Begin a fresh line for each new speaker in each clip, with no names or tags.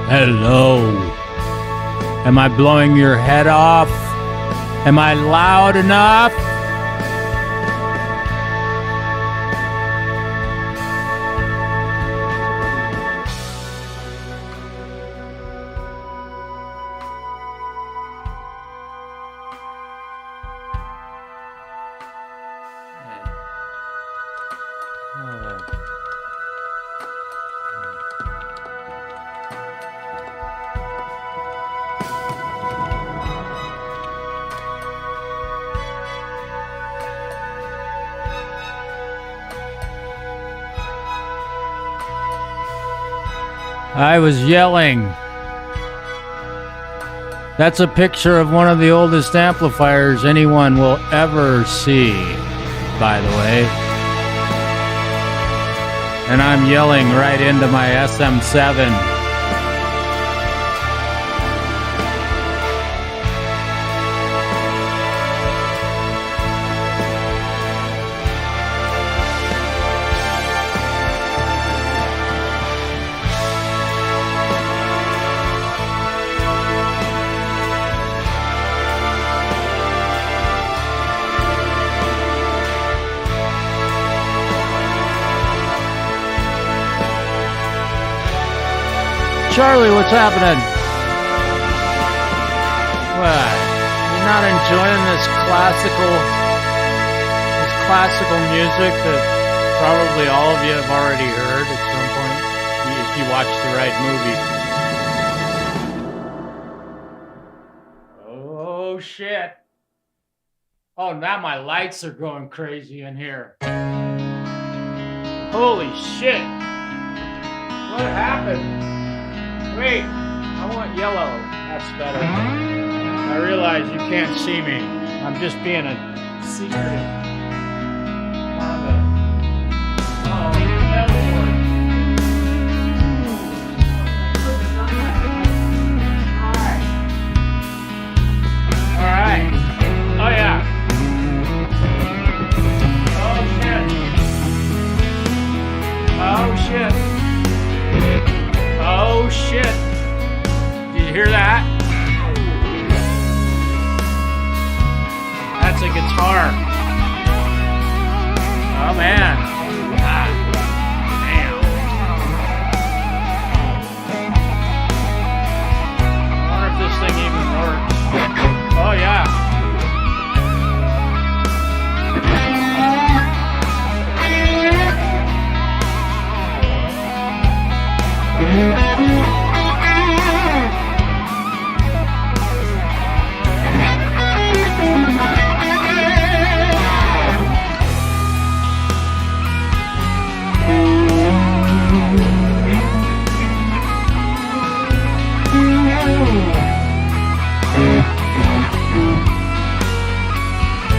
Hello. Am I blowing your head off? Am I loud enough? I was yelling. That's a picture of one of the oldest amplifiers anyone will ever see, by the way. And I'm yelling right into my SM7. Charlie, what's happening? What? You're not enjoying this classical music that probably all of you have already heard at some point if you watch the right movie. Oh shit. Oh, now my lights are going crazy in here. Holy shit. What happened? Wait, I want yellow. That's better. I realize you can't see me. I'm just being a secret. All right. Oh yeah. Oh shit. Oh shit. Did you hear that? That's a guitar. Oh man. Ah, damn. I wonder if this thing even works. Oh yeah.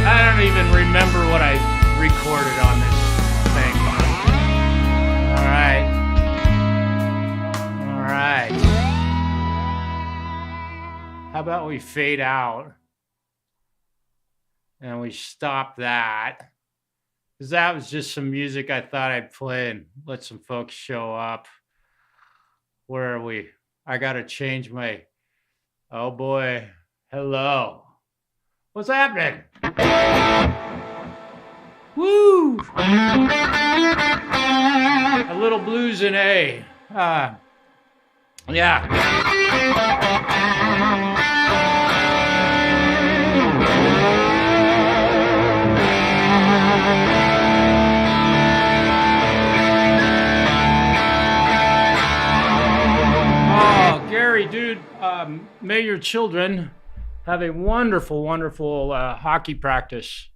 I don't even remember what I recorded on this thing. All right. All right. How about we fade out and we stop that? Because that was just some music I thought I'd play and let some folks show up. Where are we? I got to change my... Oh boy. Hello. What's happening? Woo! A little blues in A. Yeah. Oh, Gary, dude, may your children have a wonderful, wonderful hockey practice.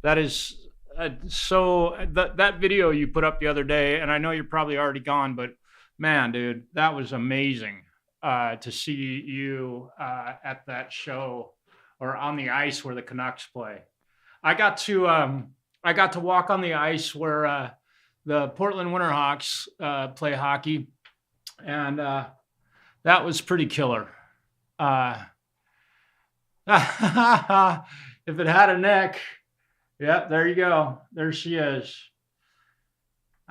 That is that video you put up the other day, and I know you're probably already gone, but man, dude, that was amazing to see you at that show or on the ice where the Canucks play. I got to walk on the ice where the Portland Winterhawks play hockey, and that was pretty killer. If it had a neck, yeah, there you go. There she is.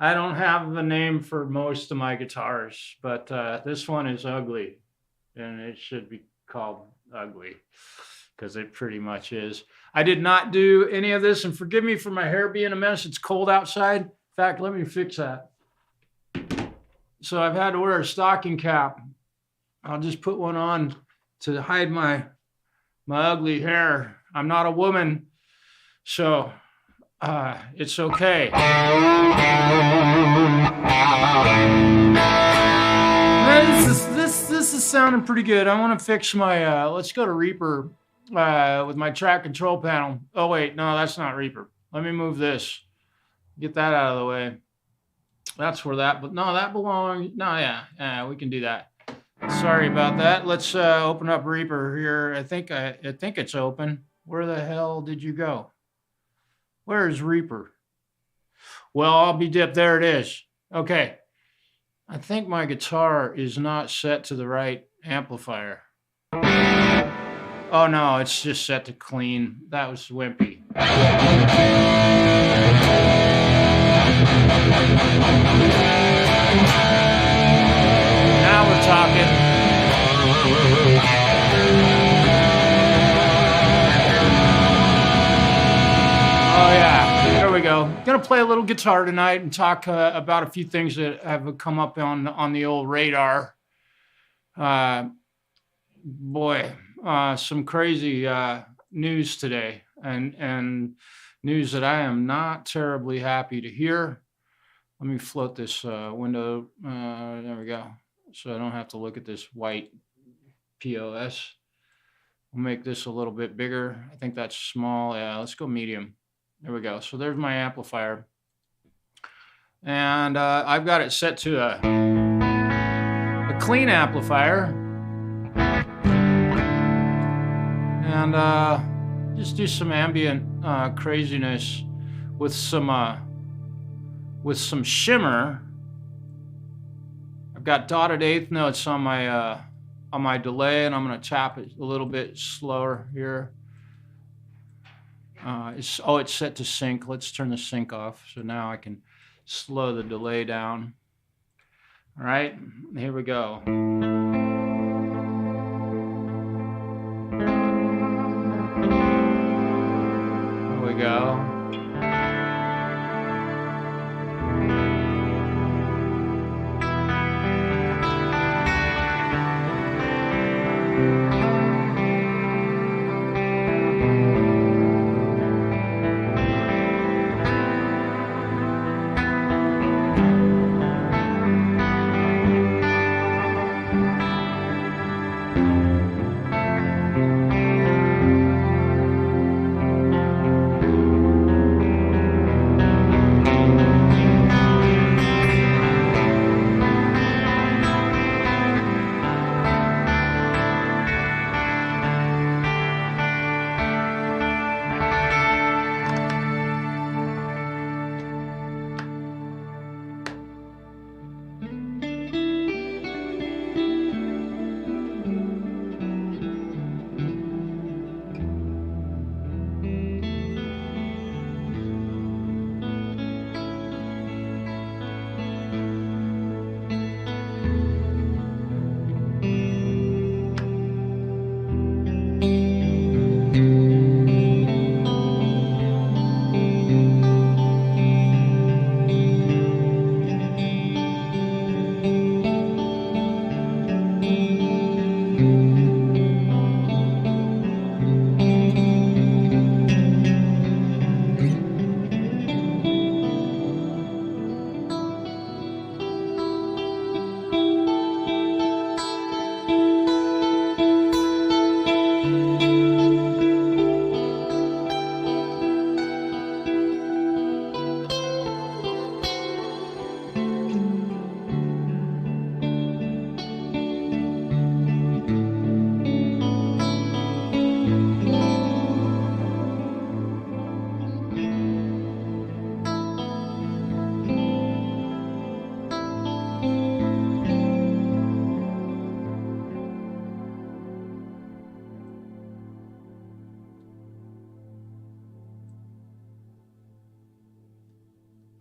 I don't have a name for most of my guitars, but this one is ugly, and it should be called ugly because it pretty much is. I did not do any of this, and forgive me for my hair being a mess. It's cold outside. In fact, let me fix that. So I've had to wear a stocking cap. I'll just put one on to hide my ugly hair. I'm not a woman, so it's okay. This is sounding pretty good. I want to fix my. Let's go to Reaper with my track control panel. Oh wait, no, that's not Reaper. Let me move this. Get that out of the way. That's where that. But no, that belongs. No, yeah, we can do that. Sorry about that. Let's open up Reaper here. I think it's open. Where the hell did you go? Where's Reaper? Well, I'll be dipped. There it is. Okay. I think my guitar is not set to the right amplifier. Oh no, it's just set to clean. That was wimpy. Now we're talking. Oh yeah, there we go. Gonna play a little guitar tonight and talk about a few things that have come up on the old radar. Some crazy news today, and news that I am not terribly happy to hear. Let me float this window. There we go. So I don't have to look at this white POS. We'll make this a little bit bigger. I think that's small. Yeah, let's go medium. There we go. So there's my amplifier. And I've got it set to a clean amplifier. And just do some ambient craziness with some shimmer. I've got dotted eighth notes on my delay, and I'm going to tap it a little bit slower here. It's set to sync. Let's turn the sync off. So now I can slow the delay down. All right, here we go. Here we go.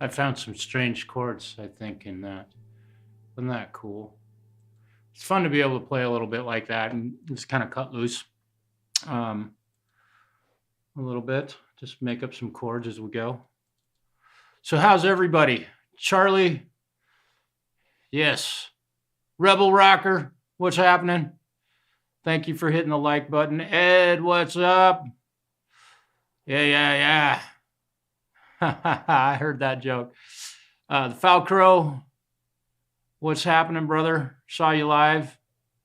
I found some strange chords, I think, in that. Isn't that cool? It's fun to be able to play a little bit like that and just kind of cut loose um, a little bit, just make up some chords as we go. So, how's everybody? Charlie, yes. Rebel Rocker, what's happening? Thank you for hitting the like button. Ed, what's up? Yeah. I heard that joke. The Foul Crow, what's happening, brother? Saw you live.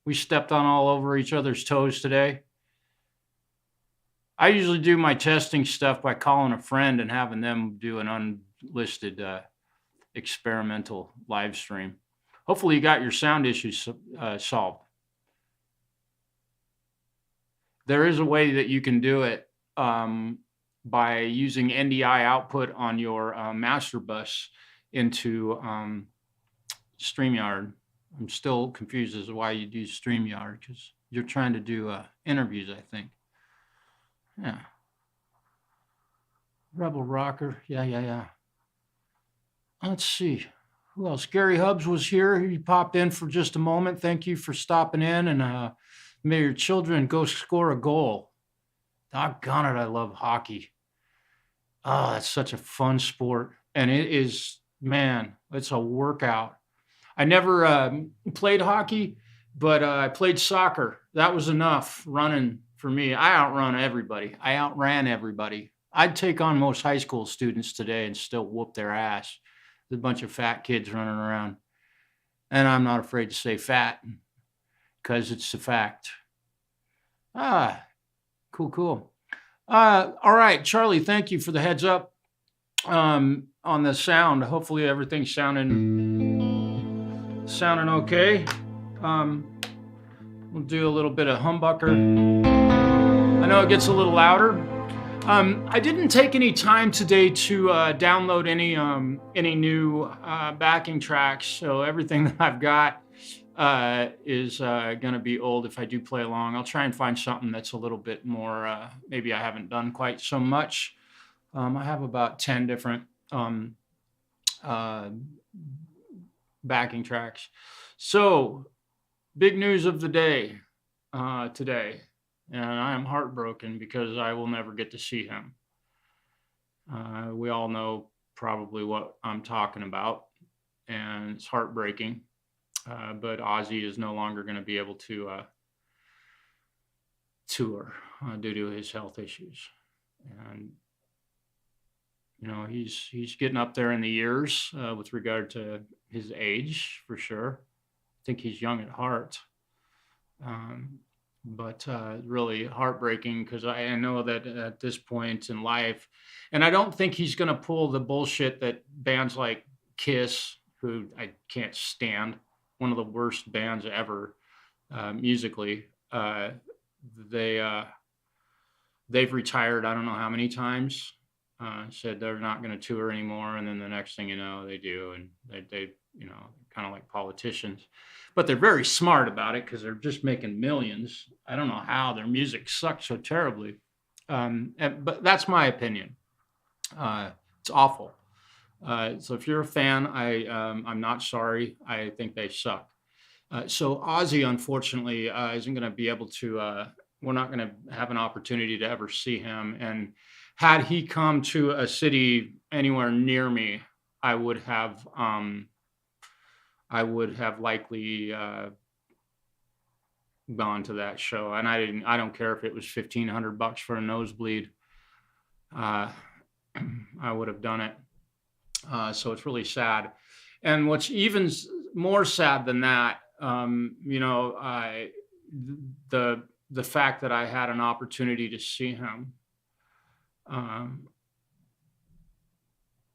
We stepped on all over each other's toes today. I usually do my testing stuff by calling a friend and having them do an unlisted experimental live stream. Hopefully, you got your sound issues solved. There is a way that you can do it by using NDI output on your master bus into StreamYard. I'm still confused as to why you'd use StreamYard, because you're trying to do interviews, I think. Yeah. Rebel Rocker. Yeah. Let's see. Who else? Gary Hubbs was here. He popped in for just a moment. Thank you for stopping in. And may your children go score a goal. Doggone it, I love hockey. Oh, that's such a fun sport. And it is, man, it's a workout. I never played hockey, but I played soccer. That was enough running for me. I outran everybody. I'd take on most high school students today and still whoop their ass. There's a bunch of fat kids running around. And I'm not afraid to say fat because it's a fact. Cool. All right, Charlie, thank you for the heads up on the sound. Hopefully everything's sounding okay. We'll do a little bit of humbucker. I know it gets a little louder. I didn't take any time today to download any new backing tracks, so everything that I've got is going to be old if I do play along. I'll try and find something that's a little bit more, maybe I haven't done quite so much. I have about 10 different backing tracks. So, big news of the day today. And I am heartbroken because I will never get to see him. We all know probably what I'm talking about, and it's heartbreaking. But Ozzy is no longer going to be able to tour due to his health issues. And you know, he's getting up there in the years with regard to his age, for sure. I think he's young at heart. But really heartbreaking because I know that at this point in life, and I don't think he's going to pull the bullshit that bands like Kiss, who I can't stand, one of the worst bands ever musically, they've retired I don't know how many times, said they're not going to tour anymore, and then the next thing you know they do, and they you know, kind of like politicians. But they're very smart about it because they're just making millions. I don't know how their music sucks so terribly. But that's my opinion. It's awful. So if you're a fan, I'm not sorry. I think they suck. So Ozzy, unfortunately, isn't going to be able to, we're not going to have an opportunity to ever see him. And had he come to a city anywhere near me, I would have likely gone to that show, and I don't care if it was $1,500 for a nosebleed. I would have done it. So it's really sad. And what's even more sad than that, you know, the fact that I had an opportunity to see him.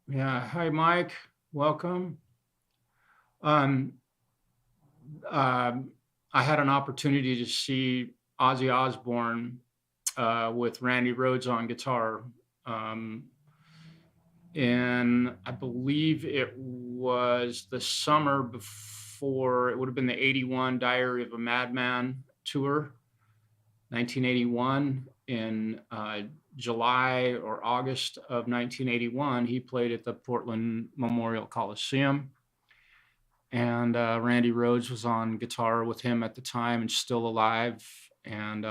Yeah. Hi, Mike. Welcome. I had an opportunity to see Ozzy Osbourne with Randy Rhoads on guitar. And I believe it was the summer before, it would have been the 81 Diary of a Madman tour, 1981. in July or August of 1981, he played at the Portland Memorial Coliseum. And Randy Rhoads was on guitar with him at the time and still alive. And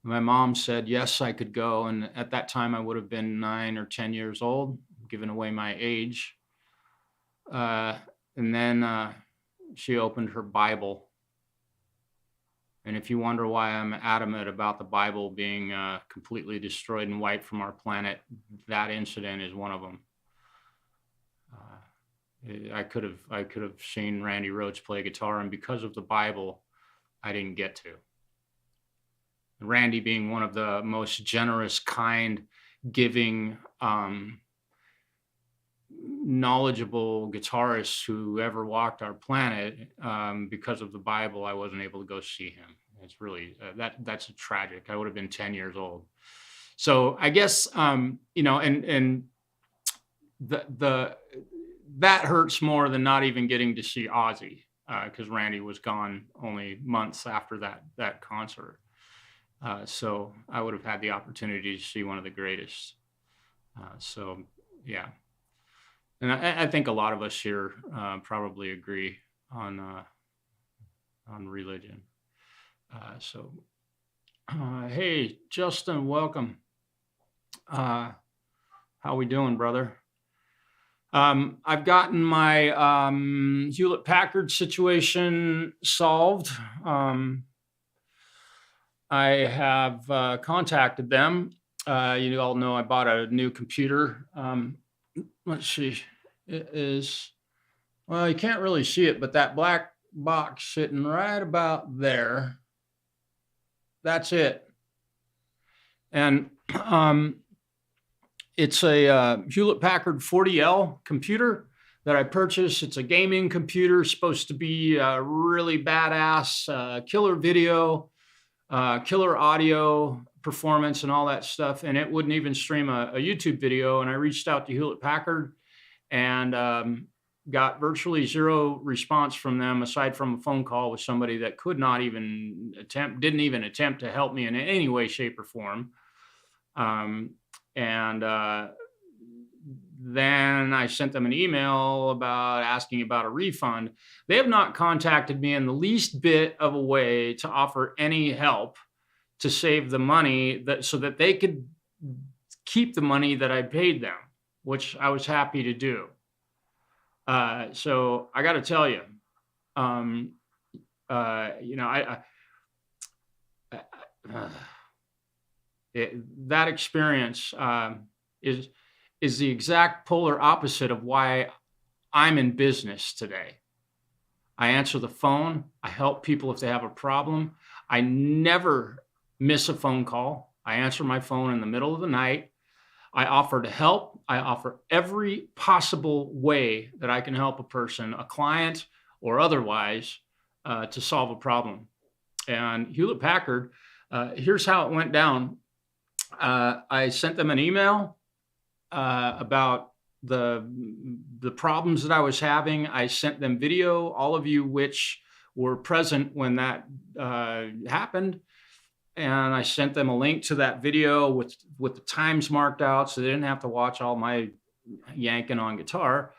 my mom said, yes, I could go. And at that time, I would have been 9 or 10 years old, giving away my age. And then she opened her Bible. And if you wonder why I'm adamant about the Bible being completely destroyed and wiped from our planet, that incident is one of them. I could have seen Randy Rhoads play guitar, and because of the Bible, I didn't get to. Randy being one of the most generous, kind, giving, knowledgeable guitarists who ever walked our planet, because of the Bible, I wasn't able to go see him. It's really that's tragic. I would have been 10 years old. So I guess and that hurts more than not even getting to see Ozzy, because Randy was gone only months after that concert. So I would have had the opportunity to see one of the greatest. So yeah, and I think a lot of us here probably agree on religion. Hey Justin, welcome. How we doing, brother? I've gotten my Hewlett Packard situation solved. I have contacted them. You all know I bought a new computer. Let's see, it is, well, you can't really see it, but that black box sitting right about there, that's it. And it's a Hewlett Packard 40L computer that I purchased. It's a gaming computer, supposed to be really badass, killer video, killer audio performance and all that stuff. And it wouldn't even stream a YouTube video. And I reached out to Hewlett Packard and got virtually zero response from them, aside from a phone call with somebody that didn't even attempt to help me in any way, shape, or form. Then I sent them an email asking about a refund. They have not contacted me in the least bit of a way to offer any help to save the money so that they could keep the money that I paid them, which I was happy to do. So I got to tell you, that experience is the exact polar opposite of why I'm in business today. I answer the phone. I help people if they have a problem. I never miss a phone call. I answer my phone in the middle of the night. I offer to help. I offer every possible way that I can help a person, a client or otherwise, to solve a problem. And Hewlett Packard, here's how it went down. I sent them an email about the problems that I was having. I sent them video, all of you which were present when that happened. And I sent them a link to that video with the times marked out, so they didn't have to watch all my yanking on guitar.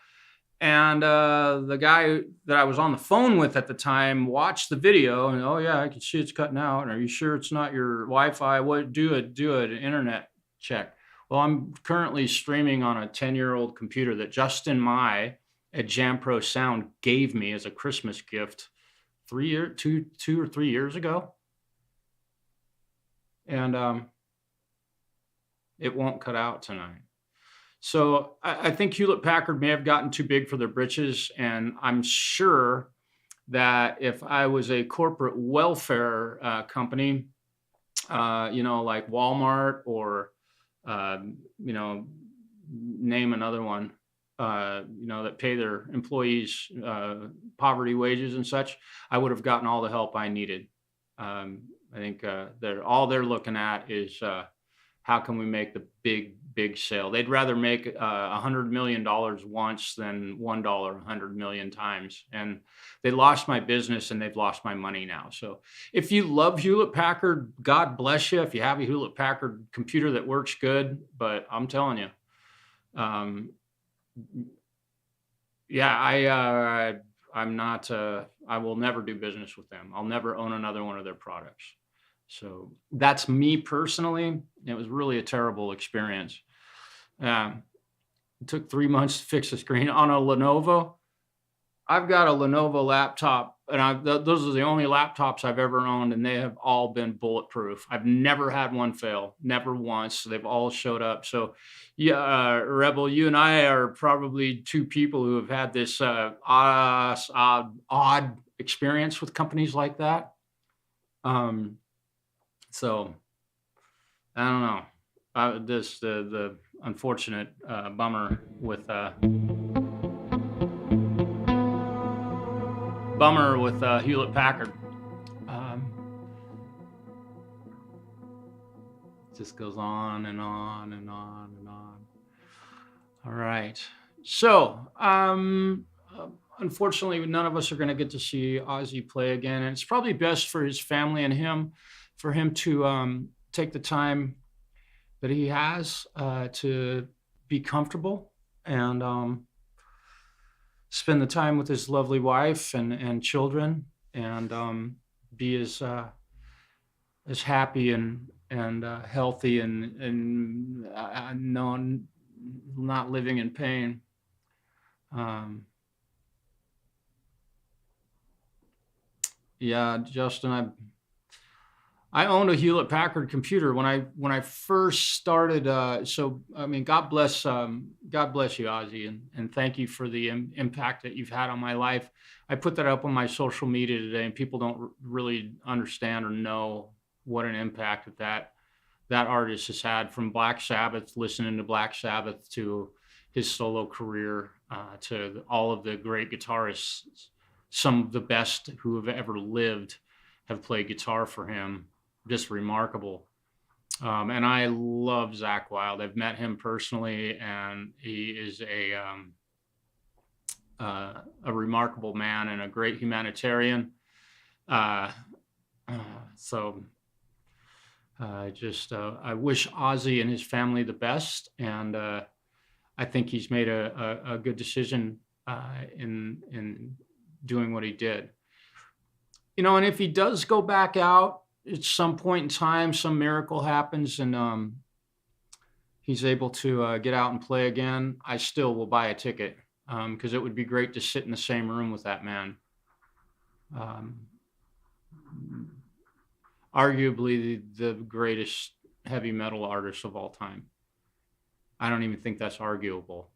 And the guy that I was on the phone with at the time watched the video and, oh yeah, I can see it's cutting out. And are you sure it's not your Wi-Fi? What? Do an internet check. Well, I'm currently streaming on a 10-year-old computer that Justin Mai at Jam Pro Sound gave me as a Christmas gift 2 or 3 years ago. And it won't cut out tonight. So I think Hewlett Packard may have gotten too big for their britches. And I'm sure that if I was a corporate welfare company, like Walmart or, name another one, that pay their employees poverty wages and such, I would have gotten all the help I needed. I think all they're looking at is how can we make the big sale. They'd rather make $100 million once than $1 100 million times. And they lost my business and they've lost my money now. So if you love Hewlett Packard, God bless you. If you have a Hewlett Packard computer that works good, but I'm telling you, um, yeah, I'm not. I will never do business with them. I'll never own another one of their products. So that's me personally. It was really a terrible experience. It took 3 months to fix the screen on a Lenovo. I've got a Lenovo laptop, and those are the only laptops I've ever owned, and they have all been bulletproof. I've never had one fail, never once. They've all showed up. So, yeah, Rebel, you and I are probably two people who have had this odd experience with companies like that. So I don't know. The unfortunate bummer with Hewlett Packard. Just goes on and on and on and on. All right. So, unfortunately, none of us are going to get to see Ozzy play again, and it's probably best for his family and him, for him to take the time that he has to be comfortable and spend the time with his lovely wife and children, and be as happy and healthy and not living in pain. Yeah, Justin, I owned a Hewlett Packard computer when I first started. So I mean, God bless you, Ozzy, and thank you for the impact that you've had on my life. I put that up on my social media today, and people don't really understand or know what an impact that artist has had, from Black Sabbath, listening to Black Sabbath, to his solo career, to all of the great guitarists. Some of the best who have ever lived have played guitar for him. Just remarkable. And I love Zakk Wylde. I've met him personally, and he is a remarkable man and a great humanitarian. So I wish Ozzy and his family the best, and I think he's made a good decision in doing what he did. And if he does go back out at some point in time, some miracle happens, and he's able to get out and play again, I still will buy a ticket, because it would be great to sit in the same room with that man. Arguably the greatest heavy metal artist of all time. I don't even think that's arguable.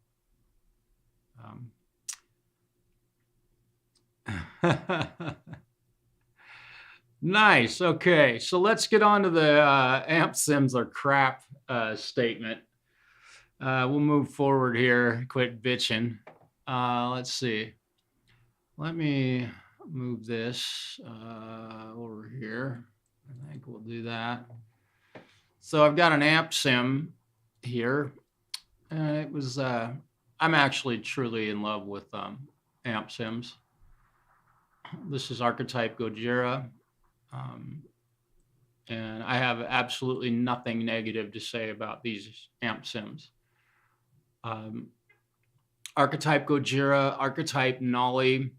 Nice. Okay, so let's get on to the amp sims are crap statement. We'll move forward here. Quit bitching. Let's see. Let me move this over here. I think we'll do that. So I've got an amp sim here. It was, I'm actually truly in love with amp sims. This is Archetype Gojira. And I have absolutely nothing negative to say about these amp sims. Archetype Gojira, Archetype Nolly,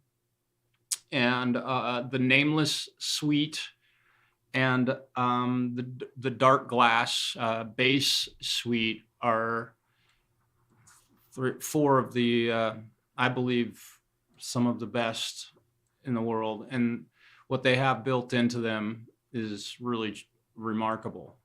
and the Nameless Suite, and the Dark Glass bass suite are four of the, I believe, some of the best in the world. And what they have built into them is really remarkable.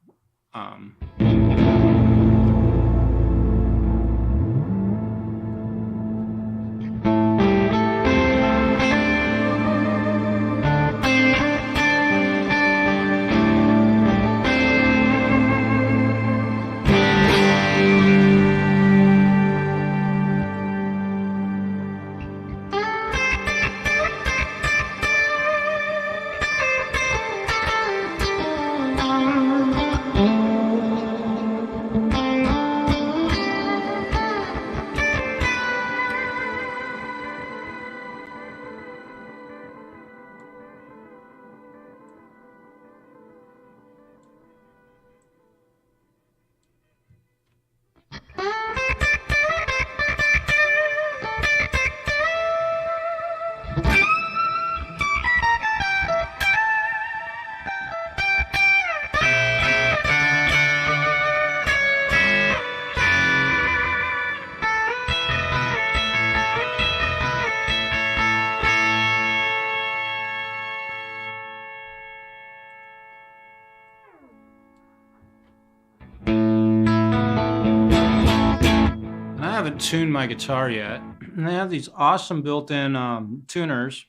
haven't tuned my guitar yet. And they have these awesome built-in tuners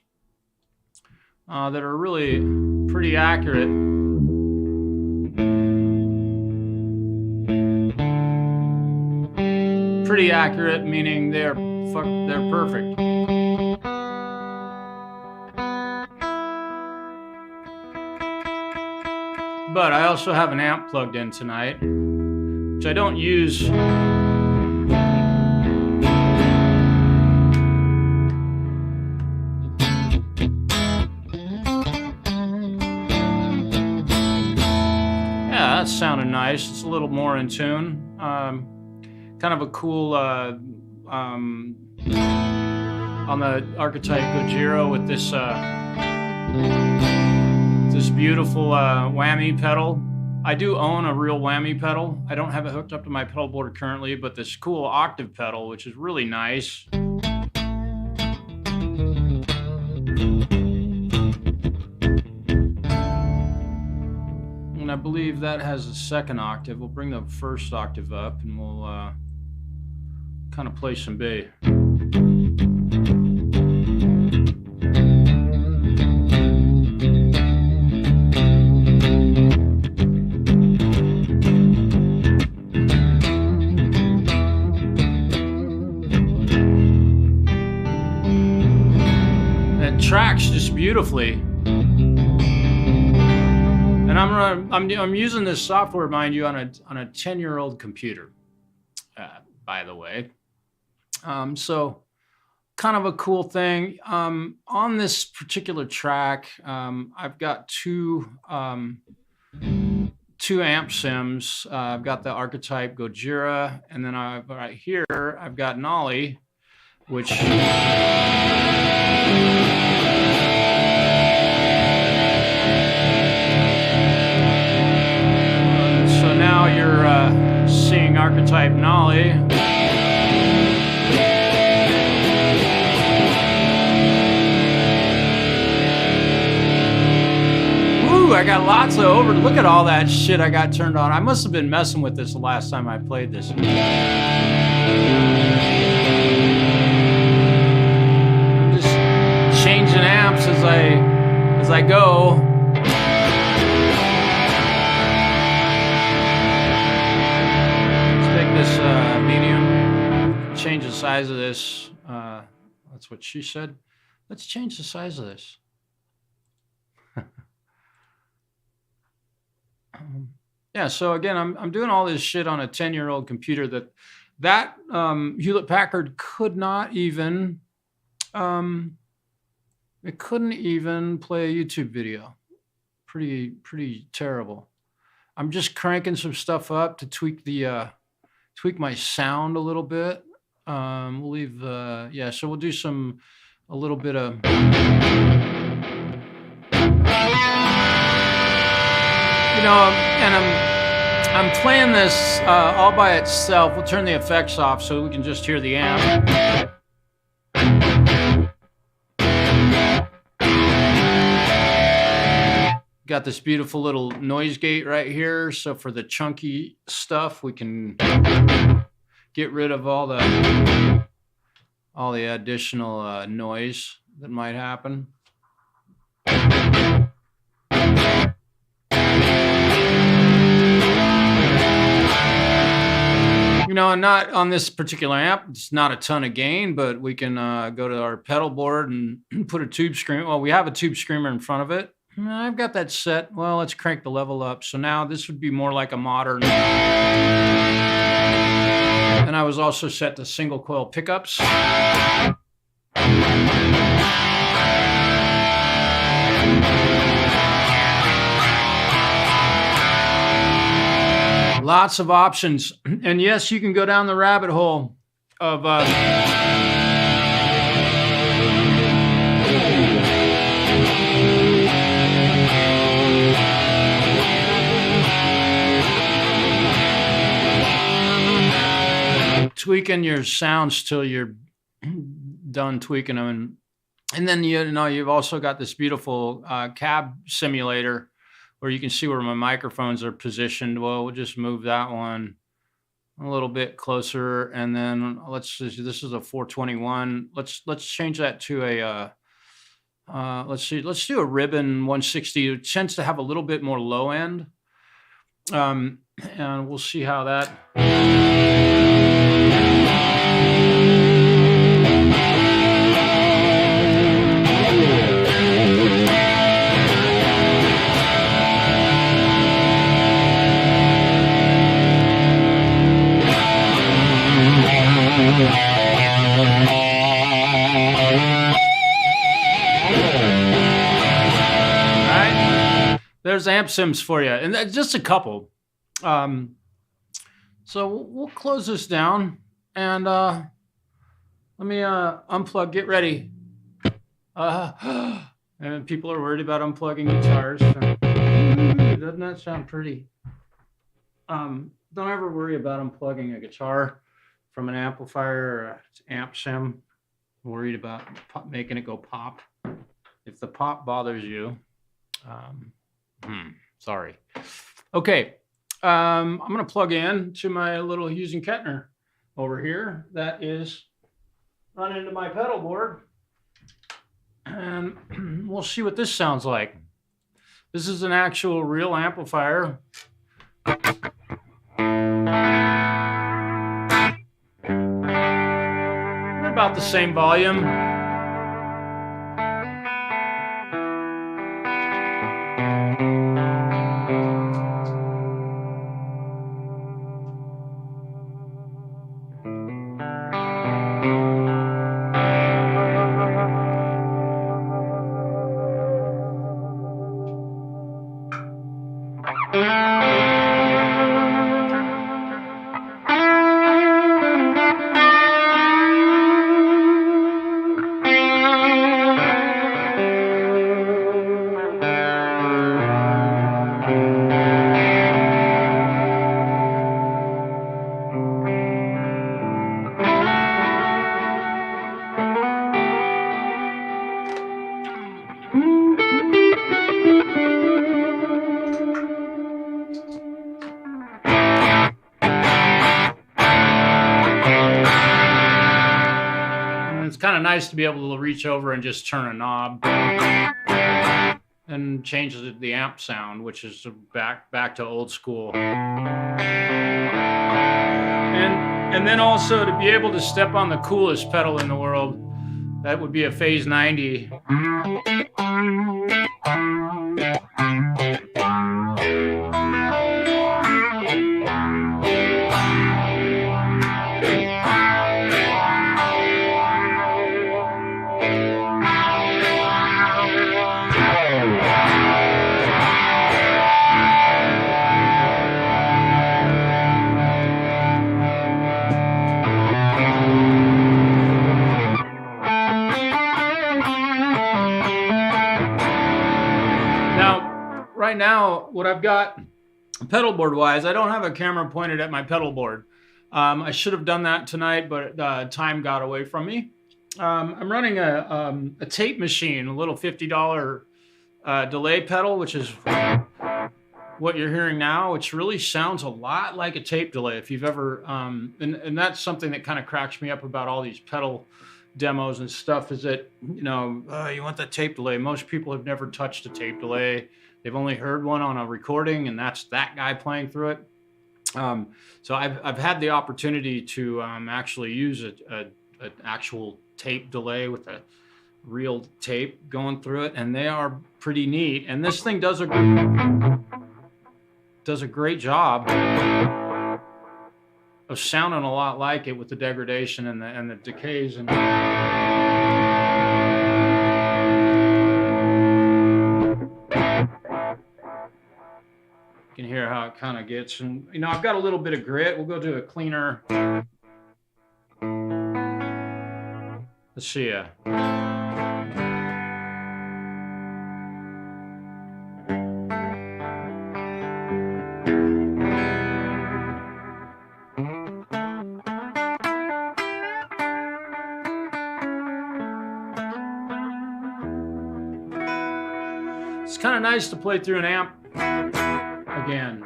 that are really pretty accurate. Pretty accurate, meaning they're perfect. But I also have an amp plugged in tonight, which I don't use. Yeah, that's sounding nice. It's a little more in tune. Kind of a cool on the Archetype Gojira with this this beautiful whammy pedal. I do own a real whammy pedal. I don't have it hooked up to my pedal board currently, but this cool octave pedal, which is really nice. And I believe that has a second octave. We'll bring the first octave up and we'll kind of play some bass. That tracks just beautifully. And I'm using this software, mind you, on a 10-year-old computer, by the way. So kind of a cool thing. On this particular track, I've got two amp sims. I've got the Archetype Gojira, and then right here I've got Nolly, which so now you're seeing Archetype Nolly. I got lots of look at all that shit I got turned on. I must have been messing with this the last time I played this. I'm just changing amps as I go. Let's take this medium, change the size of this. That's what she said. Let's change the size of this. Yeah, so again, I'm doing all this shit on a 10-year-old computer that Hewlett-Packard could not even it couldn't even play a YouTube video. Pretty terrible. I'm just cranking some stuff up to tweak my sound a little bit. We'll leave yeah, so we'll do a little bit of and I'm playing this all by itself. We'll turn the effects off so we can just hear the amp. Got this beautiful little noise gate right here. So for the chunky stuff, we can get rid of all the additional noise that might happen. Not on this particular amp, it's not a ton of gain, but we can go to our pedal board and put a tube screamer. Well, we have a tube screamer in front of it. I've got that set. Well, let's crank the level up. So now this would be more like a modern. And I was also set to single coil pickups. Lots of options. And yes, you can go down the rabbit hole of tweaking your sounds till you're done tweaking them. And then, you've also got this beautiful cab simulator where you can see where my microphones are positioned. Well, we'll just move that one a little bit closer, and then let's just, this is a 421. Let's change that to a let's see, let's do a ribbon 160. It tends to have a little bit more low end, and we'll see how that. There's amp sims for you, and that's just a couple. So we'll close this down, and let me unplug. Get ready. And people are worried about unplugging guitars. Doesn't that sound pretty? Don't ever worry about unplugging a guitar from an amplifier or an amp sim. Worried about making it go pop. If the pop bothers you, sorry. Okay, I'm gonna plug in to my little Hughes and Kettner over here. That is run into my pedal board, and we'll see what this sounds like. This is an actual real amplifier. They're about the same volume. Kind of nice to be able to reach over and just turn a knob and change the amp sound, which is back to old school. And then also to be able to step on the coolest pedal in the world, that would be a Phase 90. Right now, what I've got pedal board wise, I don't have a camera pointed at my pedal board. I should have done that tonight, but time got away from me. I'm running a tape machine, a little $50 delay pedal, which is what you're hearing now, which really sounds a lot like a tape delay. If you've ever, and that's something that kind of cracks me up about all these pedal demos and stuff, is that, you know, you want that tape delay. Most people have never touched a tape delay. They've only heard one on a recording, and that's that guy playing through it. So I've had the opportunity to actually use an actual tape delay with a real tape going through it, and they are pretty neat. And this thing does a great job of sounding a lot like it with the degradation and the decays and. You can hear how it kind of gets, and you know, I've got a little bit of grit. We'll go do a cleaner. Let's see ya. It's kind of nice to play through an amp again.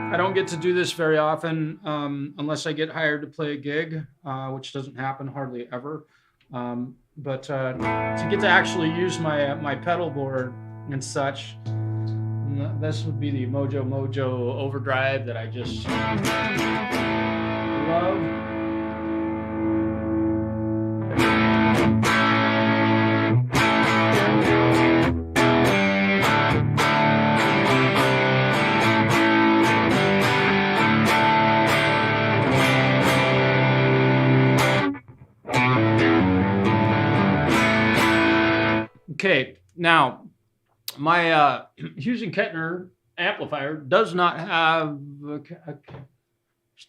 I don't get to do this very often unless I get hired to play a gig, which doesn't happen hardly ever. But to get to actually use my pedal board and such, this would be the Mojo Mojo Overdrive that I just love. Okay, now my Hughes and Kettner amplifier does not have there's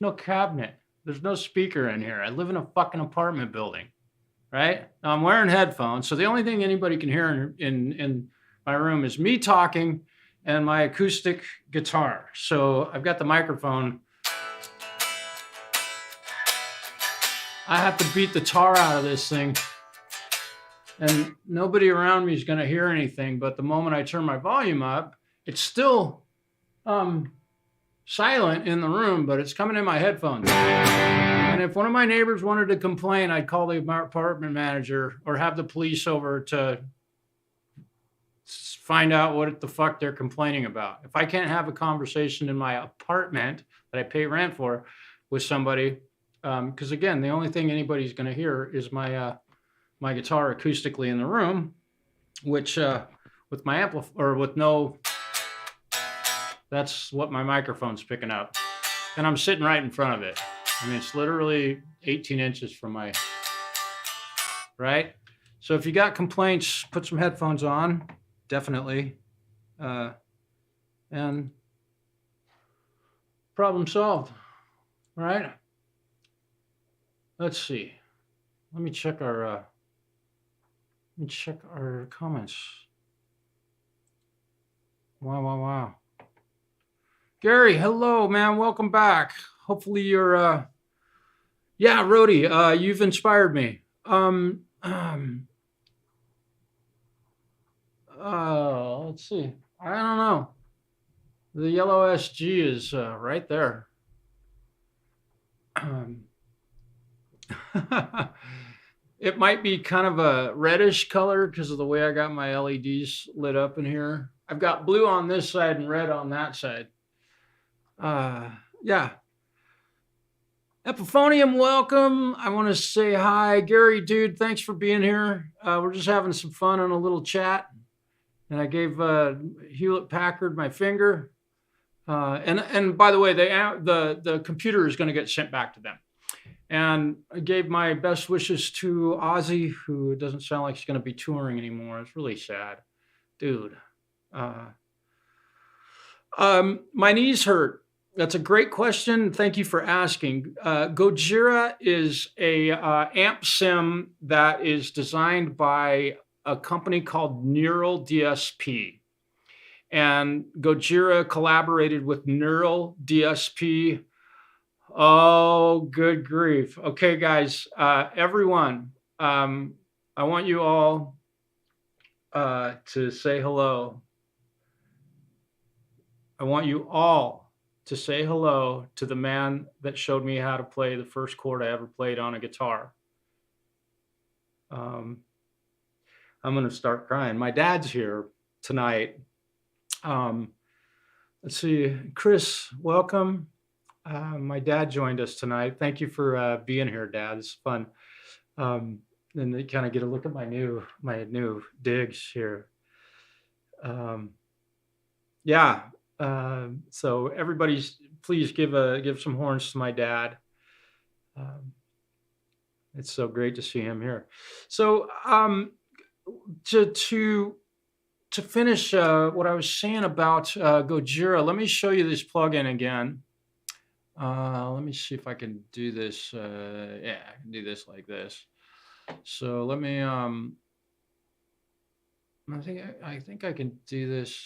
no cabinet. There's no speaker in here. I live in a fucking apartment building, right? Now I'm wearing headphones, so the only thing anybody can hear in my room is me talking and my acoustic guitar. So I've got the microphone. I have to beat the tar out of this thing. And nobody around me is going to hear anything. But the moment I turn my volume up, it's still silent in the room, but it's coming in my headphones. And if one of my neighbors wanted to complain, I'd call the apartment manager or have the police over to find out what the fuck they're complaining about. If I can't have a conversation in my apartment that I pay rent for with somebody, because again, the only thing anybody's going to hear is my guitar acoustically in the room, which with my amplifier or with no, that's what my microphone's picking up. And I'm sitting right in front of it. I mean, it's literally 18 inches from my, right? So if you got complaints, put some headphones on, definitely. And problem solved, right? Let's see. Let me check our comments. Wow. Gary, hello, man. Welcome back. Hopefully you're, yeah, Rhodey, you've inspired me. Let's see. I don't know. The yellow SG is right there. It might be kind of a reddish color because of the way I got my LEDs lit up in here. I've got blue on this side and red on that side. Yeah. Epiphonium, welcome. I want to say hi. Gary, dude, thanks for being here. We're just having some fun on a little chat. And I gave Hewlett Packard my finger. And by the way, the computer is going to get sent back to them. And I gave my best wishes to Ozzy, who doesn't sound like he's going to be touring anymore. It's really sad. Dude. My knees hurt. That's a great question. Thank you for asking. Gojira is a amp sim that is designed by a company called Neural DSP. And Gojira collaborated with Neural DSP. Oh, good grief. Okay, guys, everyone, I want you all to say hello. I want you all to say hello to the man that showed me how to play the first chord I ever played on a guitar. I'm going to start crying. My dad's here tonight. Let's see. Chris, welcome. My dad joined us tonight. Thank you for being here, Dad. It's fun. And they kind of get a look at my new digs here. Yeah. So everybody's, please give some horns to my dad. It's so great to see him here. So to finish what I was saying about Gojira, let me show you this plugin again. Let me see if I can do this. Yeah, I can do this like this. So let me, I think I can do this.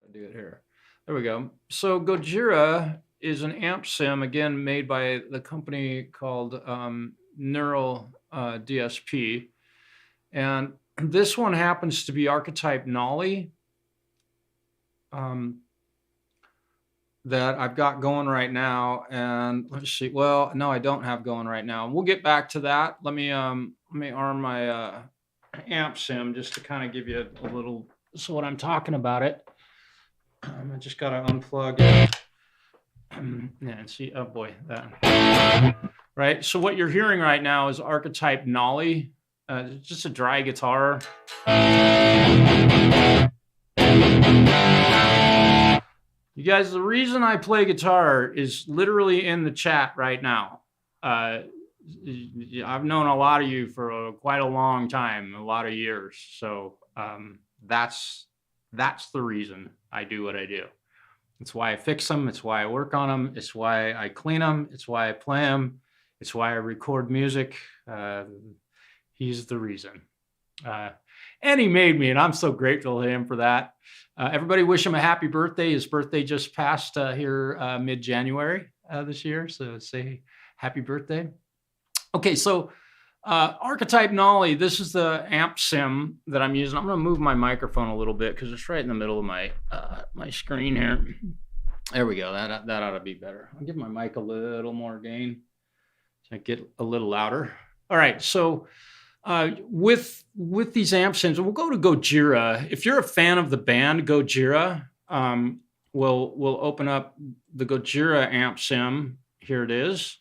I'll do it here. There we go. So Gojira is an amp sim, again, made by the company called Neural DSP. And this one happens to be archetype Nolly. that I've got going right now, and let's see. Well, no, I don't have going right now. We'll get back to that. Let me arm my amp sim just to kind of give you a little. So what I'm talking about it. I just gotta unplug it. Yeah, and see. Oh boy, that. Right. So what you're hearing right now is Archetype Nolly. Just a dry guitar. You guys, the reason I play guitar is literally in the chat right now. I've known a lot of you for quite a long time, a lot of years. So that's the reason I do what I do. It's why I fix them. It's why I work on them. It's why I clean them. It's why I play them. It's why I record music. He's the reason. And he made me, and I'm so grateful to him for that. Everybody wish him a happy birthday. His birthday just passed here mid-January this year. So say happy birthday. Okay, so Archetype Nolly, this is the amp sim that I'm using. I'm going to move my microphone a little bit because it's right in the middle of my my screen here. There we go. That ought to be better. I'll give my mic a little more gain so I get a little louder. All right, so with these amp sims, we'll go to Gojira. If you're a fan of the band Gojira, we'll open up the Gojira amp sim. Here it is,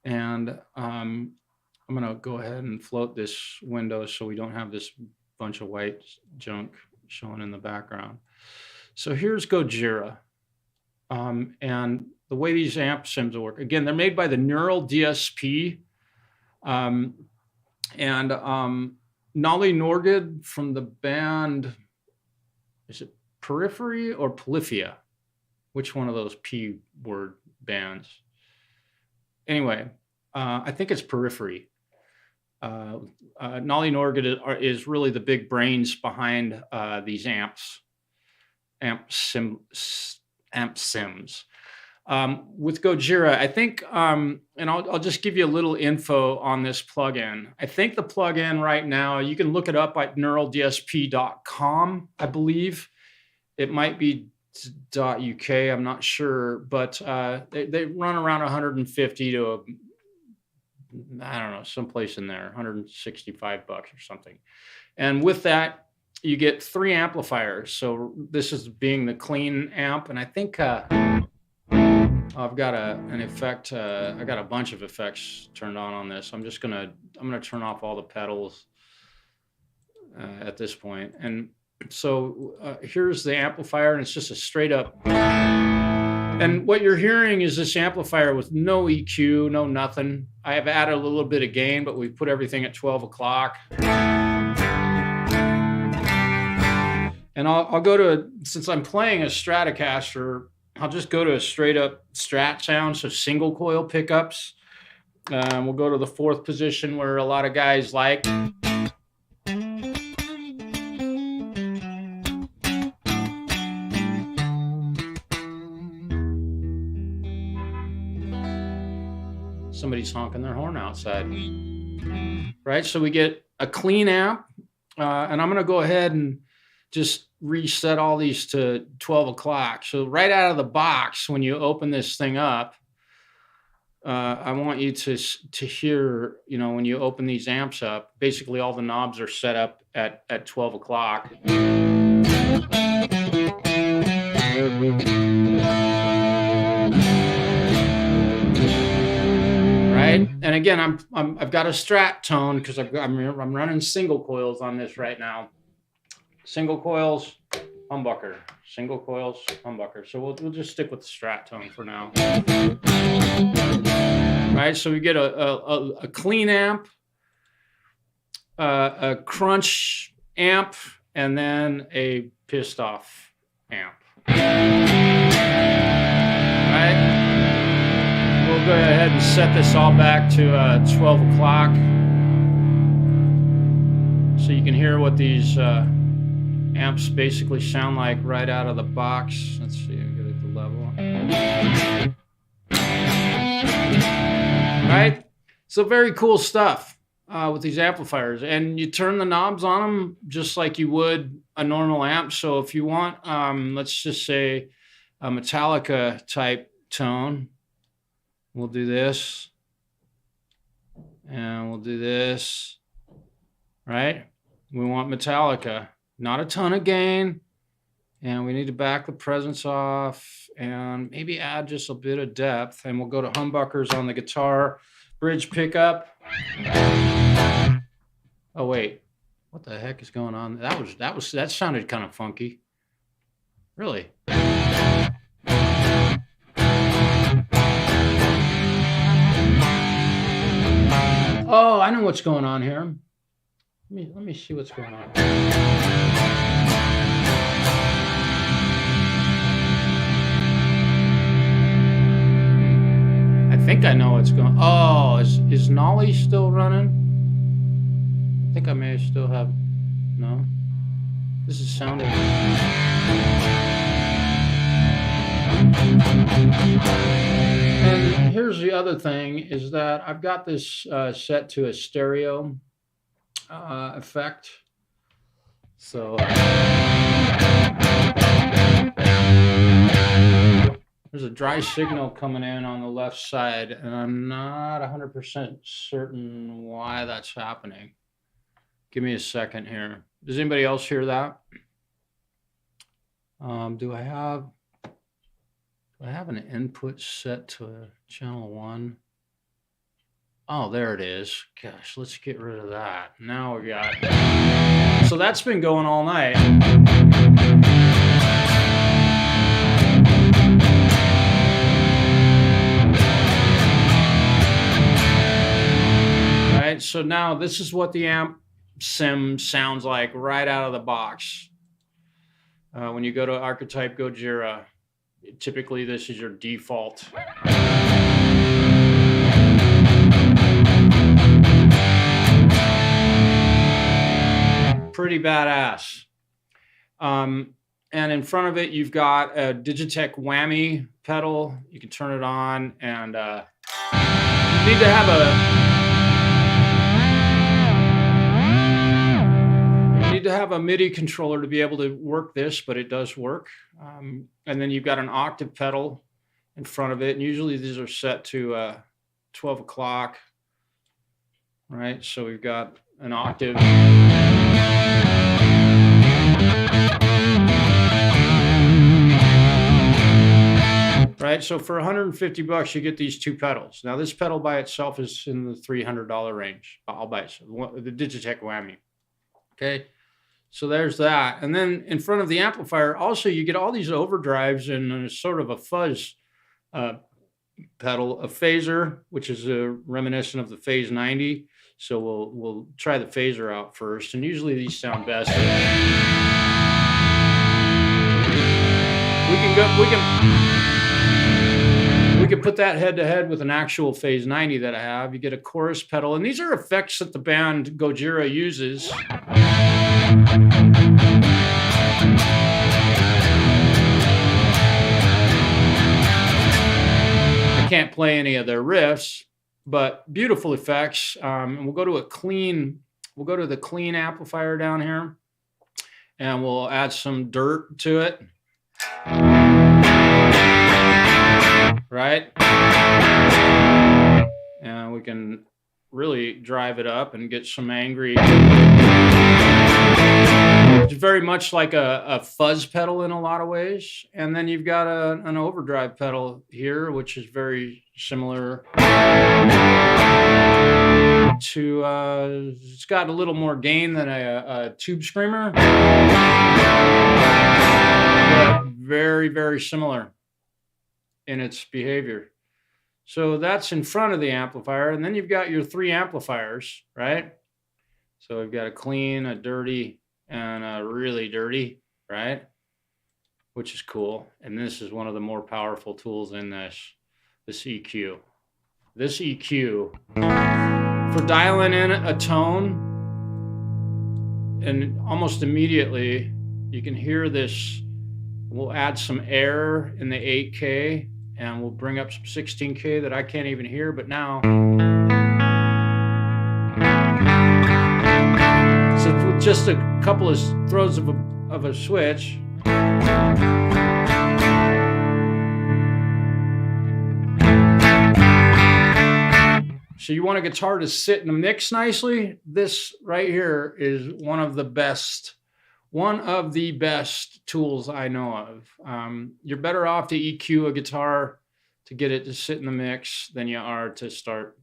and I'm going to go ahead and float this window so we don't have this bunch of white junk showing in the background. So here's Gojira, and the way these amp sims work. Again, they're made by the Neural DSP. And Nolly Norgid from the band, is it Periphery or Polyphia? Which one of those P word bands? Anyway, I think it's Periphery. Nolly Norgid is really the big brains behind these amp sims. With Gojira, I think, and I'll just give you a little info on this plugin. I think the plugin right now, you can look it up at neuraldsp.com, I believe. It might be .uk, I'm not sure, but they run around 150 to, I don't know, someplace in there, $165 or something. And with that, you get 3 amplifiers. So this is being the clean amp, and I think I've got an effect. I got a bunch of effects turned on this. I'm gonna turn off all the pedals at this point. And so here's the amplifier, and it's just a straight up. And what you're hearing is this amplifier with no EQ, no nothing. I have added a little bit of gain, but we've put everything at 12 o'clock. And I'll go to, since I'm playing a Stratocaster, I'll just go to a straight up Strat sound, so single coil pickups. We'll go to the 4th position where a lot of guys like. Somebody's honking their horn outside. Right, so we get a clean amp, and I'm gonna go ahead and just reset all these to 12 o'clock. So right out of the box, when you open this thing up, I want you to hear, you know, when you open these amps up, basically all the knobs are set up at 12 o'clock. Right? And again, I've got a Strat tone because I'm running single coils on this right now. Single coils, humbucker. Single coils, humbucker. So we'll just stick with the Strat tone for now. Right, so we get a clean amp, a crunch amp, and then a pissed off amp. Right, we'll go ahead and set this all back to 12 o'clock so you can hear what these amps basically sound like right out of the box. Let's see, I get it to level. Right? So very cool stuff with these amplifiers. And you turn the knobs on them just like you would a normal amp. So if you want, let's just say a Metallica type tone. We'll do this. And we'll do this. Right? We want Metallica. Not a ton of gain. And we need to back the presence off and maybe add just a bit of depth. And we'll go to humbuckers on the guitar. Bridge pickup. Oh, wait. What the heck is going on? That sounded kind of funky. Really? Oh, I know what's going on here. Let me see what's going on. I think I know what's going on. Oh, is Nolly still running? I think I may still have. No? This is sounding. And here's the other thing is that I've got this set to a stereo effect. So there's a dry signal coming in on the left side, and I'm not 100% certain why that's happening. Give me a second here. Does anybody else hear that? Do I have an input set to channel 1? Oh, there it is. Gosh, let's get rid of that. Now we got. So that's been going all night. All right, so now this is what the amp sim sounds like right out of the box. When you go to Archetype Gojira, typically this is your default. Pretty badass. And in front of it, you've got a Digitech whammy pedal. You can turn it on, and you need to have a MIDI controller to be able to work this, but it does work. And then you've got an octave pedal in front of it, and usually these are set to 12 o'clock. Right, so we've got an octave. Right, so for $150, you get these two pedals. Now this pedal by itself is in the $300 range, all by itself, the Digitech whammy. Okay, so there's that. And then in front of the amplifier, also you get all these overdrives and sort of a fuzz pedal, a phaser, which is reminiscent of the Phase 90. So we'll try the phaser out first, and usually these sound best. We can put that head to head with an actual Phase 90 that I have. You get a chorus pedal, and these are effects that the band Gojira uses. I can't play any of their riffs, but beautiful effects. And we'll go to the clean amplifier down here, and we'll add some dirt to it. Right? And we can really drive it up and get some angry. It's very much like a fuzz pedal in a lot of ways. And then you've got an overdrive pedal here, which is very similar to, it's got a little more gain than a Tube Screamer. But very, very similar in its behavior. So that's in front of the amplifier, and then you've got your three amplifiers, right? So we've got a clean, a dirty, and a really dirty, right? Which is cool. And this is one of the more powerful tools in this EQ. This EQ, for dialing in a tone, and almost immediately you can hear this. We'll add some air in the 8K, and we'll bring up some 16K that I can't even hear, but now. So with just a couple of throws of a switch, So you want a guitar to sit in the mix nicely? This right here is one of the best tools I know of. You're better off to EQ a guitar to get it to sit in the mix than you are to start,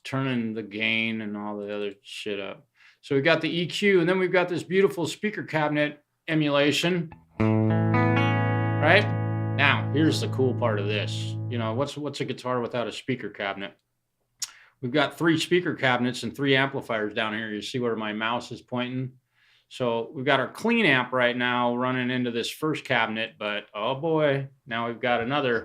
turning the gain and all the other shit up. So we've got the EQ, and then we've got this beautiful speaker cabinet emulation. Right? Now, here's the cool part of this. What's a guitar without a speaker cabinet? We've got 3 speaker cabinets and 3 amplifiers down here. You see where my mouse is pointing? So we've got our clean amp right now running into this first cabinet, but oh boy, now we've got another.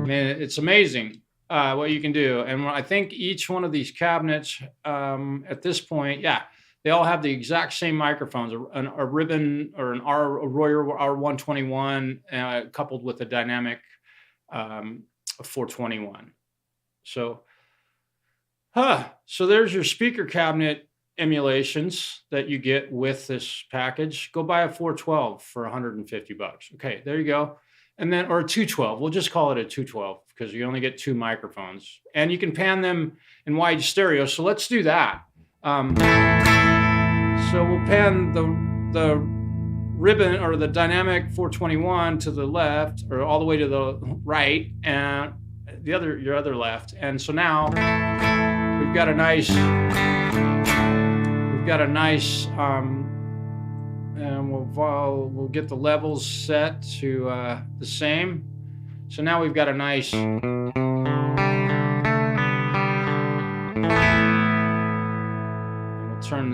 Man, it's amazing what you can do. And I think each one of these cabinets at this point, they all have the exact same microphones, a ribbon or a Royer R121 coupled with a dynamic 421. So there's your speaker cabinet emulations that you get with this package. Go buy a 412 for $150. Okay, there you go. And then, or a 212, we'll just call it a 212 because you only get 2 microphones and you can pan them in wide stereo. So let's do that. So we'll pan the ribbon or the dynamic 421 to the left or all the way to the right and your other left. And so now we've got a nice, and we'll get the levels set to the same. So now we've got a nice, and we'll turn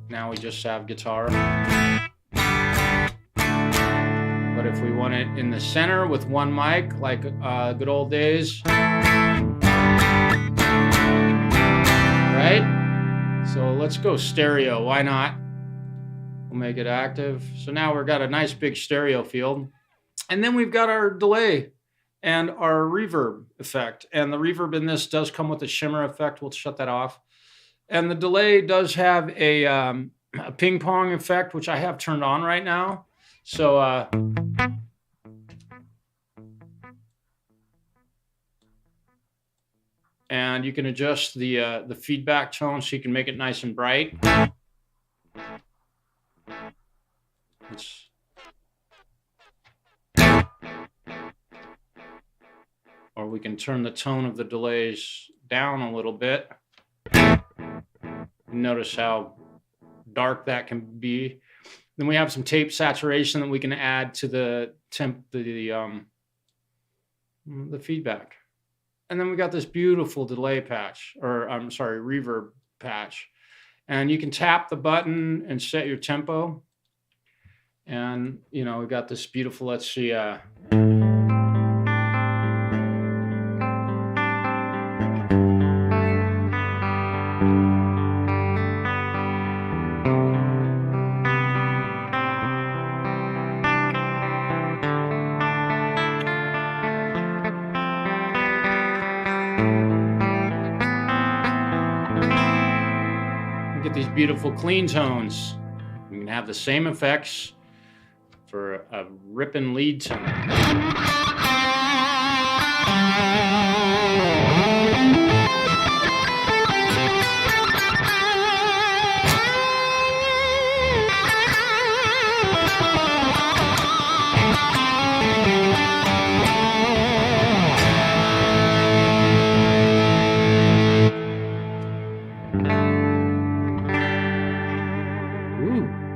now we just have guitar. But if we want it in the center with 1 mic, like good old days, right? So let's go stereo, why not? We'll make it active. So now we've got a nice big stereo field. And then we've got our delay and our reverb effect. And the reverb in this does come with a shimmer effect. We'll shut that off. And the delay does have a ping pong effect, which I have turned on right now. So and you can adjust the feedback tone so you can make it nice and bright. Or we can turn the tone of the delays down a little bit. Notice how dark that can be. Then we have some tape saturation that we can add to the feedback. And then we got this beautiful delay patch, or I'm sorry, reverb patch. And you can tap the button and set your tempo. And, we got this beautiful, let's see, get these beautiful clean tones. You can have the same effects for a ripping lead tone.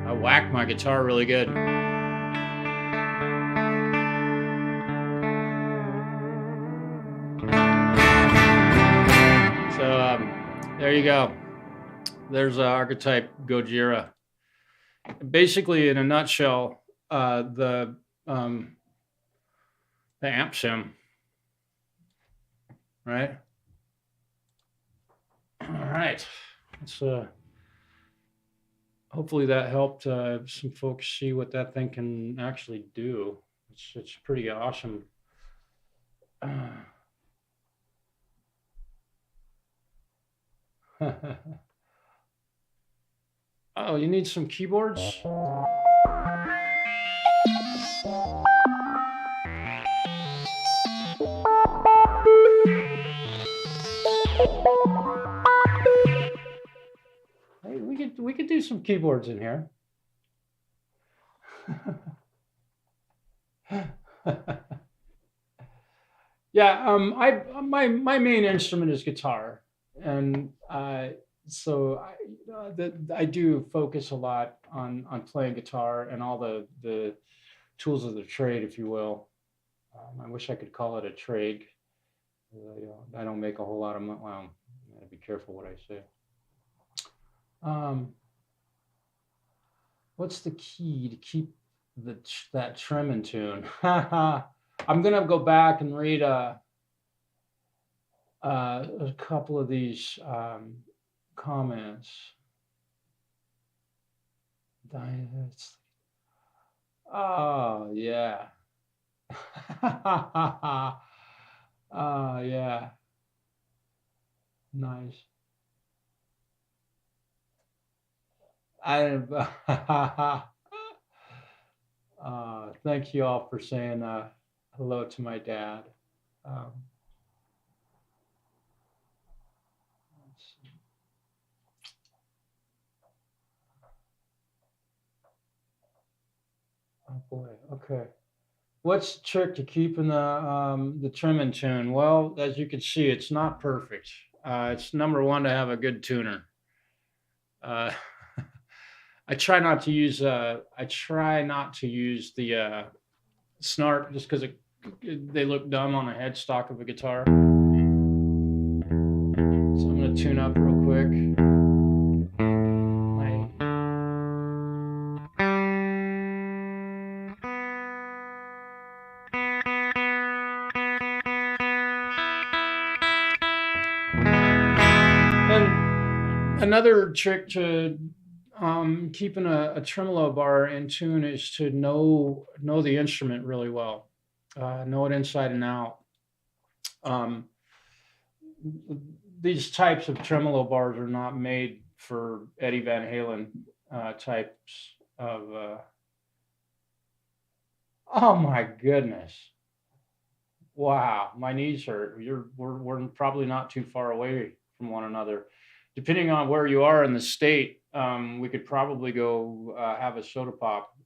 I whacked my guitar really good. There you go. There's Archetype Gojira. Basically, in a nutshell, the amp sim, right? All right. Let's hopefully that helped some folks see what that thing can actually do. It's pretty awesome. Oh, you need some keyboards? Hey, we could do some keyboards in here. Yeah, my main instrument is guitar, and so I do focus a lot on playing guitar and all the tools of the trade, if you will. I wish I could call it a trade. I don't make a whole lot of money. Well, I gotta be careful what I say. Um, what's the key to keep that trim in tune? I'm gonna go back and read a couple of these comments. Oh yeah. Yeah. Nice. I thank you all for saying hello to my dad. Um, let's see. Oh boy. Okay. What's the trick to keeping the trim in tune? Well, as you can see, it's not perfect. It's number one to have a good tuner. Uh, I try not to use the snart just because they look dumb on a headstock of a guitar. So I'm gonna tune up real quick. And another trick to keeping a tremolo bar in tune is to know the instrument really well, know it inside and out. Um, these types of tremolo bars are not made for Eddie Van Halen types of. Oh my goodness! Wow, my knees hurt. We're probably not too far away from one another. Depending on where you are in the state, we could probably go have a soda pop,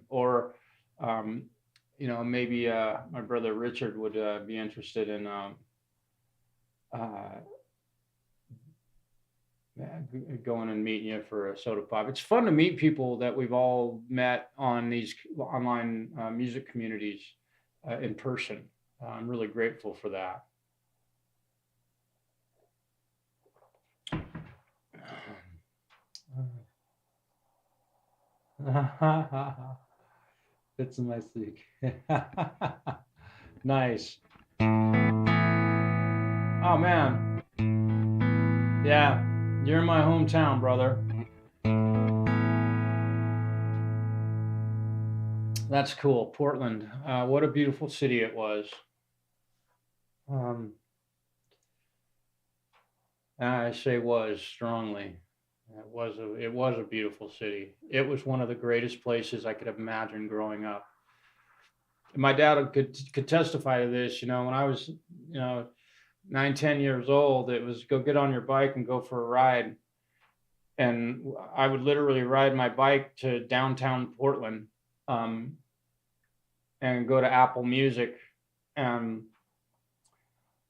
or um, maybe my brother Richard would be interested in uh, going and meeting you for a soda pop. It's fun to meet people that we've all met on these online music communities in person. I'm really grateful for that. It's my secret. Nice. Oh man. Yeah, you're in my hometown, brother. That's cool. Portland. What a beautiful city it was. Um, I say was strongly. It was a beautiful city. It was one of the greatest places I could have imagined growing up. And my dad could testify to this. When I was 9, 10 years old, it was go get on your bike and go for a ride. And I would literally ride my bike to downtown Portland, um, and go to Apple Music. And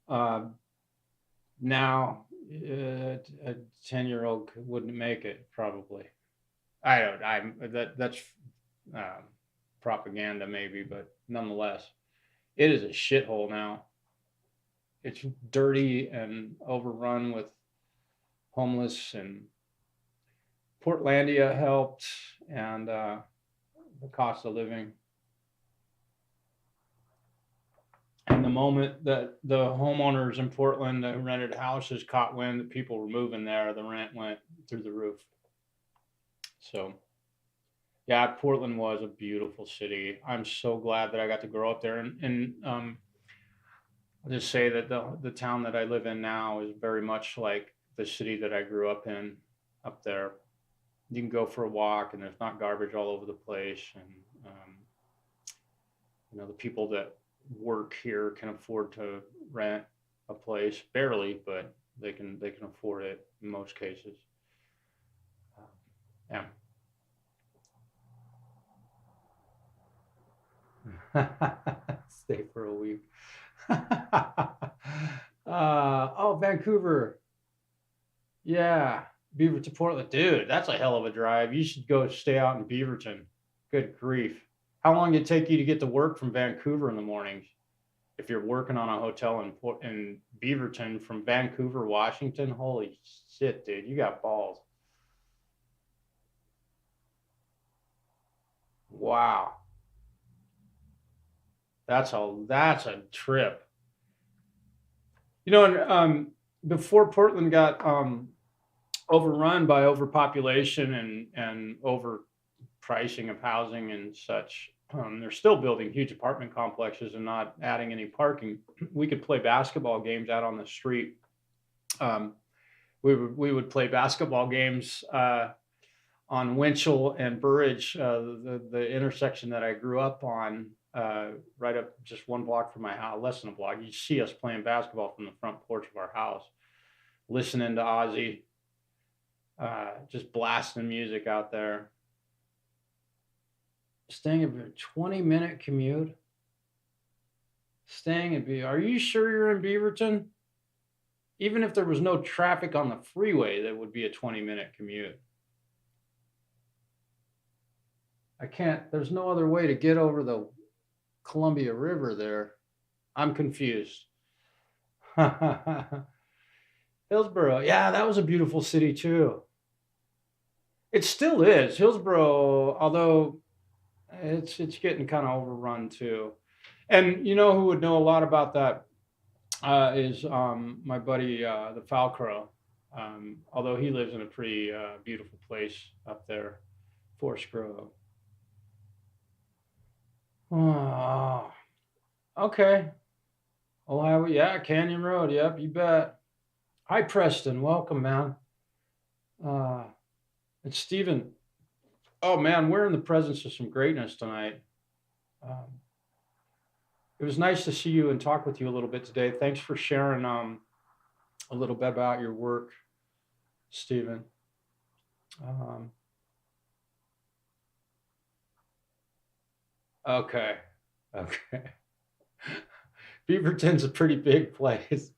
uh, now a 10-year-old wouldn't make it probably. I don't. That's um, propaganda maybe, but nonetheless, it is a shithole now. It's dirty and overrun with homeless, and Portlandia helped, and the cost of living. And the moment that the homeowners in Portland that rented houses caught wind that people were moving there, the rent went through the roof. So, yeah, Portland was a beautiful city. I'm so glad that I got to grow up there. And I'll just say that the town that I live in now is very much like the city that I grew up in up there. You can go for a walk, and there's not garbage all over the place. And the people that work here can afford to rent a place, barely, but they can afford it in most cases. Yeah. Stay for a week. Oh, Vancouver. Yeah. Beaver to Portland. Dude, that's a hell of a drive. You should go stay out in Beaverton. Good grief. How long did it take you to get to work from Vancouver in the mornings? If you're working on a hotel in Beaverton from Vancouver, Washington, holy shit, dude, you got balls. Wow. That's a trip. And before Portland got overrun by overpopulation and overpricing of housing and such, they're still building huge apartment complexes and not adding any parking. We could play basketball games out on the street. Um, we would play basketball games on Winchell and Burridge, the intersection that I grew up on, right up just one block from my house, less than a block. You see us playing basketball from the front porch of our house, listening to Ozzy, just blasting music out there. Staying a 20-minute commute. Staying in Are you sure you're in Beaverton? Even if there was no traffic on the freeway, that would be a 20-minute commute. I can't, there's no other way to get over the Columbia River there. I'm confused. Hillsboro, yeah, that was a beautiful city too. It still is. Hillsboro, although it's getting kind of overrun too. And you know who would know a lot about that is my buddy, the Falcrow. Although he lives in a pretty beautiful place up there, Forest Grove. Oh, okay. Ohio, yeah, Canyon Road. Yep, you bet. Hi, Preston. Welcome, man. Uh, it's Stephen. Oh, man, we're in the presence of some greatness tonight. Um, it was nice to see you and talk with you a little bit today. Thanks for sharing a little bit about your work, Stephen. Um, okay. Okay. Beaverton's a pretty big place.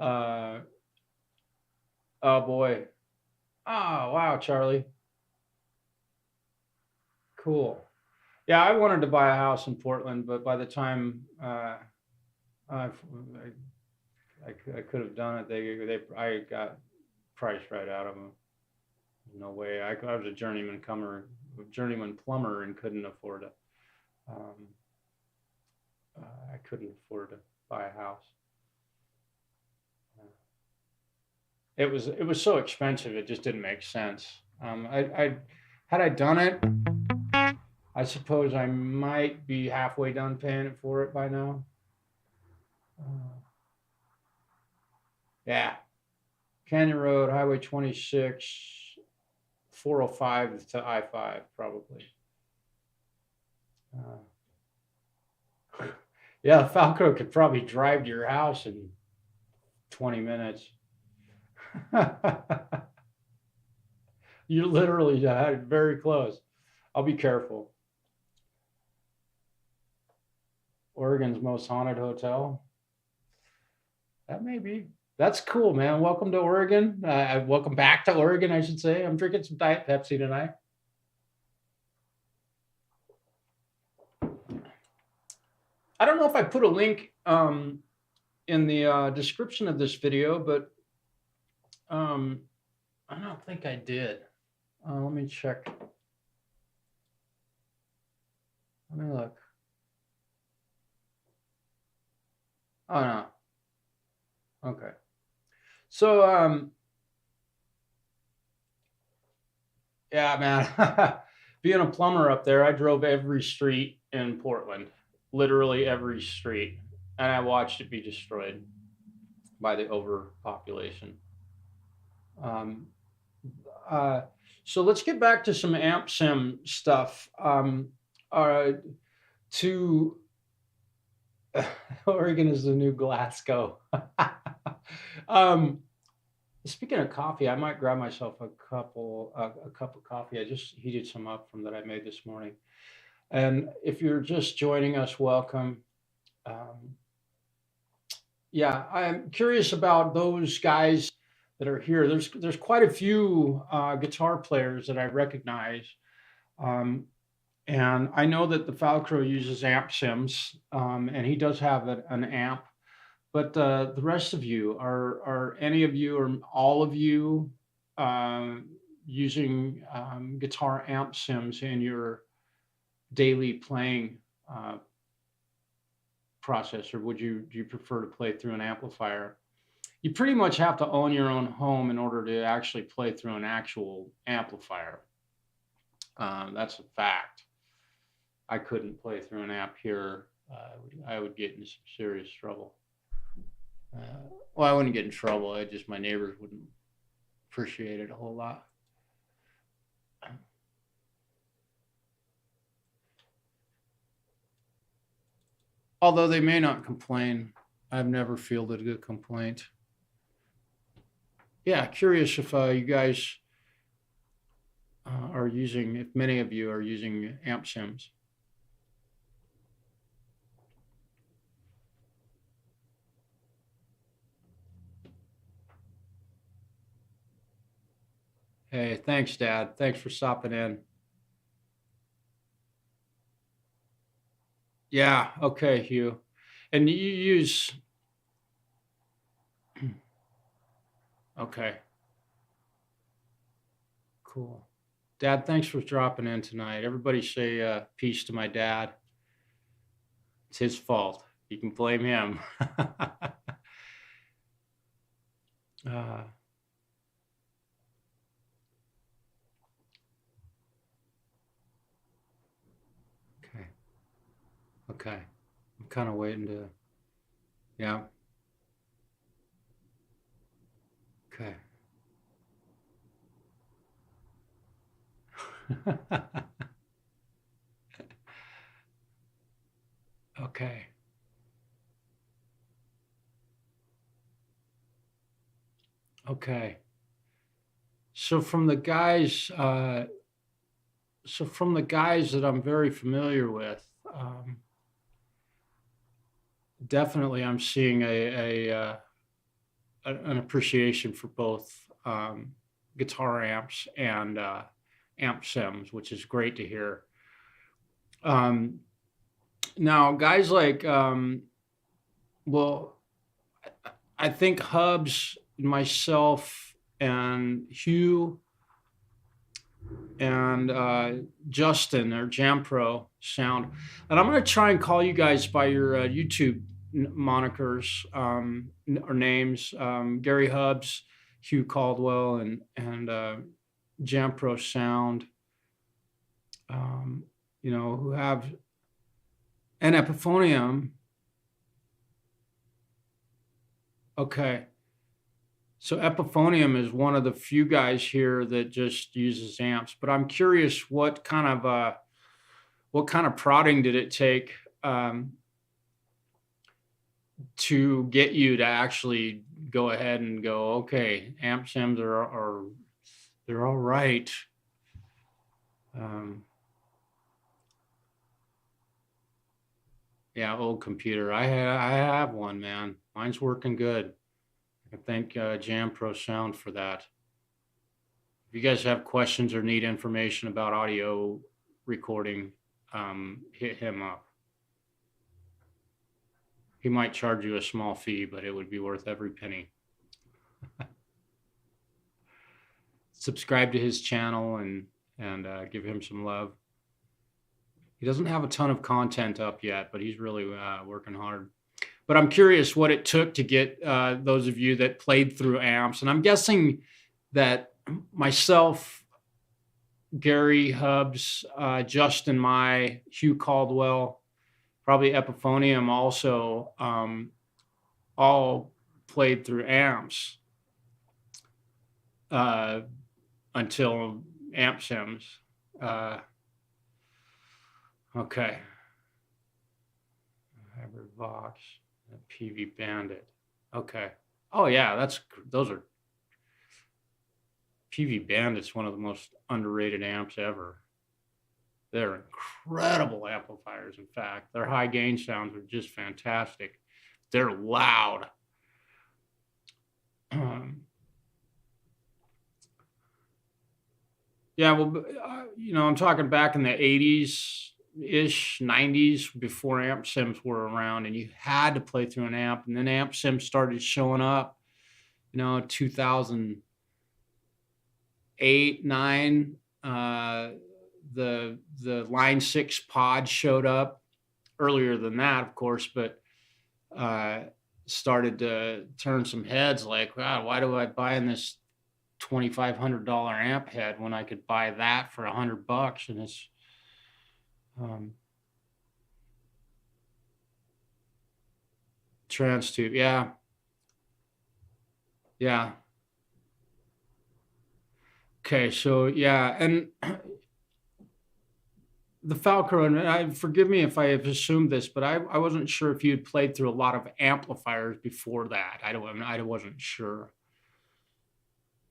Uh, oh, boy. Oh, wow, Charlie. Cool. Yeah, I wanted to buy a house in Portland, but by the time I, I could have done it, I got priced right out of them. No way. I was a journeyman plumber, and couldn't afford it. Um, I couldn't afford to buy a house. It was so expensive. It just didn't make sense. I had I done it, I suppose I might be halfway done paying it for it by now. Uh, yeah, Canyon Road, Highway 26, 405 to I-5, probably. Uh, yeah, Falco could probably drive to your house in 20 minutes. You're literally very close. I'll be careful. Oregon's most haunted hotel. That may be. That's cool, man. Welcome to Oregon. Welcome back to Oregon, I should say. I'm drinking some Diet Pepsi tonight. I don't know if I put a link in the description of this video, but I don't think I did. Let me check. Let me look. Oh, no. Okay. So, yeah, man, being a plumber up there, I drove every street in Portland, literally every street, and I watched it be destroyed by the overpopulation. Um, uh, so let's get back to some amp sim stuff. Uh, to Oregon is the new Glasgow. um, Speaking of coffee, I might grab myself a cup of coffee. I just heated some up from that I made this morning. And if you're just joining us, welcome. Um, yeah, I'm curious about those guys that are here. There's quite a few guitar players that I recognize, um, and I know that the Falcro uses amp sims, and he does have an amp. But the rest of you, are any of you or all of you um, using guitar amp sims in your daily playing uh, process, or do you prefer to play through an amplifier? You pretty much have to own your own home in order to actually play through an actual amplifier. That's a fact. I couldn't play through an amp here. I would get into some serious trouble. Well, I wouldn't get in trouble. I just my neighbors wouldn't appreciate it a whole lot. Although they may not complain. I've never fielded a complaint. Yeah, curious if you guys are using, if many of you are using amp sims. Hey, thanks, Dad. Thanks for stopping in. Yeah, okay, Hugh. And you use, okay, cool. Dad, thanks for dropping in tonight. Everybody say peace to my dad. It's his fault. You can blame him. uh, okay, okay. I'm kind of waiting to, yeah, okay. Okay. Okay. So from the guys, that I'm very familiar with, definitely I'm seeing an appreciation for both guitar amps and amp sims, which is great to hear. Um, Now, guys like, well, I think Hubs, myself, and Hugh and Justin or Jampro Sound. And I'm going to try and call you guys by your YouTube monikers or names: Gary Hubs, Hugh Caldwell, and Jampro Sound. Who have an Epiphonium. Okay. So Epiphonium is one of the few guys here that just uses amps, but I'm curious what kind of prodding did it take to get you to actually go ahead and go, okay, amp sims are they're all right. Yeah, old computer. I have one, man. Mine's working good. I thank Jam Pro Sound for that. If you guys have questions or need information about audio recording, hit him up. He might charge you a small fee, but it would be worth every penny. Subscribe to his channel and give him some love. He doesn't have a ton of content up yet, but he's really working hard. But I'm curious what it took to get those of you that played through amps. And I'm guessing that myself, Gary Hubs, Justin Mai, Hugh Caldwell, probably Epiphonium also, all played through amps. uh, until Amp Sims. Uh, okay. Hybrid Vox, PV Bandit. Okay. Oh yeah, those are PV Bandit's one of the most underrated amps ever. They're incredible amplifiers. In fact, their high gain sounds are just fantastic. They're loud. Yeah, well, I'm talking back in the 80s ish, 90s, before amp sims were around, and you had to play through an amp. And then amp sims started showing up, 2008, 9. The Line 6 pod showed up earlier than that, of course, but started to turn some heads like, wow, why do I buy in this $2,500 amp head when I could buy that for $100? And it's trans tube. Yeah. Okay, so yeah, and the Falco, and forgive me if I have assumed this, but I wasn't sure if you had played through a lot of amplifiers before that. I wasn't sure.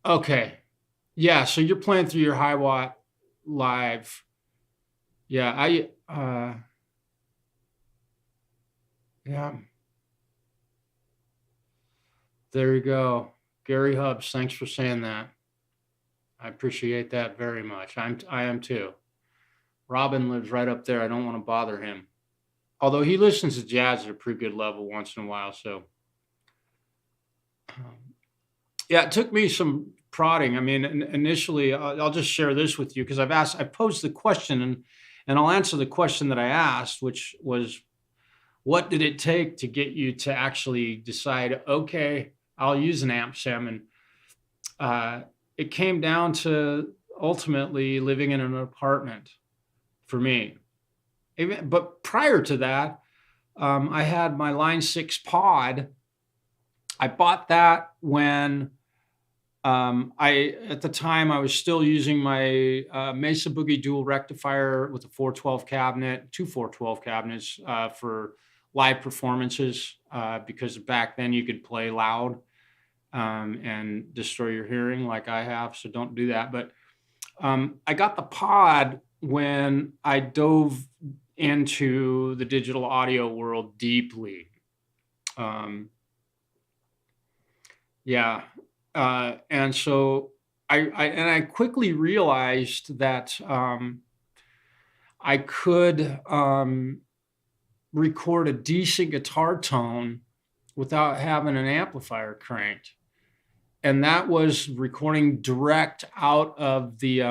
Okay, yeah, so you're playing through your Hiwatt Live. Yeah, yeah. There you go. Gary Hubbs, thanks for saying that. I appreciate that very much. I am too. Robin lives right up there. I don't want to bother him. Although he listens to jazz at a pretty good level once in a while, so yeah, it took me some prodding. I mean, initially, I'll just share this with you because I posed the question, and I'll answer the question that I asked, which was, what did it take to get you to actually decide, okay, I'll use an amp sim? And it came down to ultimately living in an apartment for me. But prior to that, I had my Line 6 pod. I bought that when at the time I was still using my Mesa Boogie dual rectifier with a 412 cabinet, two 412 cabinets for live performances, because back then you could play loud and destroy your hearing like I have. So don't do that. But I got the pod when I dove into the digital audio world deeply. Yeah. And so I quickly realized that I could record a decent guitar tone without having an amplifier cranked. And that was recording direct out of the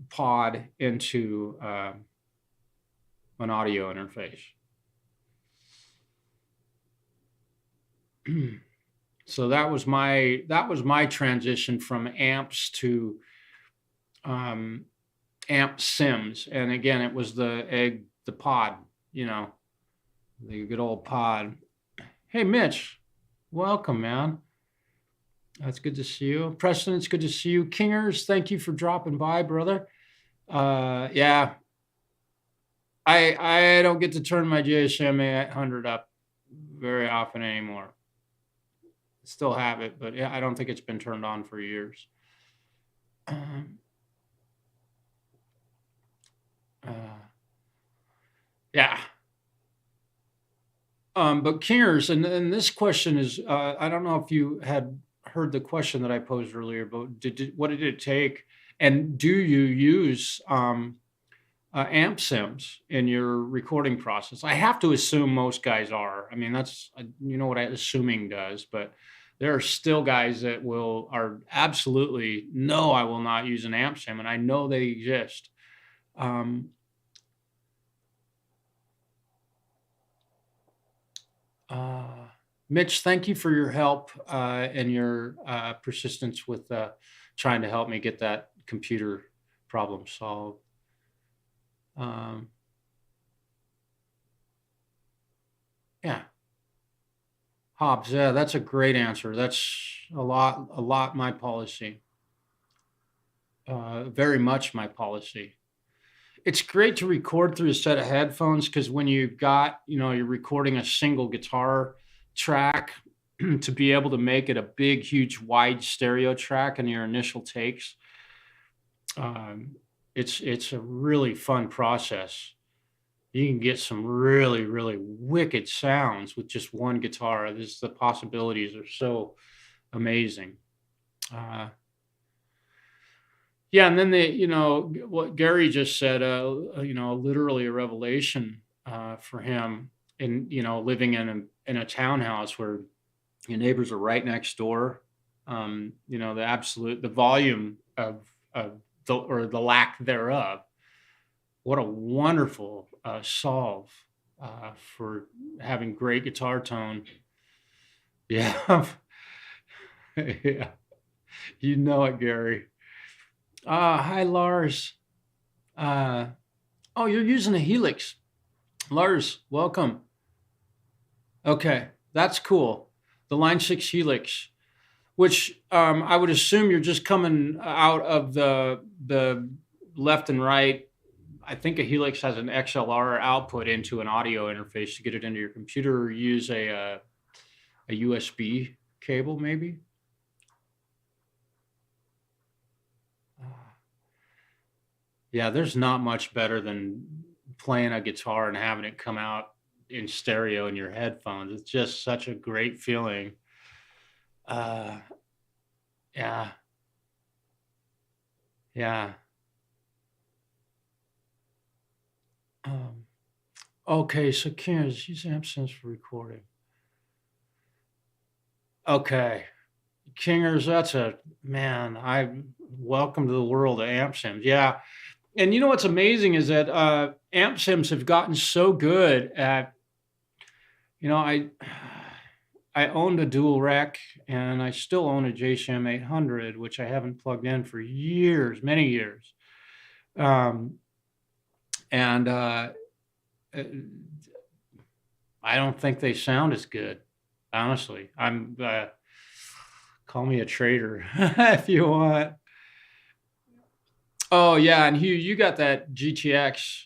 pod into an audio interface. So that was my transition from amps to amp sims. And again, it was the pod, the good old pod. Hey, Mitch, welcome, man. That's good to see you. Preston, it's good to see you. Kingers, thank you for dropping by, brother. Yeah, I don't get to turn my JSM 800 up very often anymore. Still have it, but yeah, I don't think it's been turned on for years. Yeah. But Kingers, and this question is, I don't know if you had heard the question that I posed earlier, but what did it take? And do you use amp sims in your recording process? I have to assume most guys are. I mean, that's, what assuming does, but there are still guys that are absolutely, no, I will not use an amp sim, and I know they exist. Mitch, thank you for your help and your persistence with trying to help me get that computer problem solved. Yeah. Hobbs, yeah, that's a great answer. That's a lot my policy. Very much my policy. It's great to record through a set of headphones because when you've got, you're recording a single guitar track, to be able to make it a big, huge, wide stereo track in your initial takes, it's a really fun process. You can get some really, really wicked sounds with just one guitar. The possibilities are so amazing. Uh, yeah, and then what Gary just said, literally a revelation for him, in living in a townhouse where your neighbors are right next door. The volume of the lack thereof. What a wonderful solve for having great guitar tone. Yeah, yeah, you know it, Gary. Hi, Lars. Uh, oh, you're using a Helix. Lars, welcome. Okay, that's cool. The Line 6 Helix, which I would assume you're just coming out of the left and right. I think a Helix has an XLR output into an audio interface to get it into your computer, or use a USB cable, maybe. Yeah, there's not much better than playing a guitar and having it come out in stereo in your headphones. It's just such a great feeling. Uh, yeah, yeah. Um, okay, so Kieran's use amp sims for recording. Okay, Kingers, that's a man. I welcome to the world of amp sims. Yeah, and you know what's amazing is that amp sims have gotten so good at, I owned a dual rec, and I still own a JSAM 800, which I haven't plugged in for years, many years. And I don't think they sound as good, honestly. Call me a traitor if you want. Oh yeah, and Hugh, you got that GTX.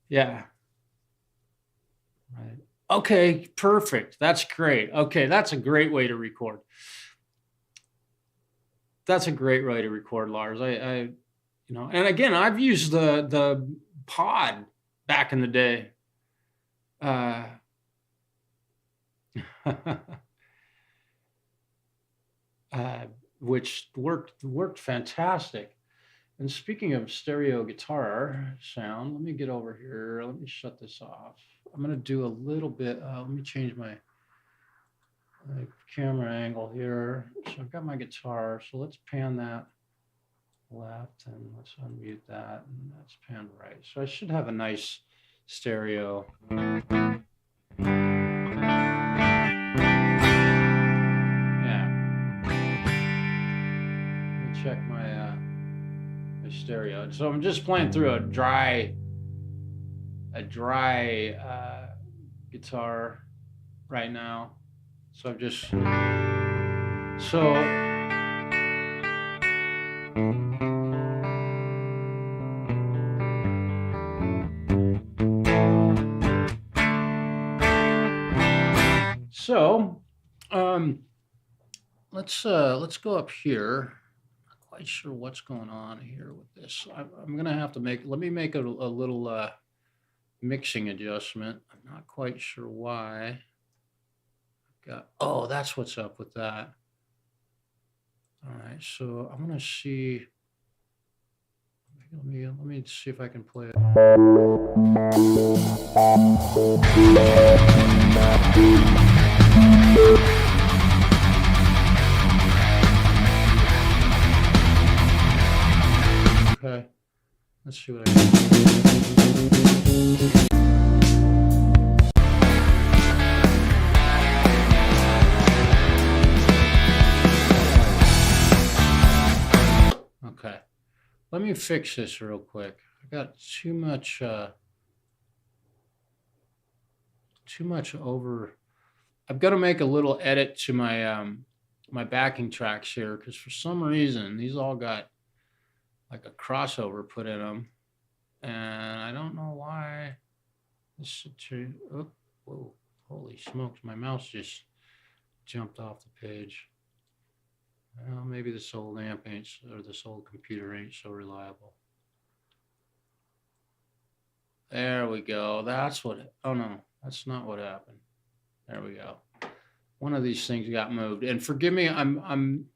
Yeah. Right. Okay, perfect. That's great. Okay, that's a great way to record. That's a great way to record, Lars. And again, I've used the pod back in the day. Which worked fantastic. And speaking of stereo guitar sound, let me get over here. Let me shut this off. I'm going to do a little bit. Let me change my camera angle here. So I've got my guitar. So let's pan that left, and let's unmute that, and that's panned right. So I should have a nice stereo. Check my stereo. So I'm just playing through a dry guitar right now. So I'm just let's go up here. Quite sure what's going on here with this. I'm gonna have to let me make a little mixing adjustment. I'm not quite sure why. Oh, that's what's up with that. All right, so I'm gonna see. Let me see if I can play it. Okay, let's see what I can do. Okay, let me fix this real quick. I got too much over. I've got to make a little edit to my backing tracks here because for some reason these all got like a crossover put in them, and I don't know why. This should turn. Oh, whoa! Holy smokes! My mouse just jumped off the page. Well, maybe this old amp ain't, or this old computer ain't so reliable. There we go. That's what. Oh no, that's not what happened. There we go. One of these things got moved. And forgive me, I'm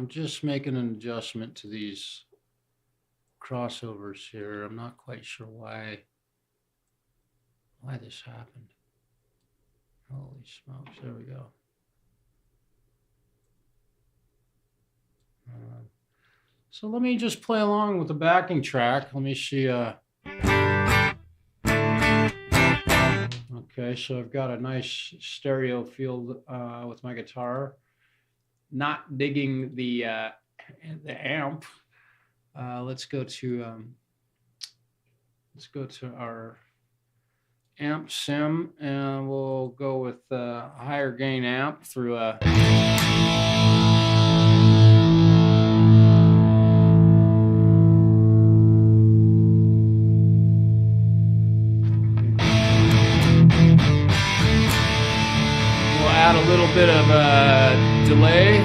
just making an adjustment to these crossovers here. I'm not quite sure why this happened. Holy smokes! There we go. So let me just play along with the backing track. Let me see. Okay, so I've got a nice stereo field with my guitar. Not digging the amp. Let's go to our amp sim, and we'll go with a higher gain amp through a. Add a little bit of a delay,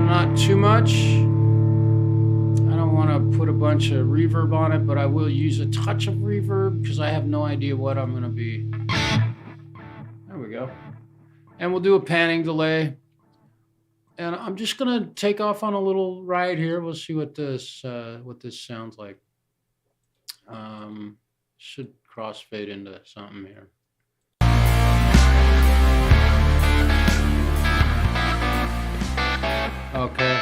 not too much. I don't want to put a bunch of reverb on it, but I will use a touch of reverb because I have no idea what I'm going to be. There we go. And we'll do a panning delay. And I'm just going to take off on a little ride here. We'll see what this sounds like. Should crossfade into something here. Okay.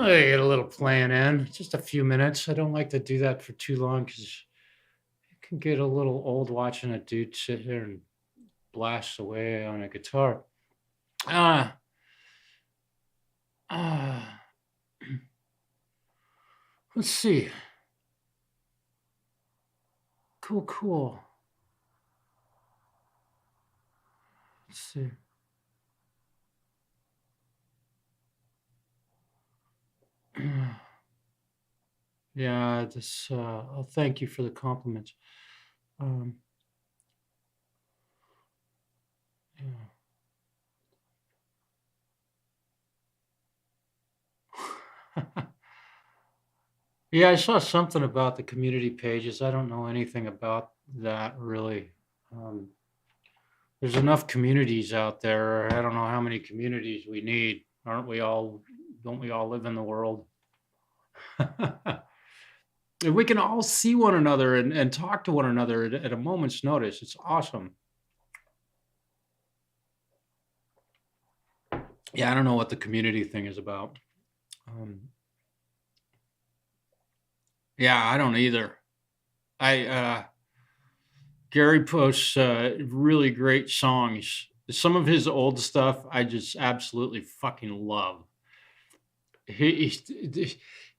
get a little playing in, just a few minutes. I don't like to do that for too long because it can get a little old watching a dude sit here and blast away on a guitar. Ah, ah. Let's see. Cool, cool. Let's see. Yeah, this. I'll thank you for the compliments. Um, yeah. Yeah, I saw something about the community pages. I don't know anything about that really. Um, there's enough communities out there. I don't know how many communities we need. Aren't we all? Don't we all live in the world? If we can all see one another and talk to one another at a moment's notice, it's awesome. Yeah, I don't know what the community thing is about. Um, yeah, I don't either. I Gary posts really great songs. Some of his old stuff I just absolutely fucking love. His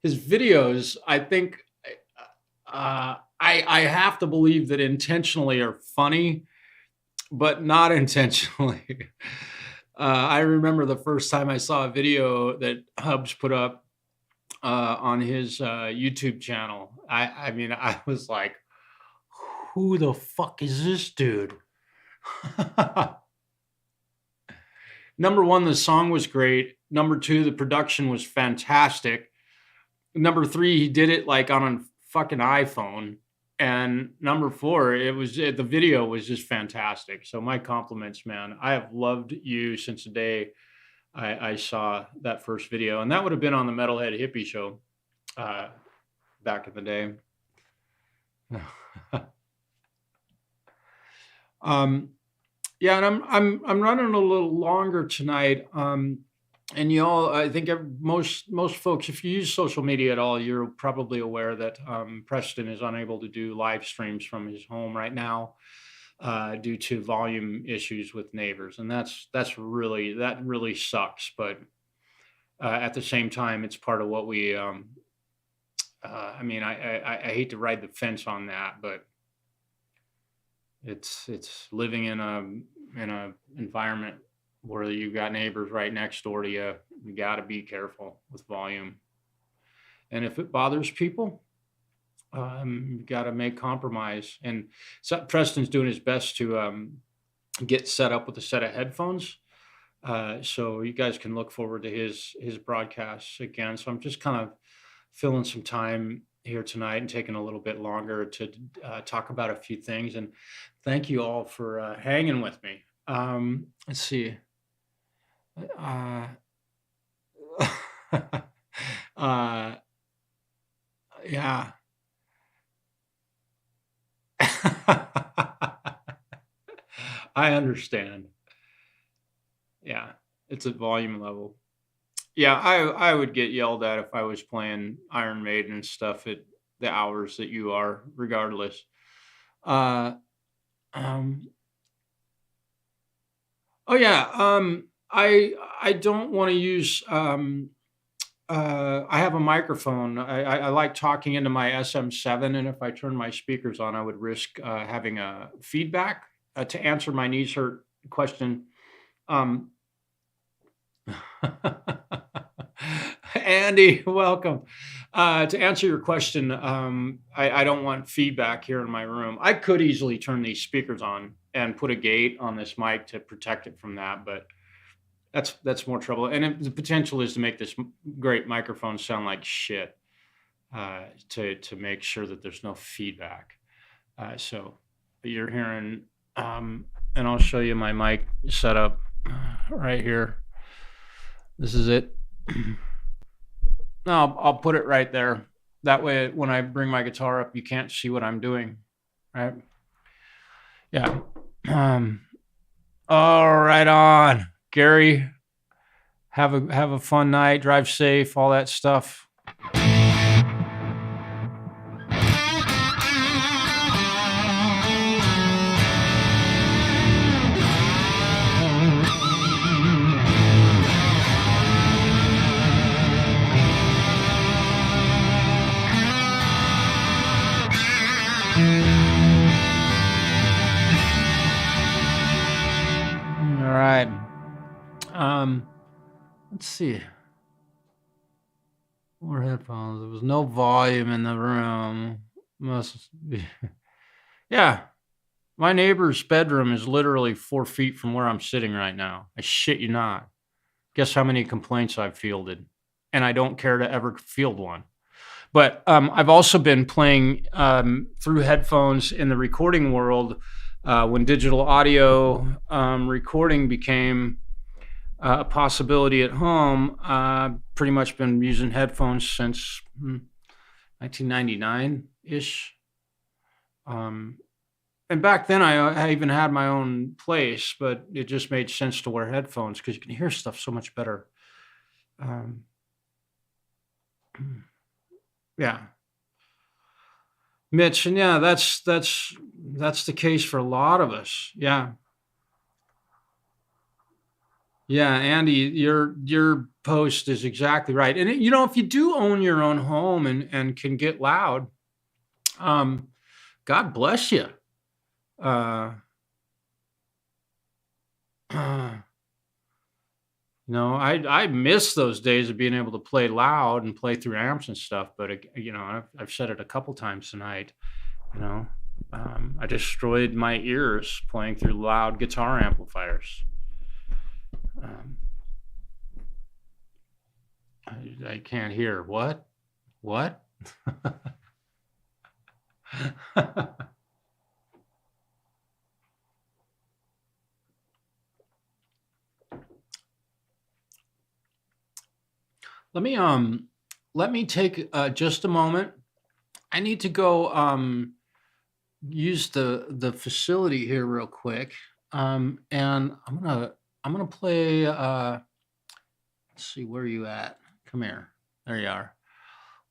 videos, I think, I have to believe that intentionally are funny, but not intentionally. I remember the first time I saw a video that Hubs put up on his YouTube channel. I mean, I was like, who the fuck is this dude? Number one, the song was great. Number two, the production was fantastic. Number three, he did it like on a fucking iPhone. And number four, the video was just fantastic. So my compliments, man. I have loved you since the day I saw that first video, and that would have been on the Metalhead Hippie Show back in the day. Yeah, and I'm running a little longer tonight. And y'all, I think most folks, if you use social media at all, you're probably aware that Preston is unable to do live streams from his home right now due to volume issues with neighbors, and that really sucks. But at the same time, it's part of what we. I mean, I hate to ride the fence on that, but it's living in a environment where you got neighbors right next door to you. You got to be careful with volume, and if it bothers people, you got to make compromise. And so Preston's doing his best to get set up with a set of headphones, so you guys can look forward to his broadcasts again. So I'm just kind of filling some time here tonight and taking a little bit longer to talk about a few things. And thank you all for hanging with me. Let's see. Uh, yeah. I understand. Yeah, it's at volume level. Yeah, I would get yelled at if I was playing Iron Maiden and stuff at the hours that you are, regardless. Uh, um, oh yeah, I don't want to use. I have a microphone. I like talking into my SM7, and if I turn my speakers on, I would risk having a feedback. To answer my knees hurt question, um, Andy, welcome. To answer your question, I don't want feedback here in my room. I could easily turn these speakers on and put a gate on this mic to protect it from that, but that's more trouble. And the potential is to make this great microphone sound like shit, to make sure that there's no feedback. So you're hearing, and I'll show you my mic setup right here. This is it. No, I'll put it right there. That way, when I bring my guitar up, you can't see what I'm doing, right? Yeah. All right on, Gary. Have a fun night. Drive safe. All that stuff. All right. Let's see. More headphones. There was no volume in the room. Must be. Yeah. My neighbor's bedroom is literally 4 feet from where I'm sitting right now. I shit you not. Guess how many complaints I've fielded? And I don't care to ever field one. But I've also been playing through headphones in the recording world when digital audio recording became a possibility at home. Pretty much been using headphones since 1999-ish. And back then I even had my own place, but it just made sense to wear headphones because you can hear stuff so much better. Yeah. Mitch, and yeah, that's the case for a lot of us. Yeah. Yeah, Andy, your post is exactly right. And you know, if you do own your own home and can get loud, God bless you. Uh, No, I miss those days of being able to play loud and play through amps and stuff. But you know, I've said it a couple times tonight. You know, I destroyed my ears playing through loud guitar amplifiers. I can't hear what. Let me take just a moment. I need to go use the facility here real quick. And I'm gonna play let's see, where are you at? Come here. There you are.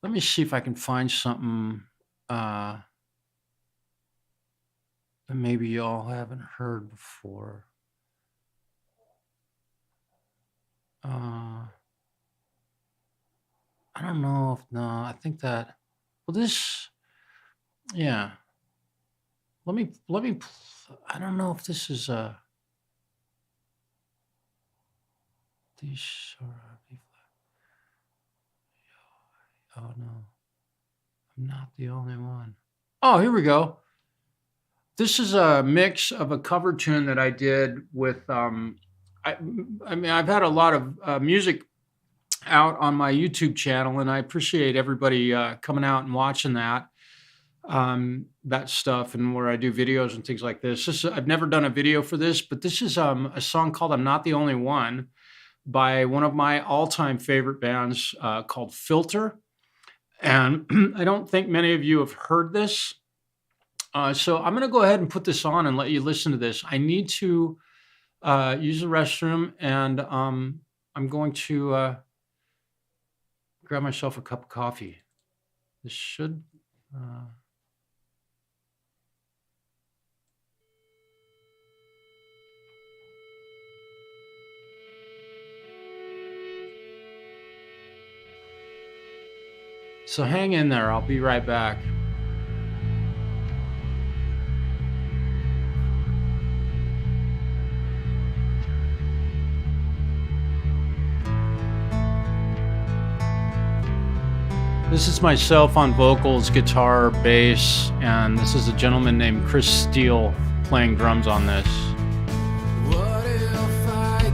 Let me see if I can find something that maybe y'all haven't heard before. I don't know if no, I think that well this yeah. Let me I don't know if this is these sort of B flat. Oh no, I'm not the only one. Oh, here we go. This is a mix of a cover tune that I did with I mean I've had a lot of music out on my YouTube channel, and I appreciate everybody coming out and watching that stuff, and where I do videos and things like this. I've never done a video for this, but this is a song called "I'm Not the Only One" by one of my all-time favorite bands called Filter, and I don't think many of you have heard this. So I'm going to go ahead and put this on and let you listen to this. I need to use the restroom, and I'm going to grab myself a cup of coffee. This should. So hang in there. I'll be right back. This is myself on vocals, guitar, bass, and this is a gentleman named Chris Steele playing drums on this.
What if I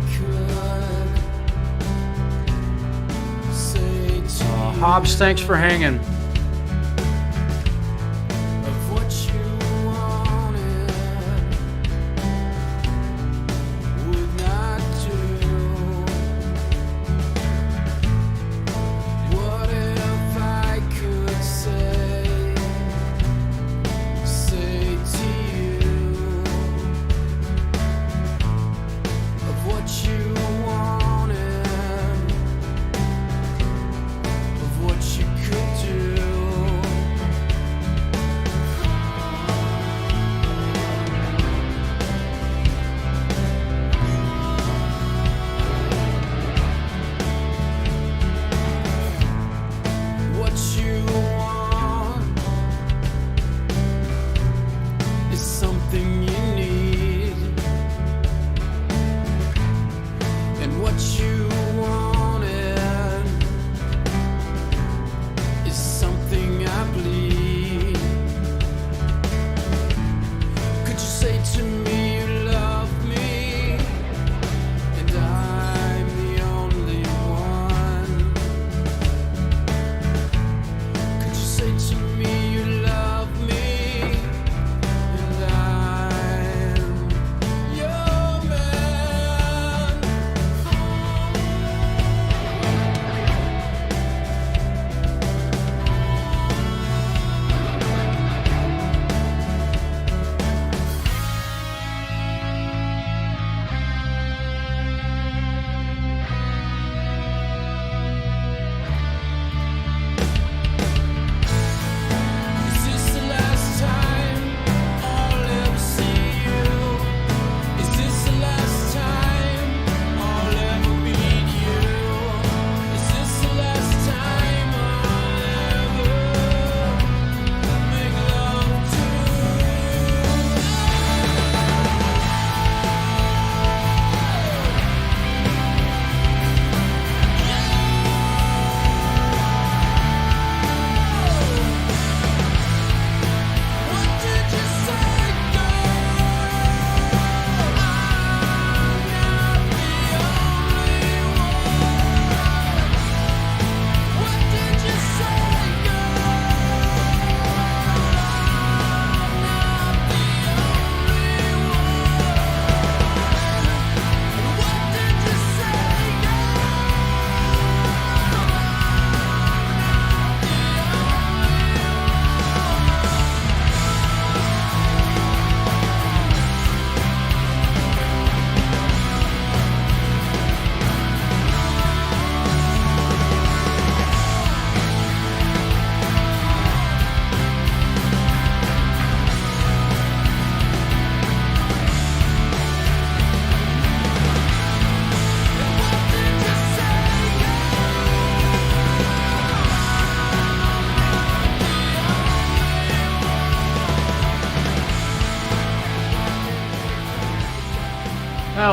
could say to
Hobbs, thanks for hanging.
of what you wanted would not do? What if I could say to you of what you wanted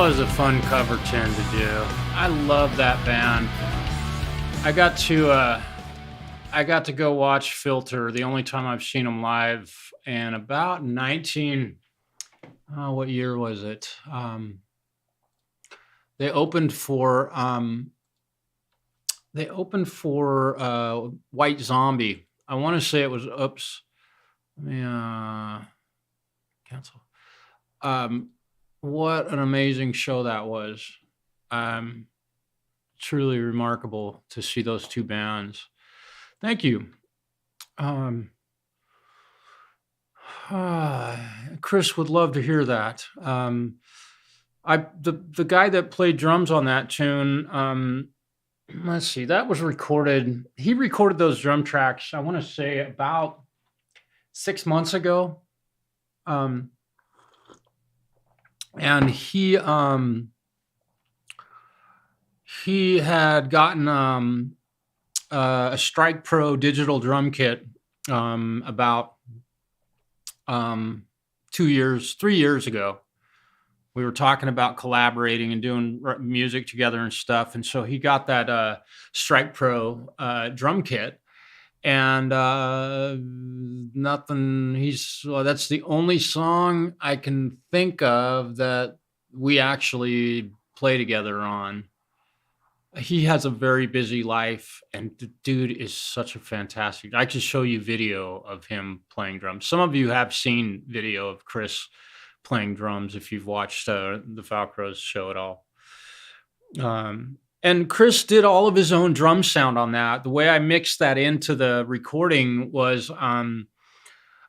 was a fun cover tune to do. I love that band. I got to go watch Filter the only time I've seen them live, and about 19 what year was it? They opened for White Zombie. I want to say it was oops. Let me cancel. What an amazing show that was. Truly remarkable to see those two bands. Thank you. Um, Chris would love to hear that. The guy that played drums on that tune, let's see, that was recorded. He recorded those drum tracks, I want to say about 6 months ago. And he had gotten a Strike Pro digital drum kit about 3 years ago. We were talking about collaborating and doing music together and stuff, and so he got that Strike Pro drum kit, and nothing. That's the only song I can think of that we actually play together on. He has a very busy life, and the dude is such a fantastic. I could show you video of him playing drums. Some of you have seen video of Chris playing drums if you've watched the Falcros show at all. And Chris did all of his own drum sound on that. The way I mixed that into the recording was I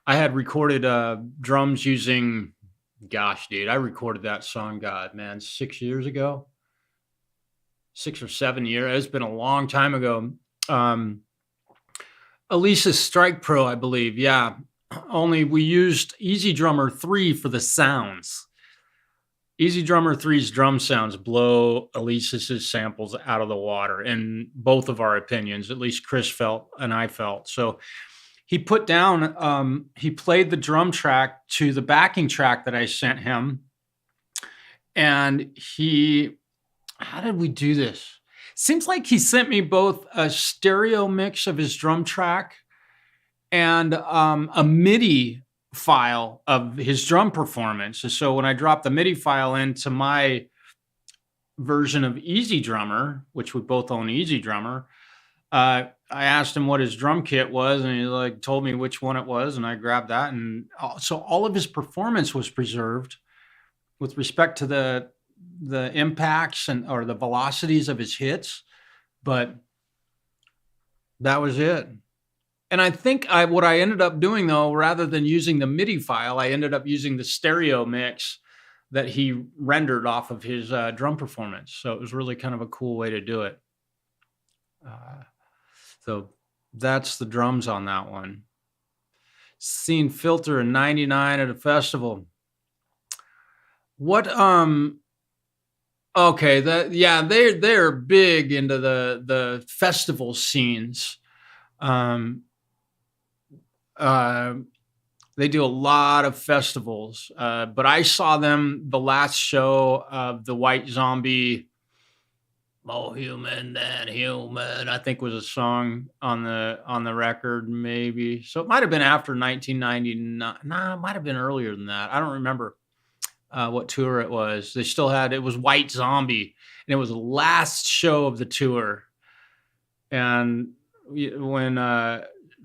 had recorded drums using, gosh, dude, I recorded that song, 6 years ago. 6 or 7 years. It's been a long time ago. Elisa's Strike Pro, I believe. Yeah. Only we used Easy Drummer 3 for the sounds. Easy Drummer 3's drum sounds blow Elisa's samples out of the water, in both of our opinions. At least Chris felt and I felt. So he put down, he played the drum track to the backing track that I sent him. And how did we do this? Seems like he sent me both a stereo mix of his drum track and a MIDI file of his drum performance. And so when I dropped the MIDI file into my version of Easy Drummer, which we both own Easy Drummer, I asked him what his drum kit was, and he told me which one it was, and I grabbed that. And so all of his performance was preserved with respect to the impacts or the velocities of his hits, but that was it. And I think what I ended up doing, though, rather than using the MIDI file, I ended up using the stereo mix that he rendered off of his drum performance. So it was really kind of a cool way to do it. So that's the drums on that one. Seen Filter in '99 at a festival. What okay, they're big into the festival scenes. They do a lot of festivals, but I saw them the last show of the White Zombie, "More Human Than Human," I think was a song on the record, maybe. So it might have been after 1999. Nah, it might have been earlier than that. I don't remember what tour it was. They still had, it was White Zombie, and it was the last show of the tour. And when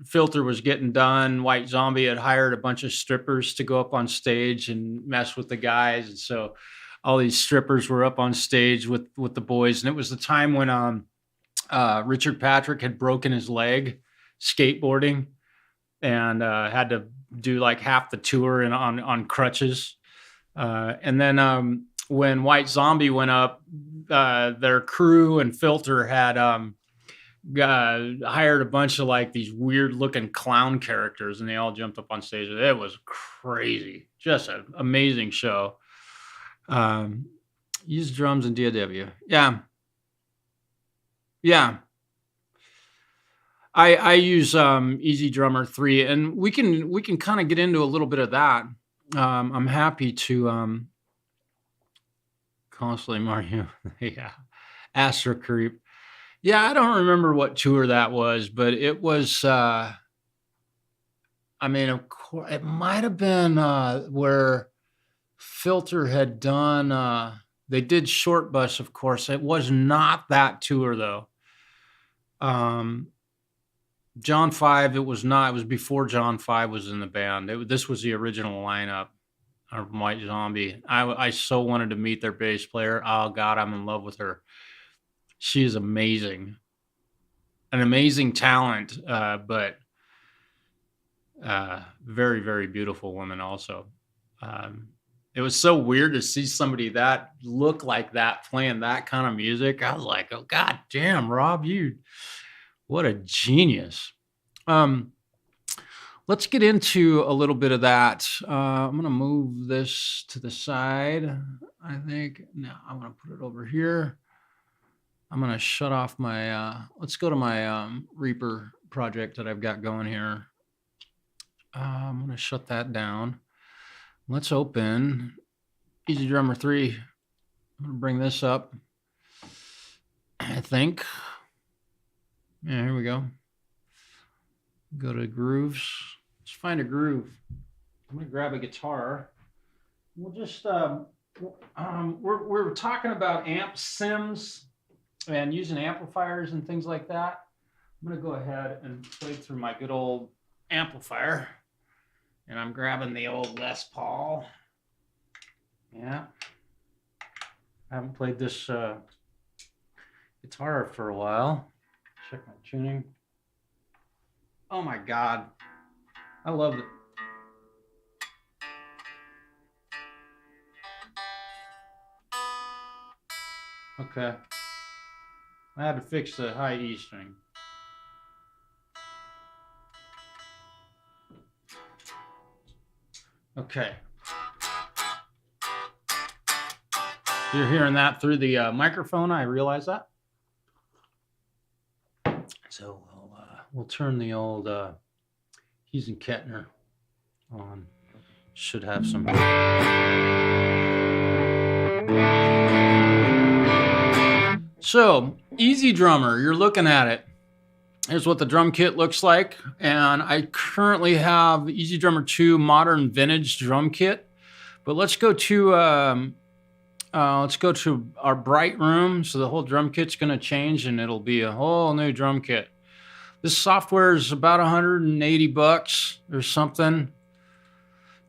Filter was getting done, White Zombie had hired a bunch of strippers to go up on stage and mess with the guys. And so all these strippers were up on stage with the boys. And it was the time when Richard Patrick had broken his leg skateboarding and had to do like half the tour on crutches. And then when White Zombie went up, their crew and Filter had hired a bunch of like these weird looking clown characters, and they all jumped up on stage. It was crazy. Just an amazing show. Use drums in DAW. Yeah. I use Easy Drummer 3, and we can kind of get into a little bit of that. I'm happy to Constantly Mario. Yeah. Astro Creep. Yeah, I don't remember what tour that was, but it was I mean, of course it might have been where Filter had done they did Short Bus, of course. It was not that tour though. Um John 5, it was not. It was before John 5 was in the band. This was the original lineup of White Zombie. I so wanted to meet their bass player. Oh God, I'm in love with her. She is amazing, an amazing talent, but very, very beautiful woman also. Um, it was so weird to see somebody that look like that playing that kind of music. I was like, oh God damn, Rob, what a genius. Um, let's get into a little bit of that. I'm going to move this to the side. I think now I'm going to put it over here. I'm going to shut off my, let's go to my Reaper project that I've got going here. I'm going to shut that down. Let's open EZdrummer 3. I'm going to bring this up. I think. Yeah, here we go. Go to grooves. Let's find a groove. I'm going to grab a guitar. We'll just, we're talking about amp sims and using amplifiers and things like that. I'm going to go ahead and play through my good old amplifier. And I'm grabbing the old Les Paul. Yeah. I haven't played this guitar for a while. Check my tuning. Oh my God. I love it. Okay. I had to fix the high E string. Okay. You're hearing that through the microphone. I realize that. So we'll turn the old Hees and Kettner on. Should have some. So EZdrummer, you're looking at it. Here's what the drum kit looks like. And I currently have the EZdrummer 2 Modern Vintage drum kit. But let's go to our bright room. So the whole drum kit's going to change and it'll be a whole new drum kit. This software is about $180 or something.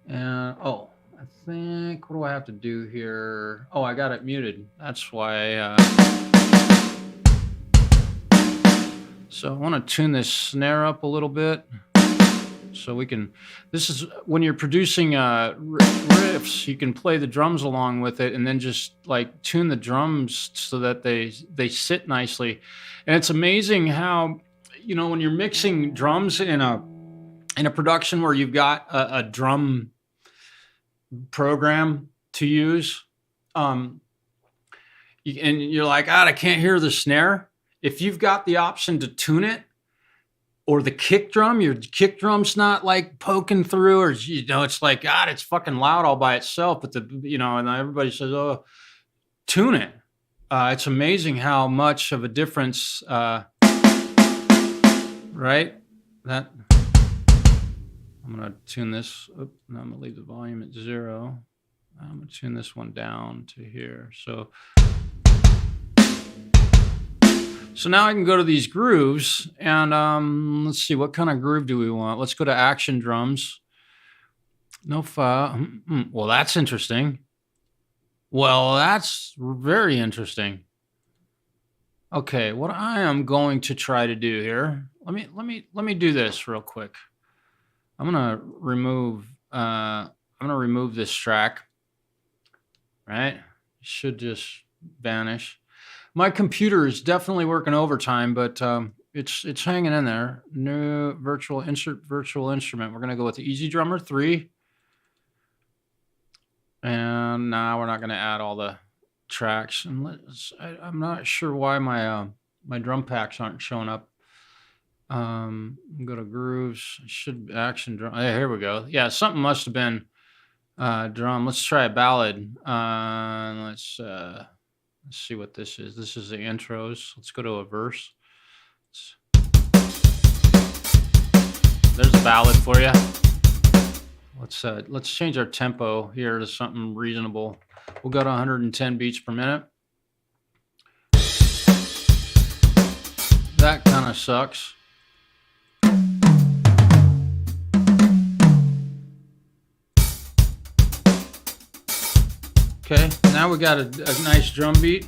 And oh, I think, what do I have to do here? Oh, I got it muted. That's why. So I want to tune this snare up a little bit so we can, this is when you're producing riffs, you can play the drums along with it and then just like tune the drums so that they sit nicely. And it's amazing how, you know, when you're mixing drums in a production where you've got a drum program to use, and you're like, God, I can't hear the snare. If you've got the option to tune it, or the kick drum, your kick drum's not like poking through, or, you know, it's like, God, it's fucking loud all by itself. But and everybody says, oh, tune it. It's amazing how much of a difference, right? That I'm gonna tune this. I'm gonna leave the volume at 0. I'm gonna tune this one down to here. So now I can go to these grooves and let's see, what kind of groove do we want? Let's go to action drums. No fa. Well, that's interesting. Well, that's very interesting. Okay, what I am going to try to do here. Let me do this real quick. I'm gonna remove this track. Right? It should just vanish. My computer is definitely working overtime, but it's hanging in there. New virtual instrument. We're gonna go with the EZdrummer 3, and now we're not gonna add all the tracks. And I'm not sure why my drum packs aren't showing up. Go to grooves. Should action drum. Hey, here we go. Yeah, something must have been drum. Let's try a ballad. Let's see what this is. This is the intros. Let's go to a verse. There's a ballad for you. Let's change our tempo here to something reasonable. We'll go to 110 beats per minute. That kind of sucks. Okay, now we got a nice drum beat.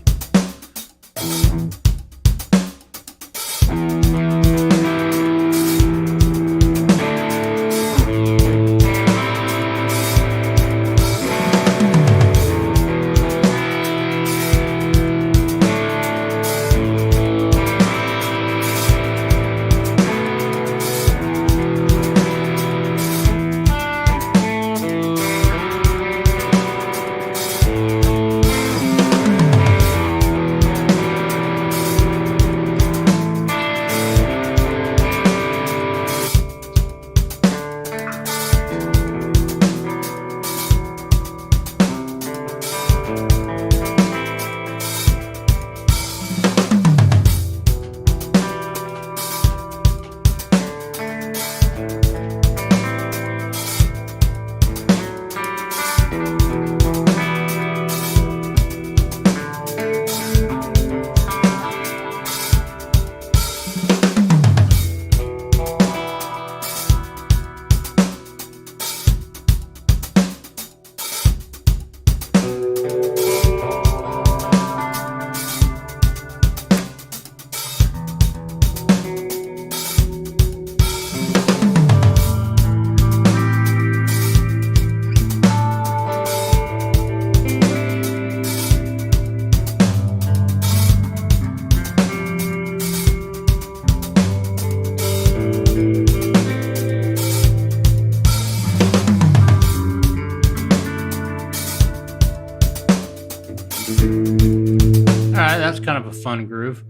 That's kind of a fun groove.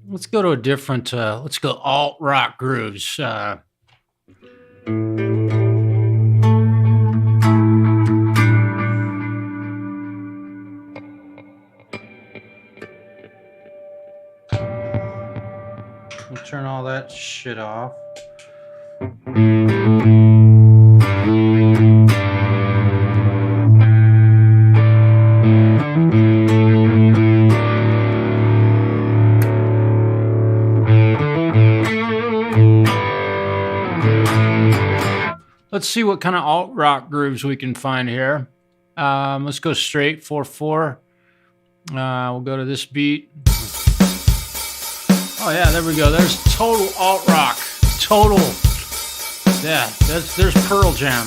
Let's go to a different, let's go alt rock grooves. We'll turn all that shit off. Let's see what kind of alt rock grooves we can find here. Let's go straight 4/4. We'll go to this beat. Oh yeah, there we go. There's total alt rock. Total. Yeah, there's Pearl Jam.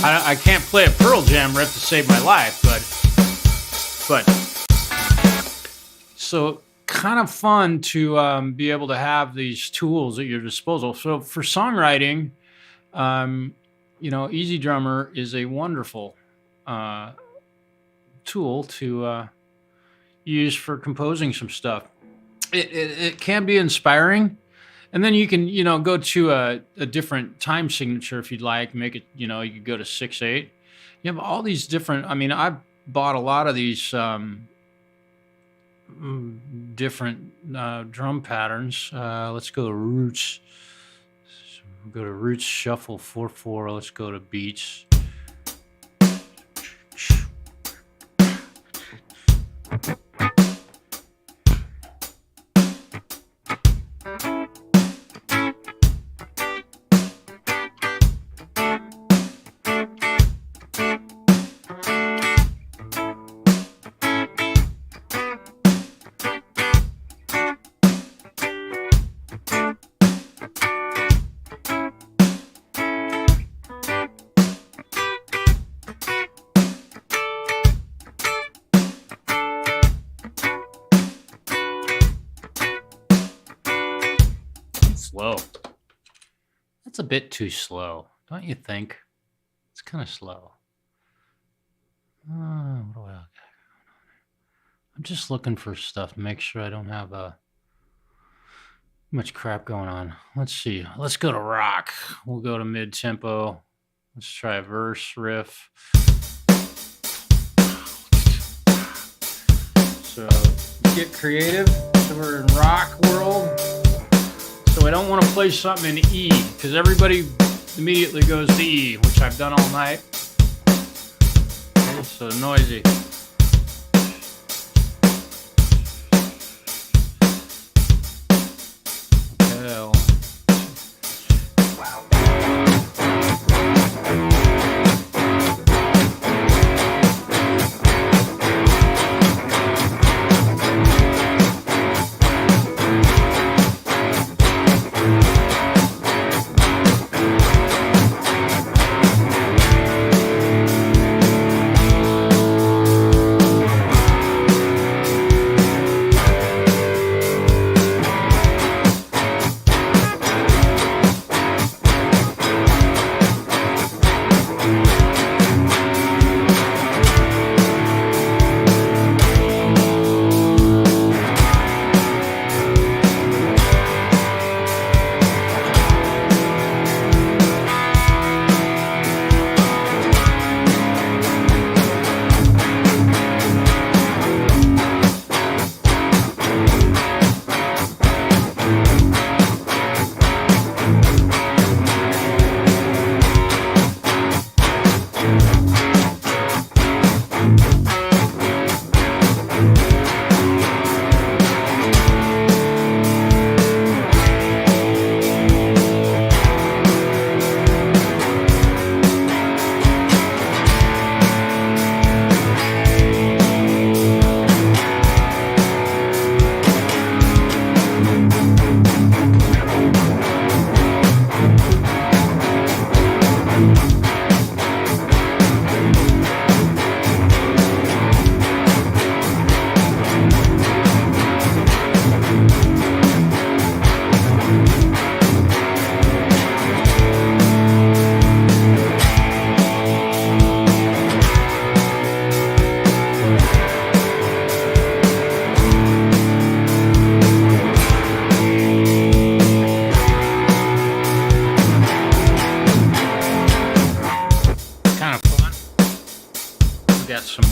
I can't play a Pearl Jam riff to save my life, but so kind of fun to be able to have these tools at your disposal. So for songwriting, Easy Drummer is a wonderful tool to use for composing some stuff. It can be inspiring. And then you can, go to a different time signature if you'd like. Make it, you could go to 6/8. You have all these different. I mean, I've bought a lot of these different drum patterns. Let's go to Roots. Go to Roots Shuffle 4/4. Let's go to Beats. Slow. That's a bit too slow, don't you think? It's kind of slow. What do I? I'm just looking for stuff to make sure I don't have much crap going on. Let's see. Let's go to rock. We'll go to mid tempo. Let's try a verse riff. So get creative. So we're in rock world. So I don't want to play something in E because everybody immediately goes to E, which I've done all night. Okay, so noisy. Okay.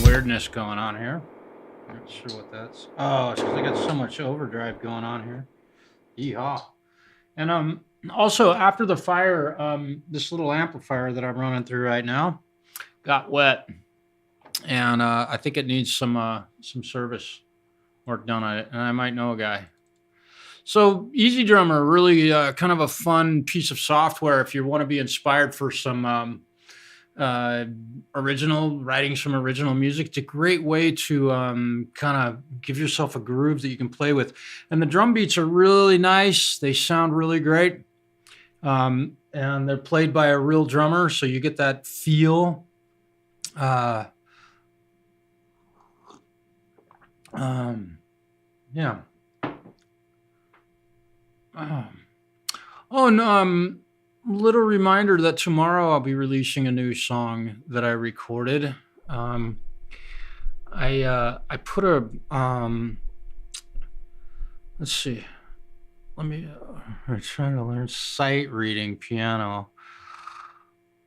Weirdness going on here. Not sure what that's. Oh, it's because I got so much overdrive going on here. Yeehaw. And also after the fire, this little amplifier that I'm running through right now got wet, and I think it needs some service work done on it, and I might know a guy. So Easy Drummer, really kind of a fun piece of software if you want to be inspired for some writing some original music. It's a great way to kind of give yourself a groove that you can play with. And the drum beats are really nice. They sound really great. And they're played by a real drummer, so you get that feel. Yeah. Oh, and little reminder that tomorrow I'll be releasing a new song that I recorded. I put a let's see. I'm trying to learn sight reading piano.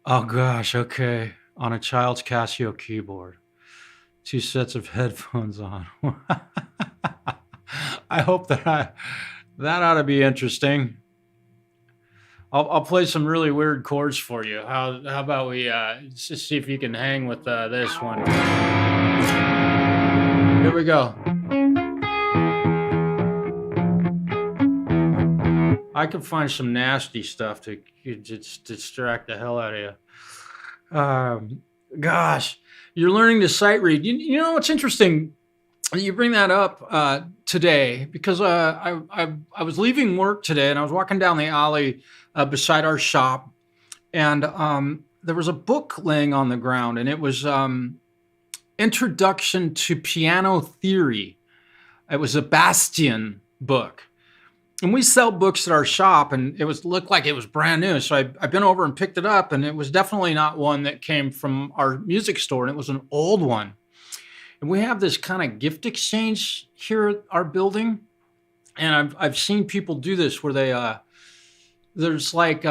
Oh gosh, okay. On a child's Casio keyboard. 2 sets of headphones on. I hope that ought to be interesting. I'll play some really weird chords for you. How about we just see if you can hang with this one. Here we go. I could find some nasty stuff to just distract the hell out of you. Gosh, you're learning to sight read. You know what's interesting? You bring that up today because I was leaving work today and I was walking down the alley beside our shop, and there was a book laying on the ground, and it was Introduction to Piano Theory. It was a Bastian book, And we sell books at our shop, and it was looked like it was brand new. So I've been over and picked it up, and it was definitely not one that came from our music store, and it was an old one. And we have this kind of gift exchange here at our building, and I've seen people do this where they there's like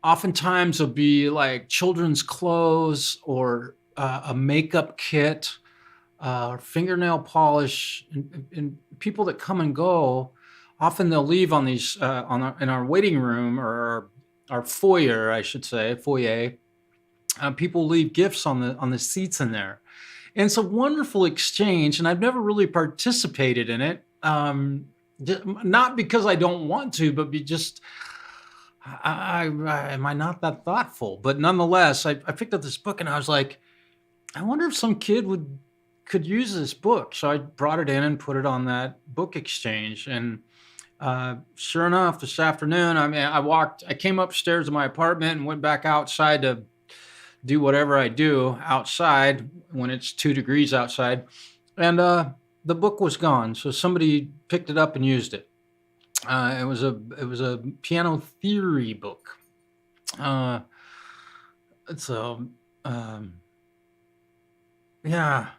oftentimes there'll be like children's clothes or a makeup kit, fingernail polish, and people that come and go. Often they'll leave on these in our waiting room or our foyer, I should say, foyer. People leave gifts on the seats in there, and it's a wonderful exchange. And I've never really participated in it, not because I don't want to, but just am I not that thoughtful? But nonetheless, I picked up this book and I was like, I wonder if some kid could use this book. So I brought it in and put it on that book exchange. And sure enough, this afternoon, I mean, I came upstairs to my apartment and went back outside to do whatever I do outside when it's 2 degrees outside. And the book was gone. So somebody picked it up and used it. It was a piano theory book. It's a yeah.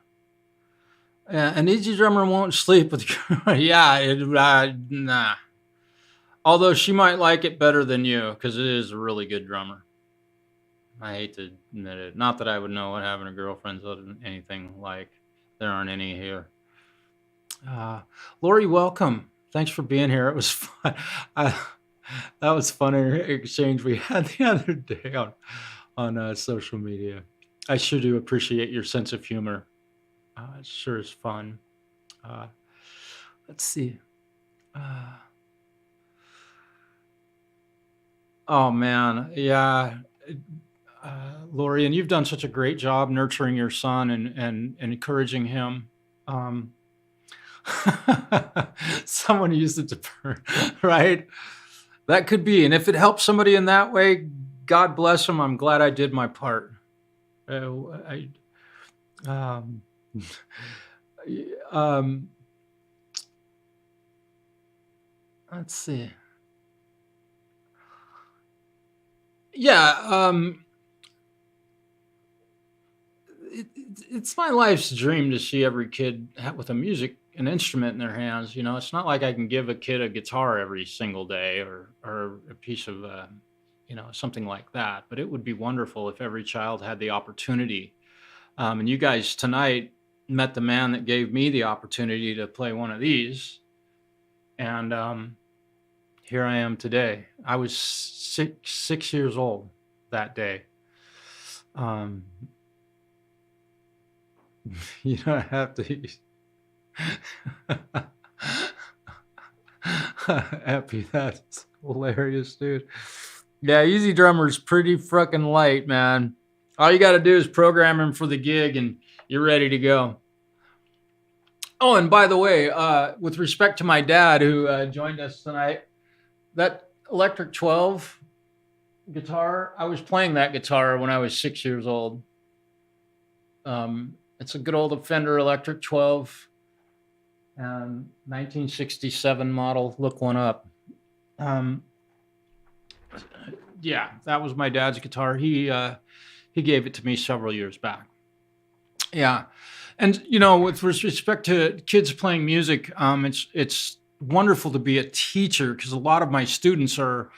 An easy drummer won't sleep with. Yeah, nah. Although she might like it better than you because it is a really good drummer. I hate to admit it. Not that I would know what having a girlfriend's anything like. There aren't any here. Lori, welcome. Thanks for being here. It was fun. Uh, that was funny exchange we had the other day on social media. I sure do appreciate your sense of humor. It sure is fun. Uh, let's see. Uh, oh man, yeah. Lori, and you've done such a great job nurturing your son and encouraging him. Um, someone used it to burn, right? That could be. And if it helps somebody in that way, God bless them. I'm glad I did my part. I, um, um, let's see. Yeah, it's my life's dream to see every kid with an instrument in their hands. You know, it's not like I can give a kid a guitar every single day or a piece of, something like that. But it would be wonderful if every child had the opportunity. And you guys tonight met the man that gave me the opportunity to play one of these. And here I am today. I was 6 years old that day. Um, you don't have to. Happy, that's hilarious, dude. Yeah, Easy Drummer's pretty fucking light, man. All you got to do is program him for the gig, and you're ready to go. Oh, and by the way, with respect to my dad who joined us tonight, that Electric 12 guitar, I was playing that guitar when I was 6 years old. It's a good old Fender Electric 12 and 1967 model. Look one up. Yeah, that was my dad's guitar. He gave it to me several years back. Yeah, and with respect to kids playing music, it's wonderful to be a teacher because a lot of my students are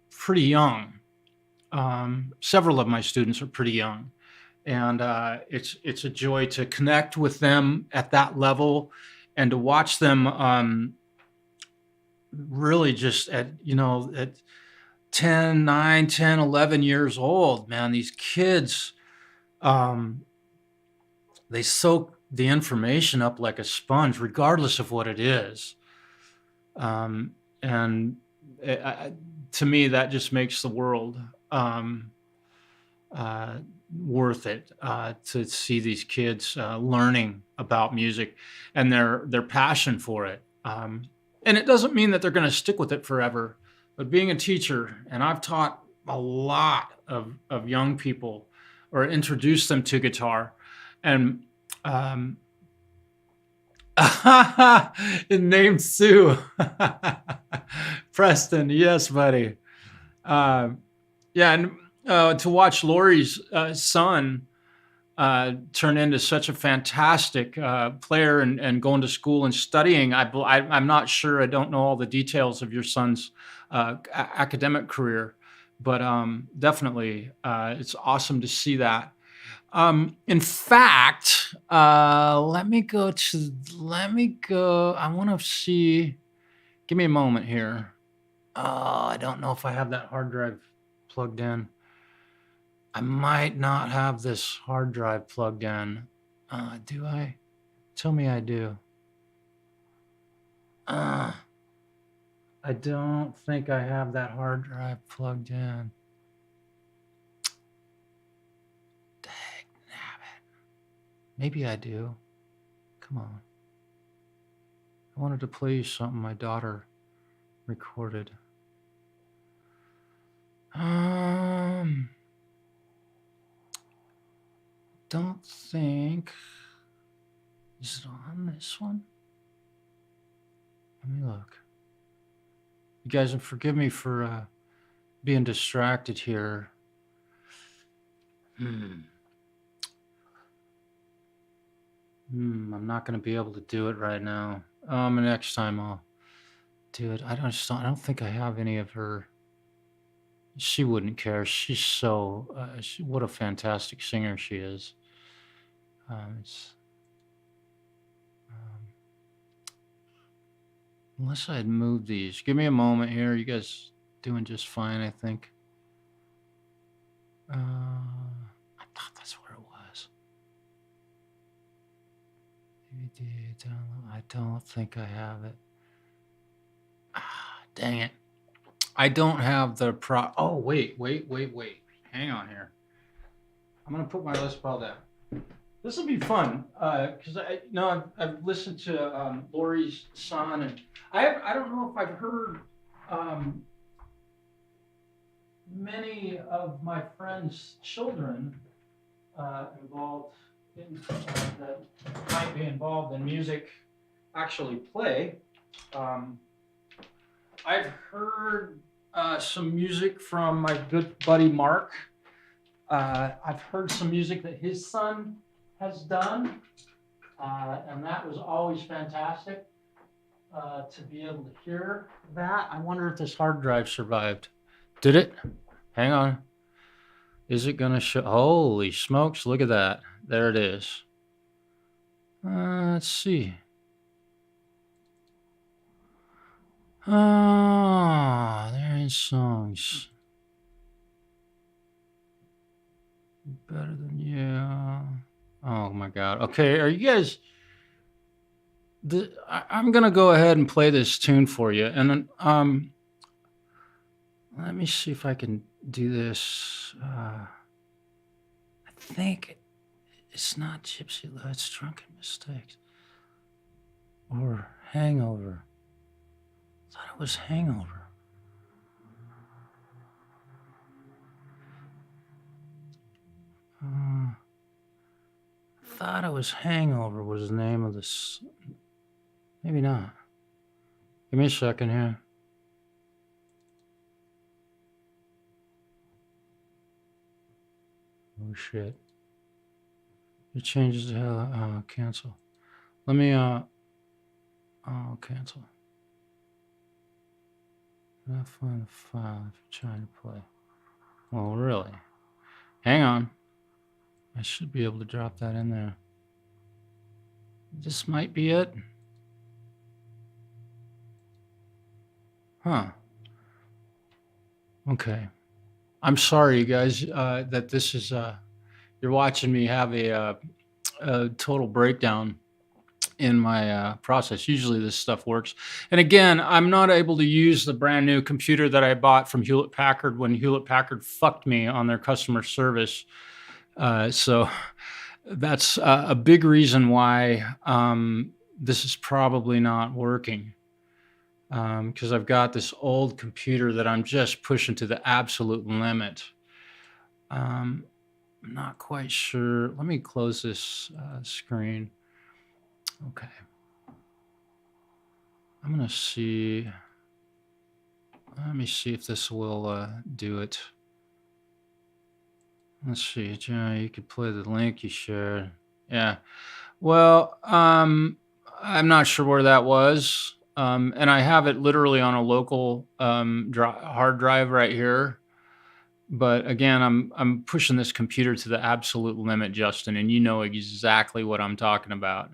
pretty young. Several of my students are pretty young, and it's a joy to connect with them at that level and to watch them really just at 10, 9, 10, 11 years old, man, these kids, they soak the information up like a sponge, regardless of what it is. And to me, that just makes the world worth it to see these kids learning about music and their passion for it. And it doesn't mean that they're going to stick with it forever. But being a teacher, and I've taught a lot of young people or introduced them to guitar, and Name Sue. Preston, yes, buddy. Uh, yeah, and to watch Lori's son turn into such a fantastic player and going to school and studying. I'm not sure. I don't know all the details of your son's academic career, but definitely it's awesome to see that. In fact, let me go. I want to see. Give me a moment here. I don't know if I have that hard drive plugged in. I might not have this hard drive plugged in. Do I? Tell me I do. Uh, I don't think I have that hard drive plugged in. Dang nabbit. Maybe I do. Come on. I wanted to play you something my daughter recorded. Don't think. Is it on this one? Let me look. You guys forgive me for being distracted here. I'm not going to be able to do it right now. Next time I'll do it. I don't think I have any of her. She wouldn't care. She's so. What a fantastic singer she is. Unless I had moved these. Give me a moment here. You guys doing just fine, I think. I thought that's where it was. DVD download. I don't think I have it. Dang it. I don't have the Oh, wait. Hang on here. I'm going to put my Les Paul down. This will be fun because I've listened to Lori's son, and I don't know if I've heard many of my friends' children involved in that might be involved in music actually play. I've heard some music from my good buddy Mark. I've heard some music that his son has done, and that was always fantastic to be able to hear that. I wonder if this hard drive survived. Did it? Hang on. Is it gonna show? Holy smokes, look at that. There it is. Let's see. There is songs. Better than you. Oh my God. Okay, are you guys? I'm gonna go ahead and play this tune for you, and then let me see if I can do this. I think it's not Gypsy Love, it's Drunken Mistakes or Hangover. I thought it was Hangover. I thought it was Hangover was the name of this. Maybe not. Give me a second here. Oh shit. It changes the hell. Cancel. Let me cancel. Not find the file if you're trying to play. Well, really? Hang on. I should be able to drop that in there. This might be it. Huh. Okay. I'm sorry, you guys, that this is, you're watching me have a total breakdown in my process. Usually this stuff works. And again, I'm not able to use the brand new computer that I bought from Hewlett Packard when Hewlett Packard fucked me on their customer service. So that's a big reason why this is probably not working. Because I've got this old computer that I'm just pushing to the absolute limit. I'm not quite sure. Let me close this screen. Okay. I'm gonna see. Let me see if this will do it. Let's see, Joe, you could play the link you shared. Yeah. Well, I'm not sure where that was. And I have it literally on a local hard drive right here. But again, I'm pushing this computer to the absolute limit, Justin, and you know exactly what I'm talking about.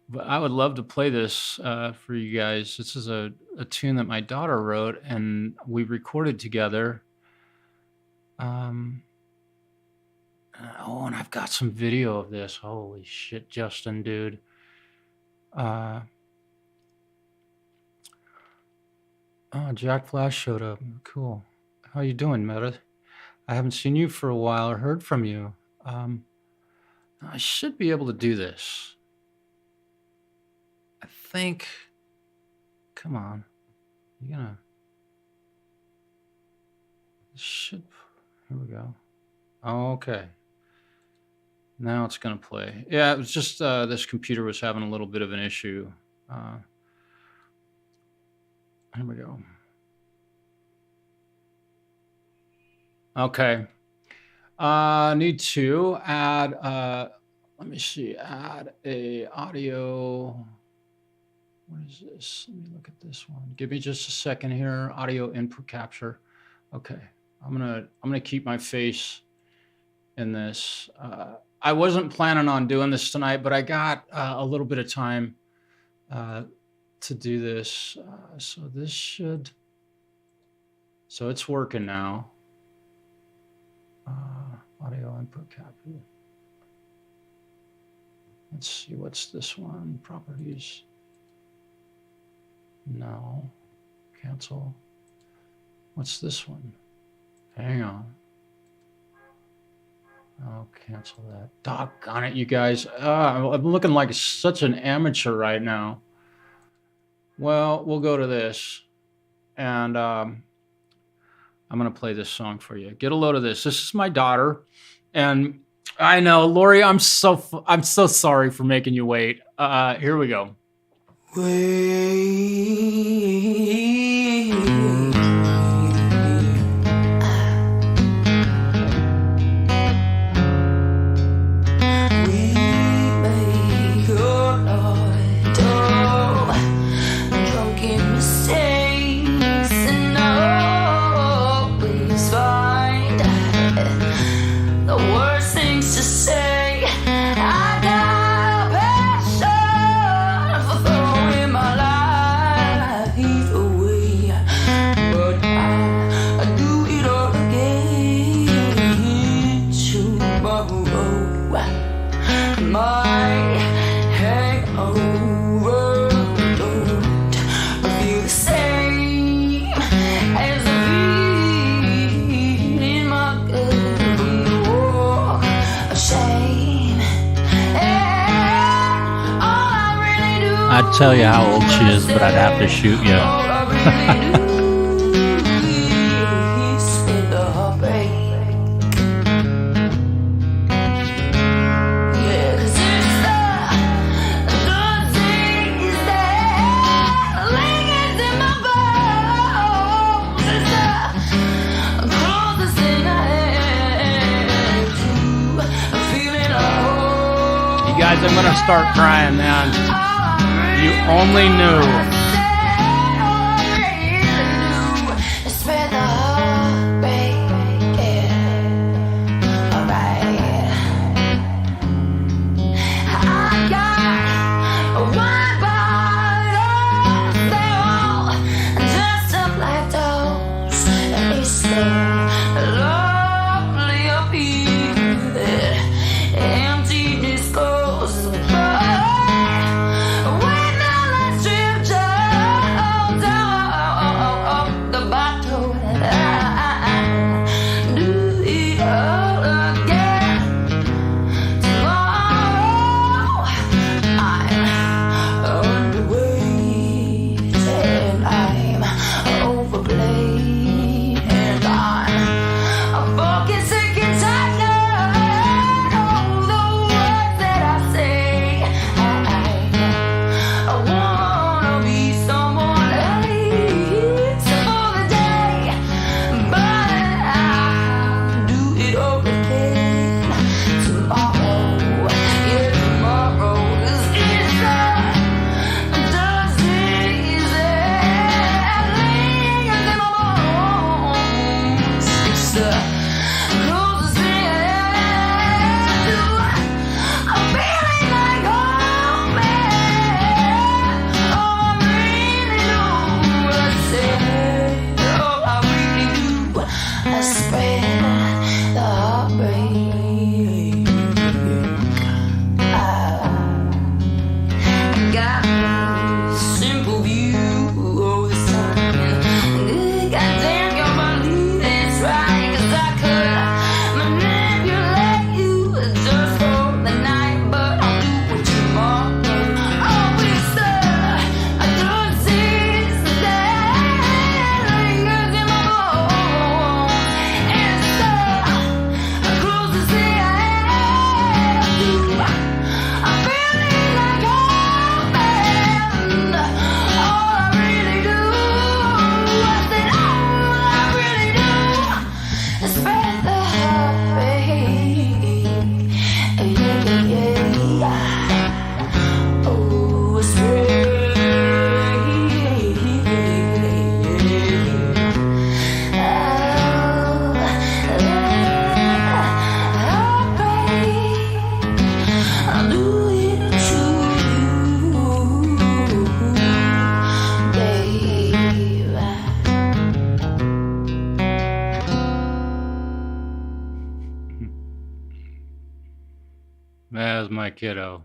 But I would love to play this for you guys. This is a tune that my daughter wrote, and we recorded together. Oh, and I've got some video of this. Holy shit, Justin, dude. Oh, Jack Flash showed up. Cool. How you doing, Meredith? I haven't seen you for a while or heard from you. I should be able to do this. I think. Come on. You gonna. Should. Here we go. Oh, okay. Now it's gonna play. Yeah, it was just this computer was having a little bit of an issue. Here we go. Okay. Need to add. Let me see. Add a audio. What is this? Let me look at this one. Give me just a second here. Audio input capture. Okay. I'm gonna keep my face in this. I wasn't planning on doing this tonight, but I got a little bit of time to do this. So this should. So it's working now. Audio input capture. Let's see. What's this one? Properties. No. Cancel. What's this one? Hang on. Oh, cancel that. Doggone it, you guys. I'm looking like such an amateur right now. Well, we'll go to this. And I'm going to play this song for you. Get a load of this. This is my daughter. And I know, Lori, I'm so sorry for making you wait. Here we go. I'd tell you how old she is, but I'd have to shoot you. You guys, I'm gonna start crying, man. You only knew.
Emptiness goes by when the last trip
As my kiddo.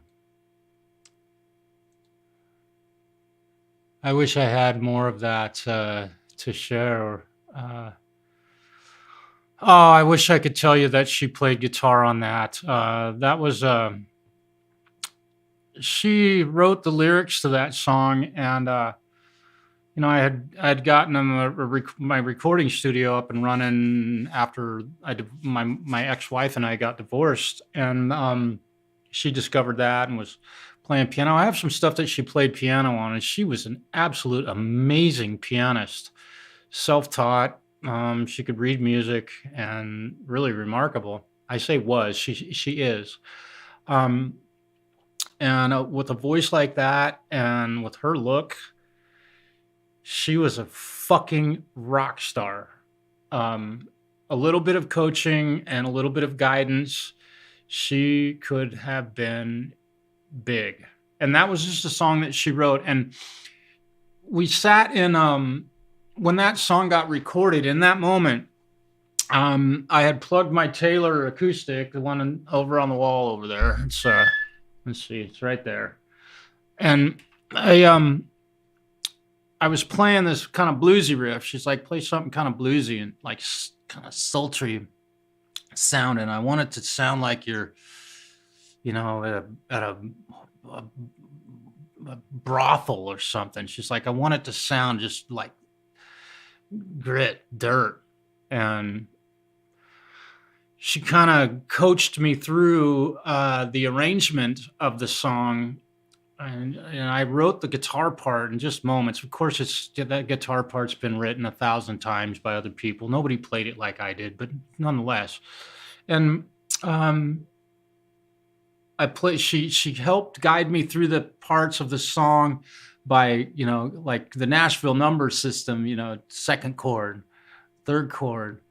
I wish I had more of that to share. Uh, oh, I wish I could tell you that she played guitar on that. That was she wrote the lyrics to that song, and I had gotten them my recording studio up and running after my ex-wife and I got divorced, and she discovered that and was playing piano. I have some stuff that she played piano on, and she was an absolute amazing pianist, self-taught. She could read music and really remarkable. I say was, she is. Um, and with a voice like that and with her look, she was a fucking rock star. Um, a little bit of coaching and a little bit of guidance, she could have been big. And that was just a song that she wrote. And we sat in when that song got recorded. In that moment, I had plugged my Taylor acoustic, the one over on the wall over there. It's let's see, it's right there. And I was playing this kind of bluesy riff. She's like, play something kind of bluesy and like kind of sultry sound. And I want it to sound like you're, at a brothel or something. She's like, I want it to sound just like grit, dirt. And she kind of coached me through the arrangement of the song. And I wrote the guitar part in just moments. Of course, that guitar part's been written 1,000 times by other people. Nobody played it like I did, but nonetheless. And she helped guide me through the parts of the song by, like the Nashville number system, second chord, third chord,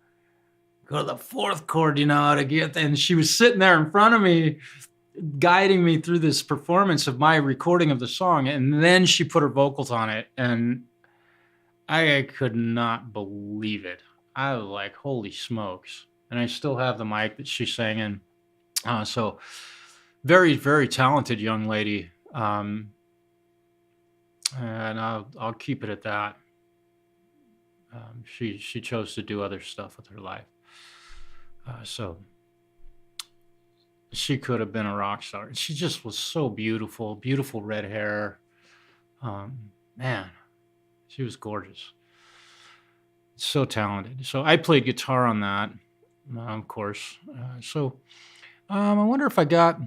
go to the fourth chord, to get. And she was sitting there in front of me, guiding me through this performance of my recording of the song. And then she put her vocals on it, and I could not believe it. I was like, holy smokes. And I still have the mic that she sang in. So very, very talented young lady. And I'll keep it at that. She chose to do other stuff with her life. So she could have been a rock star. She just was so beautiful, beautiful red hair. Man, she was gorgeous. So talented. So I played guitar on that, of course. I wonder if I got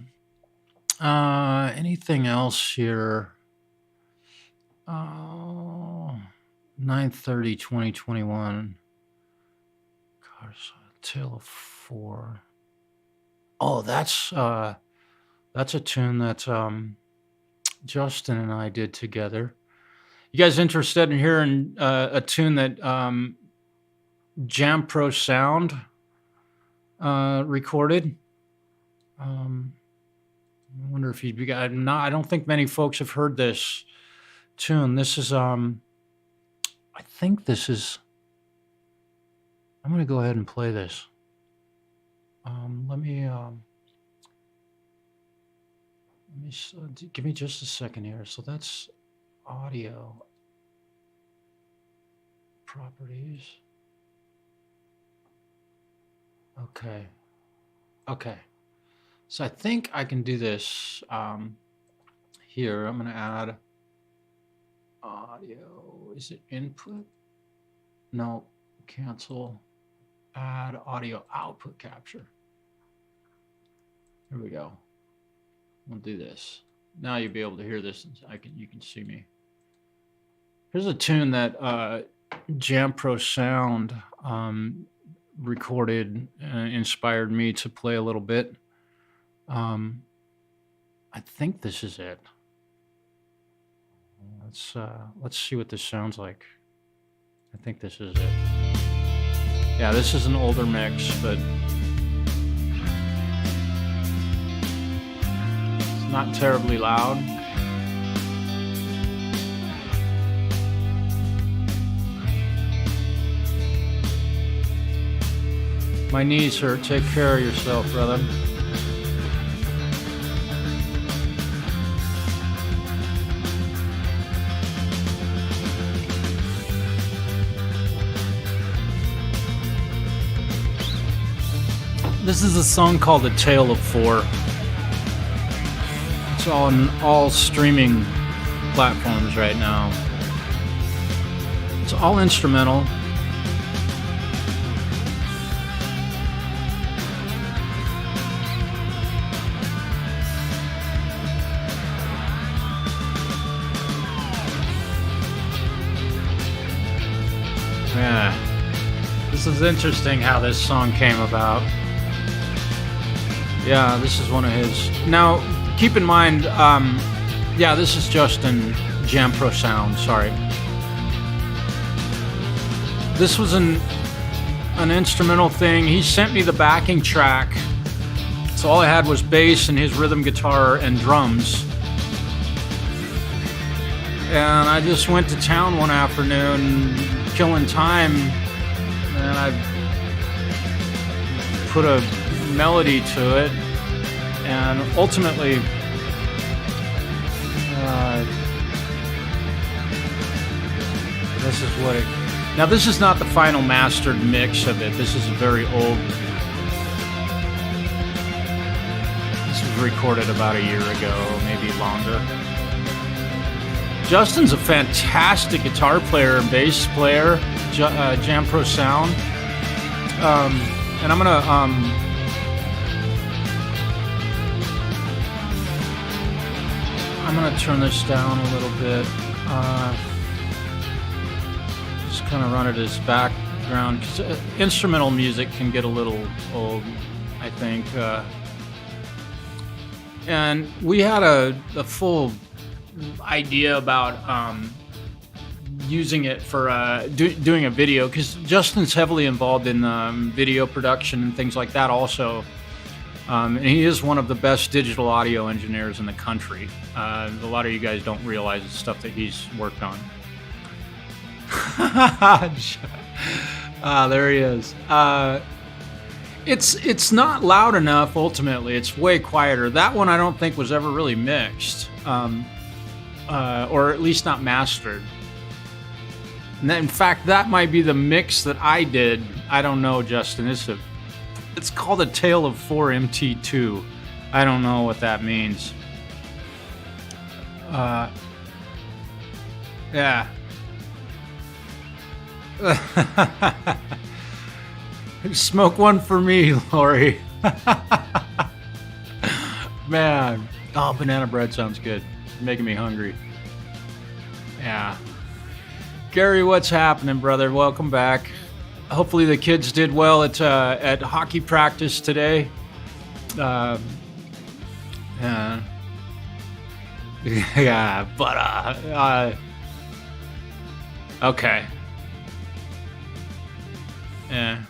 anything else here. 9/30/2021. Tale of Four. Oh, that's a tune that Justin and I did together. You guys interested in hearing a tune that Jam Pro Sound recorded? I wonder if you'd be. I don't think many folks have heard this tune. This is I think this is. I'm gonna go ahead and play this. Let me give me just a second here. So that's audio properties. Okay. So I think I can do this here. I'm gonna add audio. Is it input? No, cancel. Add audio output capture. Here we go. We'll do this. Now you'll be able to hear this. You can see me. Here's a tune that Jam Pro Sound recorded, inspired me to play a little bit. I think this is it. Let's see what this sounds like. I think this is it. Yeah, this is an older mix, but it's not terribly loud. My knees hurt. Take care of yourself, brother. This is a song called "A Tale of Four." It's on all streaming platforms right now. It's all instrumental. Yeah. This is interesting how this song came about. Yeah, this is one of his. Now, keep in mind, yeah, this is Justin Jam Pro Sound, sorry. This was an instrumental thing. He sent me the backing track. So all I had was bass and his rhythm guitar and drums. And I just went to town one afternoon, killing time, and I put a melody to it, and ultimately this is what it. Now this is not the final mastered mix of it. This is a very old. This was recorded about a year ago, maybe longer. Justin's a fantastic guitar player and bass player, Jam Pro Sound. And I'm gonna turn this down a little bit. Just kind of run it as background, because instrumental music can get a little old, I think. And we had a full idea about using it for doing a video, because Justin's heavily involved in video production and things like that also. And he is one of the best digital audio engineers in the country. A lot of you guys don't realize the stuff that he's worked on. There he is. It's not loud enough, ultimately. It's way quieter. That one I don't think was ever really mixed. Or at least not mastered. And in fact, that might be the mix that I did. I don't know, Justin. It's called A Tale of 4 MT2. I don't know what that means. Yeah. Smoke one for me, Lori. Man. Oh, banana bread sounds good. Making me hungry. Yeah. Gary, what's happening, brother? Welcome back. Hopefully the kids did well at hockey practice today. Yeah, but okay. Yeah.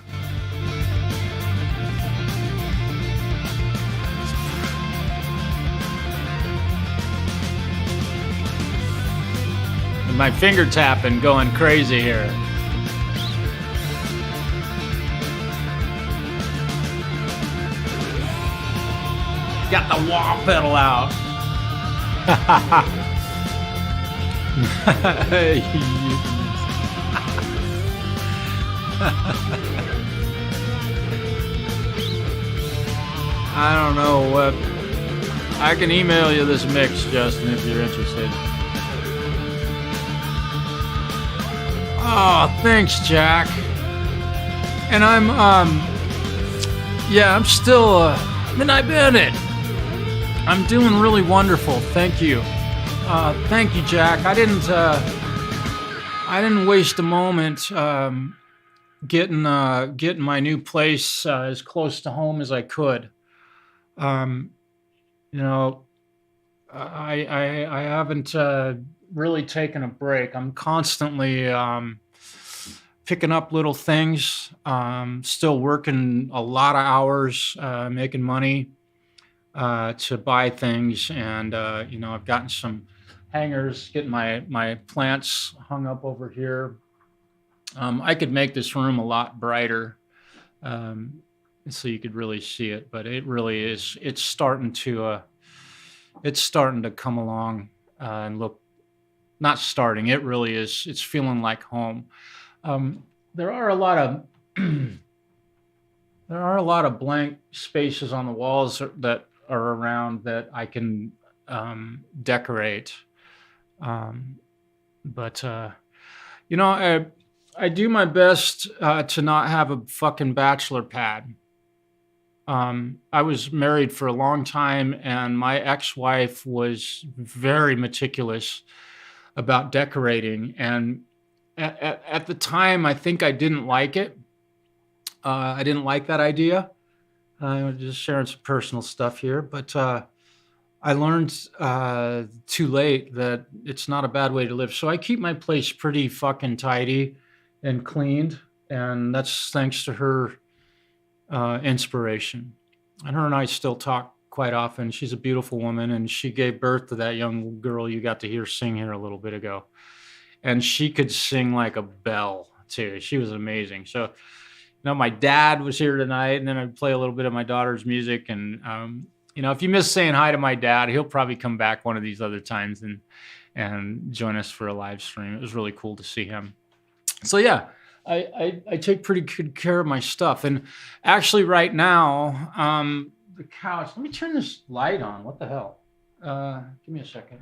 My finger tapping going crazy here. Got the wah pedal out. I don't know what. I can email you this mix, Justin, if you're interested. Oh, thanks, Jack. And I'm still, Midnight Bandit. I'm doing really wonderful. Thank you. Thank you, Jack. I didn't waste a moment getting my new place as close to home as I could. You know, I haven't really taken a break. I'm constantly picking up little things. Still working a lot of hours, making money to buy things, and I've gotten some hangers, getting my plants hung up over here. I could make this room a lot brighter, so you could really see it. But it really is. It's starting to come along and look. Not starting. It really is. It's feeling like home. There are a lot of There are a lot of blank spaces on the walls that are around that I can decorate. Um, but I do my best to not have a fucking bachelor pad. I was married for a long time, and my ex-wife was very meticulous about decorating. And at the time, I think I didn't like it. I didn't like that idea. I'm just sharing some personal stuff here, but I learned too late that it's not a bad way to live. So I keep my place pretty fucking tidy and cleaned, and that's thanks to her inspiration. And her and I still talk quite often. She's a beautiful woman, and she gave birth to that young girl you got to hear sing here a little bit ago. And she could sing like a bell too. She was amazing. So, my dad was here tonight, and then I'd play a little bit of my daughter's music. And if you miss saying hi to my dad, he'll probably come back one of these other times and join us for a live stream. It was really cool to see him. So yeah, I take pretty good care of my stuff. And actually, right now, the couch. Let me turn this light on. What the hell? Give me a second.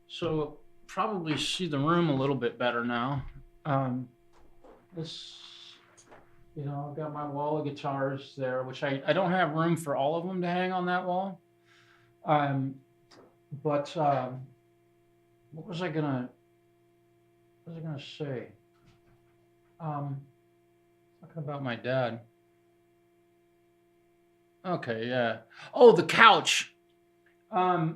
So probably see the room a little bit better now. This, I've got my wall of guitars there, which I don't have room for all of them to hang on that wall. But what was I gonna say? Talking about my dad. Okay, yeah. Oh, the couch. I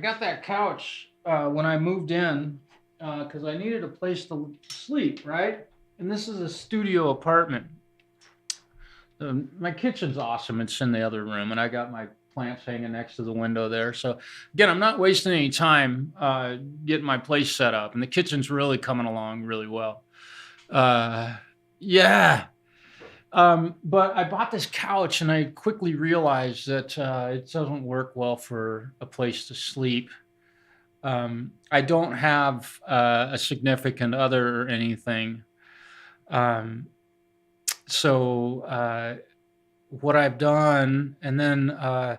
got that couch when I moved in because I needed a place to sleep, right? And this is a studio apartment. My kitchen's awesome. It's in the other room, and I got my plants hanging next to the window there. So again, I'm not wasting any time getting my place set up, and the kitchen's really coming along really well. Yeah. But I bought this couch, and I quickly realized that it doesn't work well for a place to sleep. I don't have a significant other or anything. So what I've done, and then I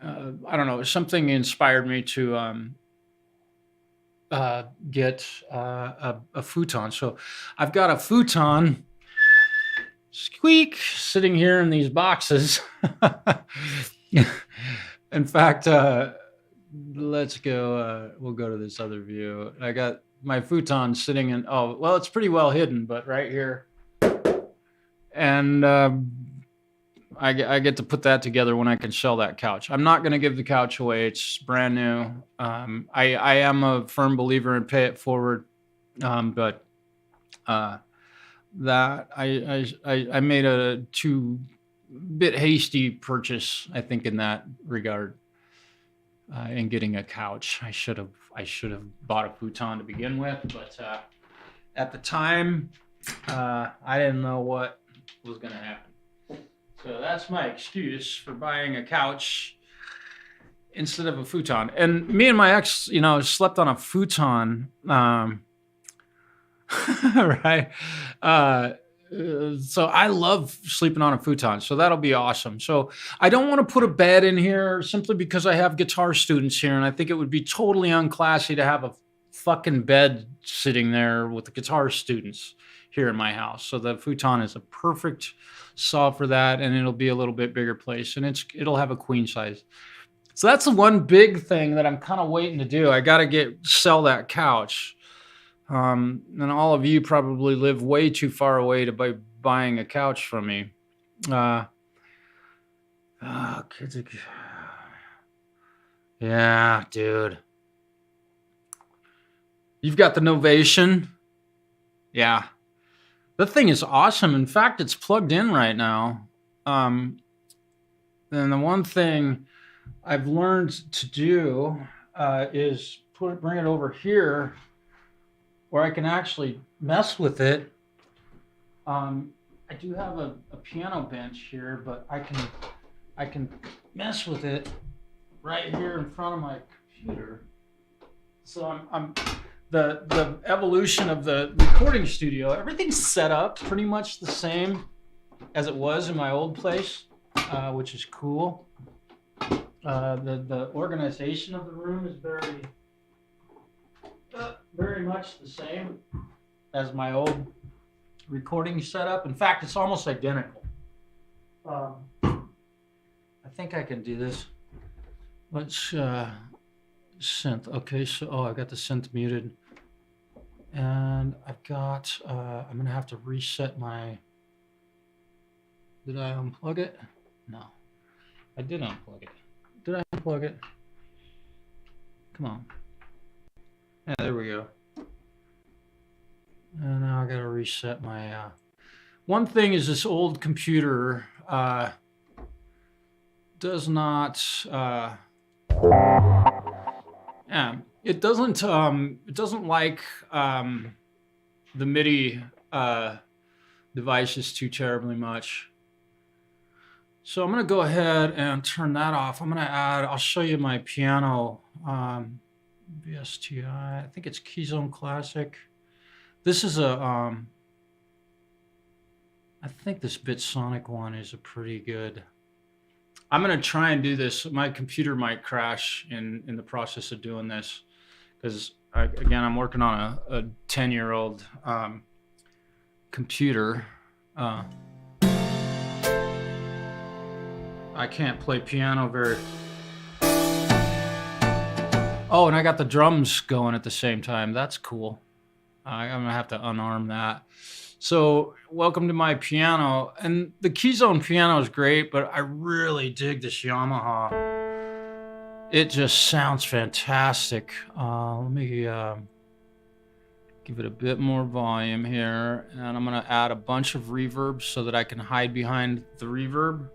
don't know, something inspired me to get a futon. So I've got a futon, squeak, sitting here in these boxes. In fact, let's go. We'll go to this other view. I got my futon sitting in. Oh, well, it's pretty well hidden, but right here. And I get to put that together when I can sell that couch. I'm not going to give the couch away. It's brand new. I am a firm believer in pay it forward, but that I made a bit hasty purchase, I think, in that regard. In getting a couch, I should have bought a futon to begin with, but at the time, I didn't know what was going to happen. So that's my excuse for buying a couch instead of a futon. And me and my ex, slept on a futon, right? So I love sleeping on a futon. So that'll be awesome. So I don't want to put a bed in here simply because I have guitar students here, and I think it would be totally unclassy to have a fucking bed sitting there with the guitar students here in my house. So the futon is a perfect solve for that, and it'll be a little bit bigger place, and it'll have a queen size. So that's the one big thing that I'm kind of waiting to do. I got to sell that couch. And all of you probably live way too far away to be buying a couch from me. Yeah, dude. You've got the Novation. Yeah. The thing is awesome. In fact, it's plugged in right now. And the one thing I've learned to do is bring it over here where I can actually mess with it. I do have a piano bench here, but I can mess with it right here in front of my computer. So the evolution of the recording studio. Everything's set up pretty much the same as it was in my old place, which is cool. The organization of the room is very much the same as my old recording setup. In fact, it's almost identical. I think I can do this. Let's synth. Okay, so I got the synth muted, and I've got. I'm gonna have to reset my. Did I unplug it? No, I did unplug it. Did I unplug it? Come on. Yeah, there we go. And now I gotta reset my. One thing is this old computer does not. Yeah, it doesn't like the MIDI devices too terribly much. So I'm gonna go ahead and turn that off. I'm gonna add. I'll show you my piano. BSTI. I think it's Keyzone Classic. This is a. I think this Bitsonic one is a pretty good. I'm gonna try and do this. My computer might crash in the process of doing this, because again, I'm working on a 10-year-old computer. I can't play piano very. Oh, and I got the drums going at the same time. That's cool. I'm gonna have to unarm that. So welcome to my piano. And the Keyzone piano is great, but I really dig this Yamaha. It just sounds fantastic. Let me give it a bit more volume here. And I'm gonna add a bunch of reverb so that I can hide behind the reverb.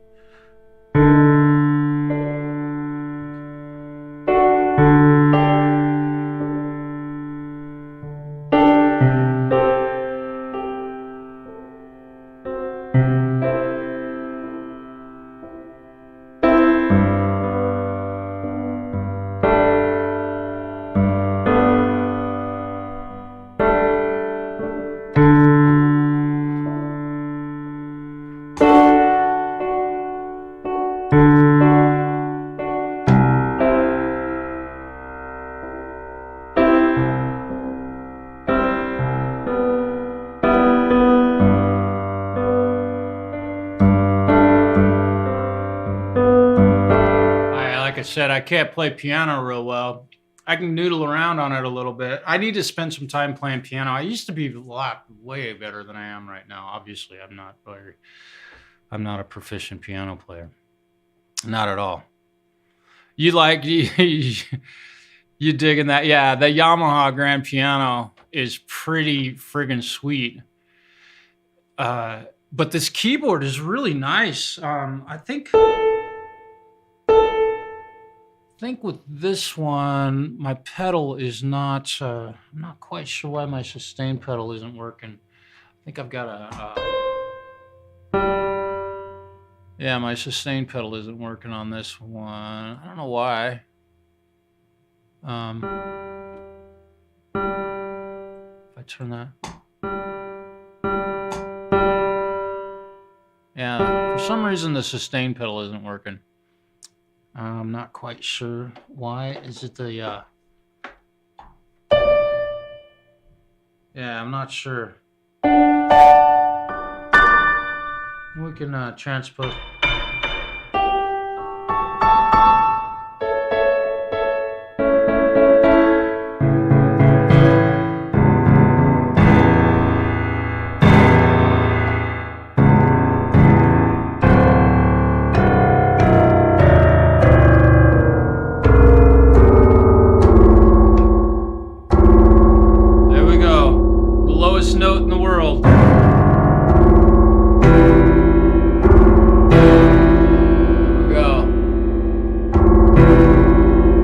Like I said, I can't play piano real well. I can noodle around on it a little bit. I need to spend some time playing piano. I used to be way better than I am right now. Obviously, I'm not a proficient piano player. Not at all. You digging that? Yeah, the Yamaha grand piano is pretty friggin' sweet. But this keyboard is really nice. I think with this one, my pedal is not. I'm not quite sure why my sustain pedal isn't working. I think I've got yeah, my sustain pedal isn't working on this one. I don't know why. If I turn that. Yeah, for some reason the sustain pedal isn't working. I'm not quite sure why. Is it the yeah, I'm not sure. We can transpose. Note in the world. There we go.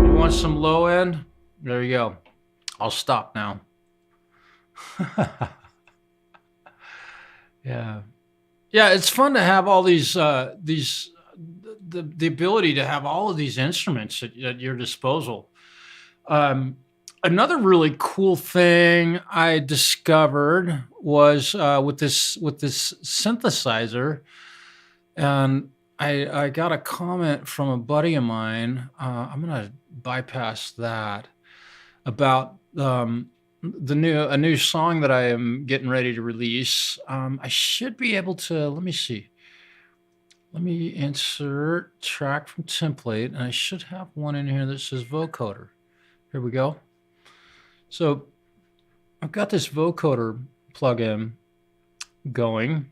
You want some low end? There you go. I'll stop now. Yeah. Yeah, it's fun to have all these the ability to have all of these instruments at your disposal. Another really cool thing I discovered was with this synthesizer, and I got a comment from a buddy of mine. I'm gonna bypass that about a new song that I am getting ready to release. I should be able to. Let me see. Let me insert track from template, and I should have one in here that says vocoder. Here we go. So I've got this vocoder plugin going.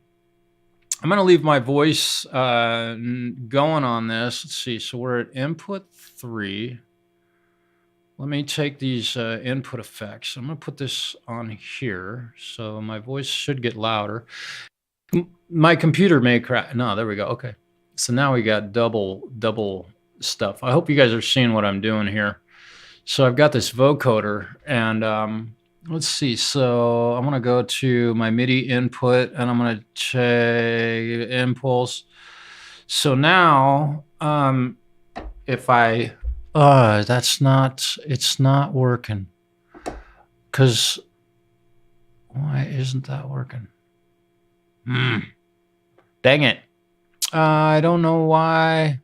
I'm going to leave my voice going on this. Let's see. So we're at input 3. Let me take these input effects. I'm going to put this on here. So my voice should get louder. My computer may crash. No, there we go. Okay. So now we got double stuff. I hope you guys are seeing what I'm doing here. So I've got this vocoder, and let's see. So I'm going to go to my MIDI input, and I'm going to check impulse. So now, if I, it's not working. Because why isn't that working? Dang it. I don't know why.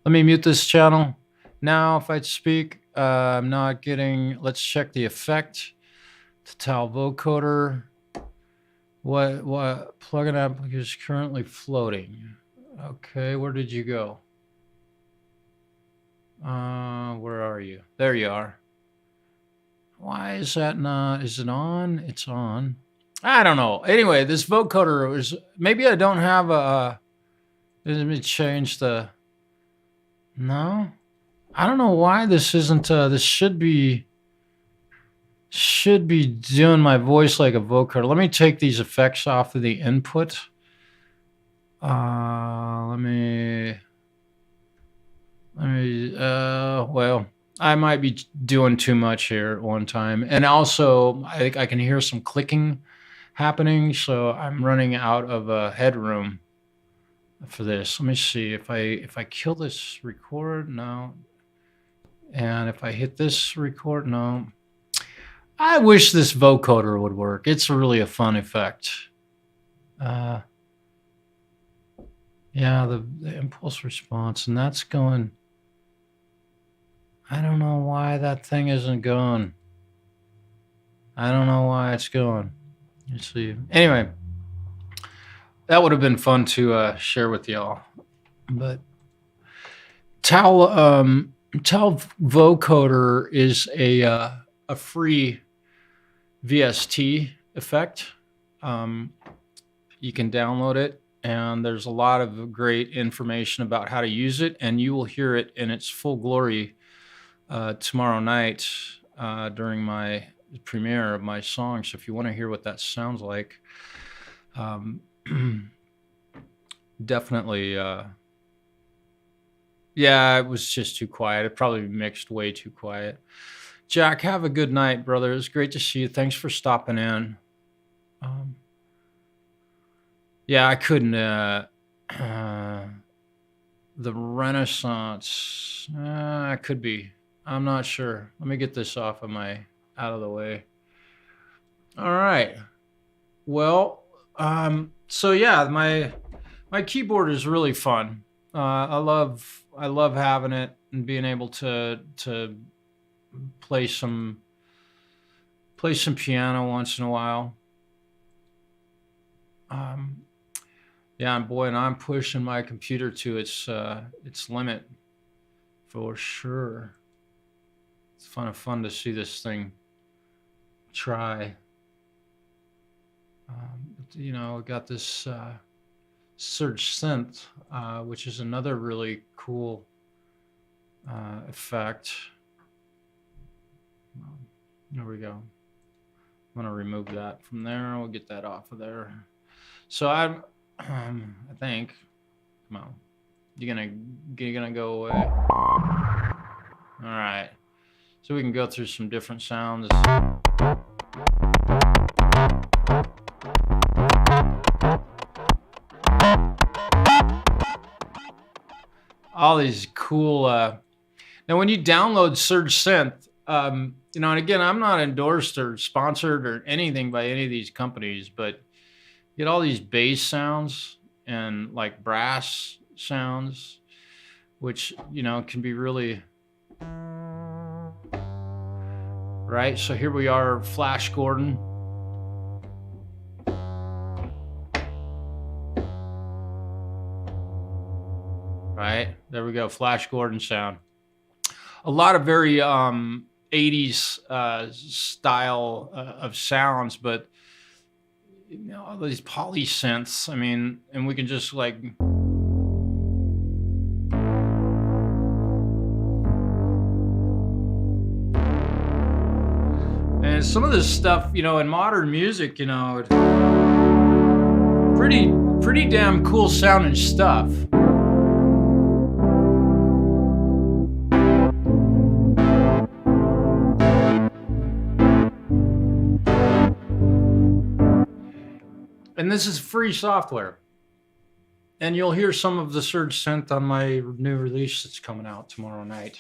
Let me mute this channel. Now, if I speak, I'm not getting, let's check the effect. Total vocoder. What plugin app is currently floating? Okay, where did you go? Where are you? There you are. Why is that not, is it on? It's on. I don't know. Anyway, this vocoder was, maybe I don't have a, let me change the, no? I don't know why this isn't, this should be doing my voice like a vocoder. Let me take these effects off of the input. Let me, well, I might be doing too much here at one time. And also, I think I can hear some clicking happening, so I'm running out of headroom for this. Let me see if I kill this record, no. And if I hit this record, no. I wish this vocoder would work. It's really a fun effect. Yeah, the impulse response, and that's going. I don't know why that thing isn't going. I don't know why it's going. Let's see. Anyway, that would have been fun to share with y'all. But Tal vocoder is a free VST effect. You can download it, and there's a lot of great information about how to use it, and you will hear it in its full glory tomorrow night during my premiere of my song. So if you want to hear what that sounds like, definitely. Yeah, it was just too quiet. It probably mixed way too quiet. Jack, have a good night, brother. It was great to see you. Thanks for stopping in. Yeah, I couldn't. The Renaissance. I could be. I'm not sure. Let me get this out of the way. All right. Well, so yeah, my keyboard is really fun. I love having it and being able to play some piano once in a while. Yeah, and boy, and I'm pushing my computer to its limit for sure. It's fun to see this thing try. You know, I got this Surge Synth, which is another really cool effect. There we go. I'm going to remove that from there. We'll get that off of there. So I think, come on, you're gonna go away. All right. So we can go through some different sounds. All these cool. Now, when you download Surge Synth, And again, I'm not endorsed or sponsored or anything by any of these companies, but you get all these bass sounds and like brass sounds, which, can be really right. So here we are, Flash Gordon. Right, there we go, Flash Gordon sound. A lot of very 80s style of sounds, but all these poly synths. I mean, and we can just like and some of this stuff, in modern music, pretty damn cool sounding stuff. And this is free software. And you'll hear some of the Surge synth on my new release that's coming out tomorrow night.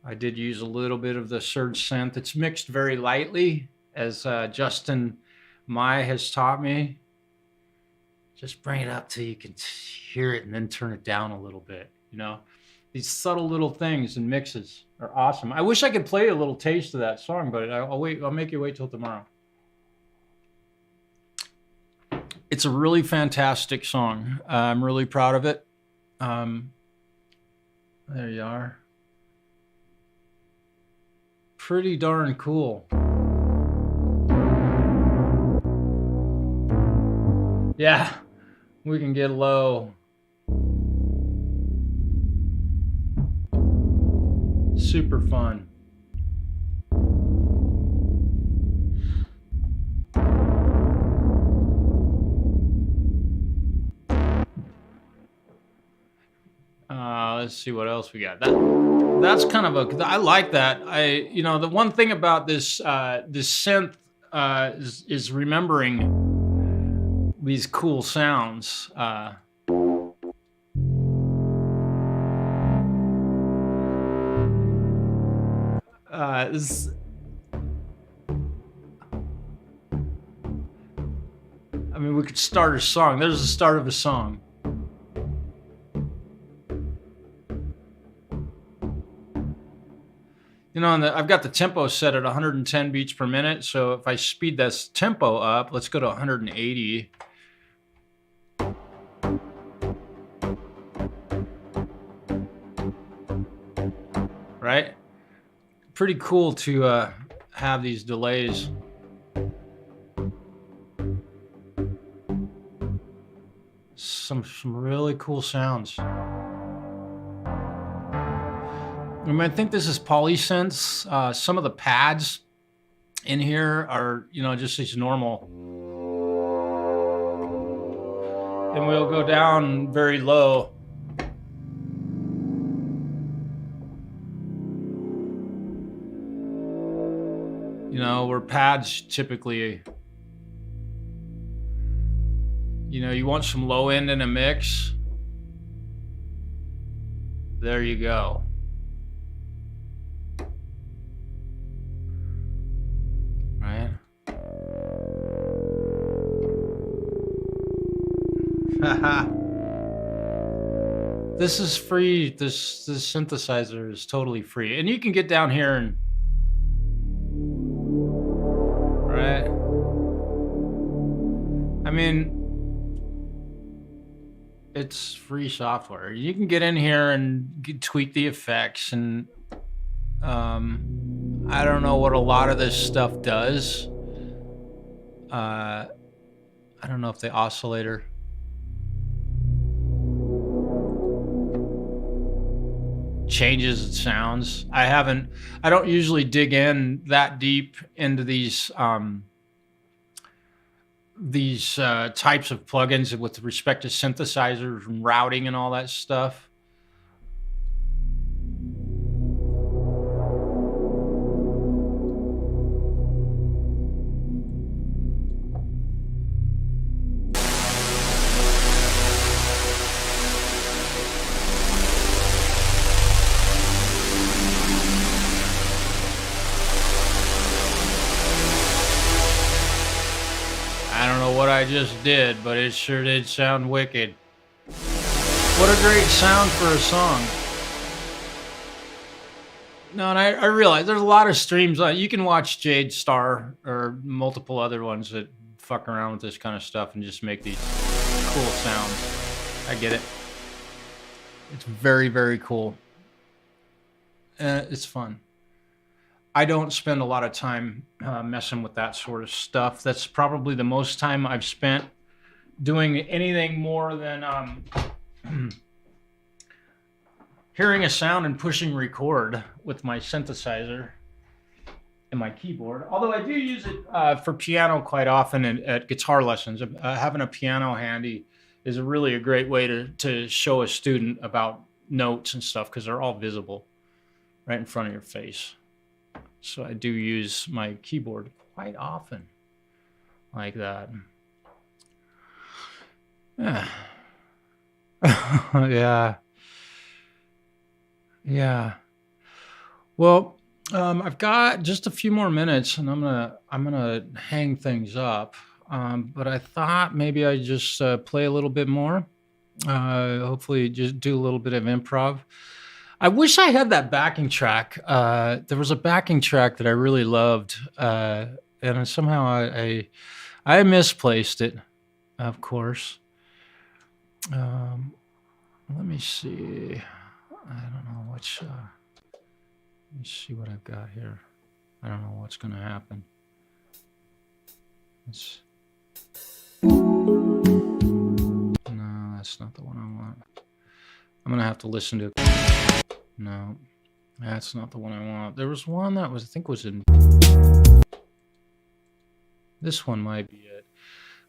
I did use a little bit of the Surge synth. It's mixed very lightly, as Justin Mai has taught me. Just bring it up till you can hear it and then turn it down a little bit. These subtle little things and mixes are awesome. I wish I could play a little taste of that song, but I'll wait. I'll make you wait till tomorrow. It's a really fantastic song. I'm really proud of it. There you are. Pretty darn cool. Yeah, we can get low. Super fun. Let's see what else we got. That's kind of I like that. The one thing about this synth is remembering these cool sounds. We could start a song. There's the start of a song. I've got the tempo set at 110 beats per minute. So if I speed this tempo up, let's go to 180. Right? Pretty cool to have these delays. Some really cool sounds. I think this is polysynths. Some of the pads in here are, just these normal. And we'll go down very low. Where pads typically, you want some low end in a mix. There you go. Right? This is free. This synthesizer is totally free. And you can get down here and right. It's free software. You can get in here and tweak the effects, and I don't know what a lot of this stuff does. I don't know if the oscillator changes its sounds. I don't usually dig in that deep into these types of plugins with respect to synthesizers and routing and all that stuff. I just did, but it sure did sound wicked. What a great sound for a song. No, and I realize there's a lot of streams on. You can watch Jade Star or multiple other ones that fuck around with this kind of stuff and just make these cool sounds. I get it. It's very, very cool. It's fun. I don't spend a lot of time messing with that sort of stuff. That's probably the most time I've spent doing anything more than hearing a sound and pushing record with my synthesizer and my keyboard. Although I do use it for piano quite often at guitar lessons. Having a piano handy is really a great way to show a student about notes and stuff because they're all visible right in front of your face. So I do use my keyboard quite often like that. Yeah. Yeah. Yeah. Well, I've got just a few more minutes, and I'm gonna hang things up. But I thought maybe I'd just play a little bit more. Hopefully, just do a little bit of improv. I wish I had that backing track. There was a backing track that I really loved, and somehow I misplaced it. Of course. Let me see. I don't know which. Let me see what I've got here. I don't know what's gonna happen. No, that's not the one I want. I'm gonna have to listen to. No, that's not the one I want. There was one that was, I think, was in. This one might be it.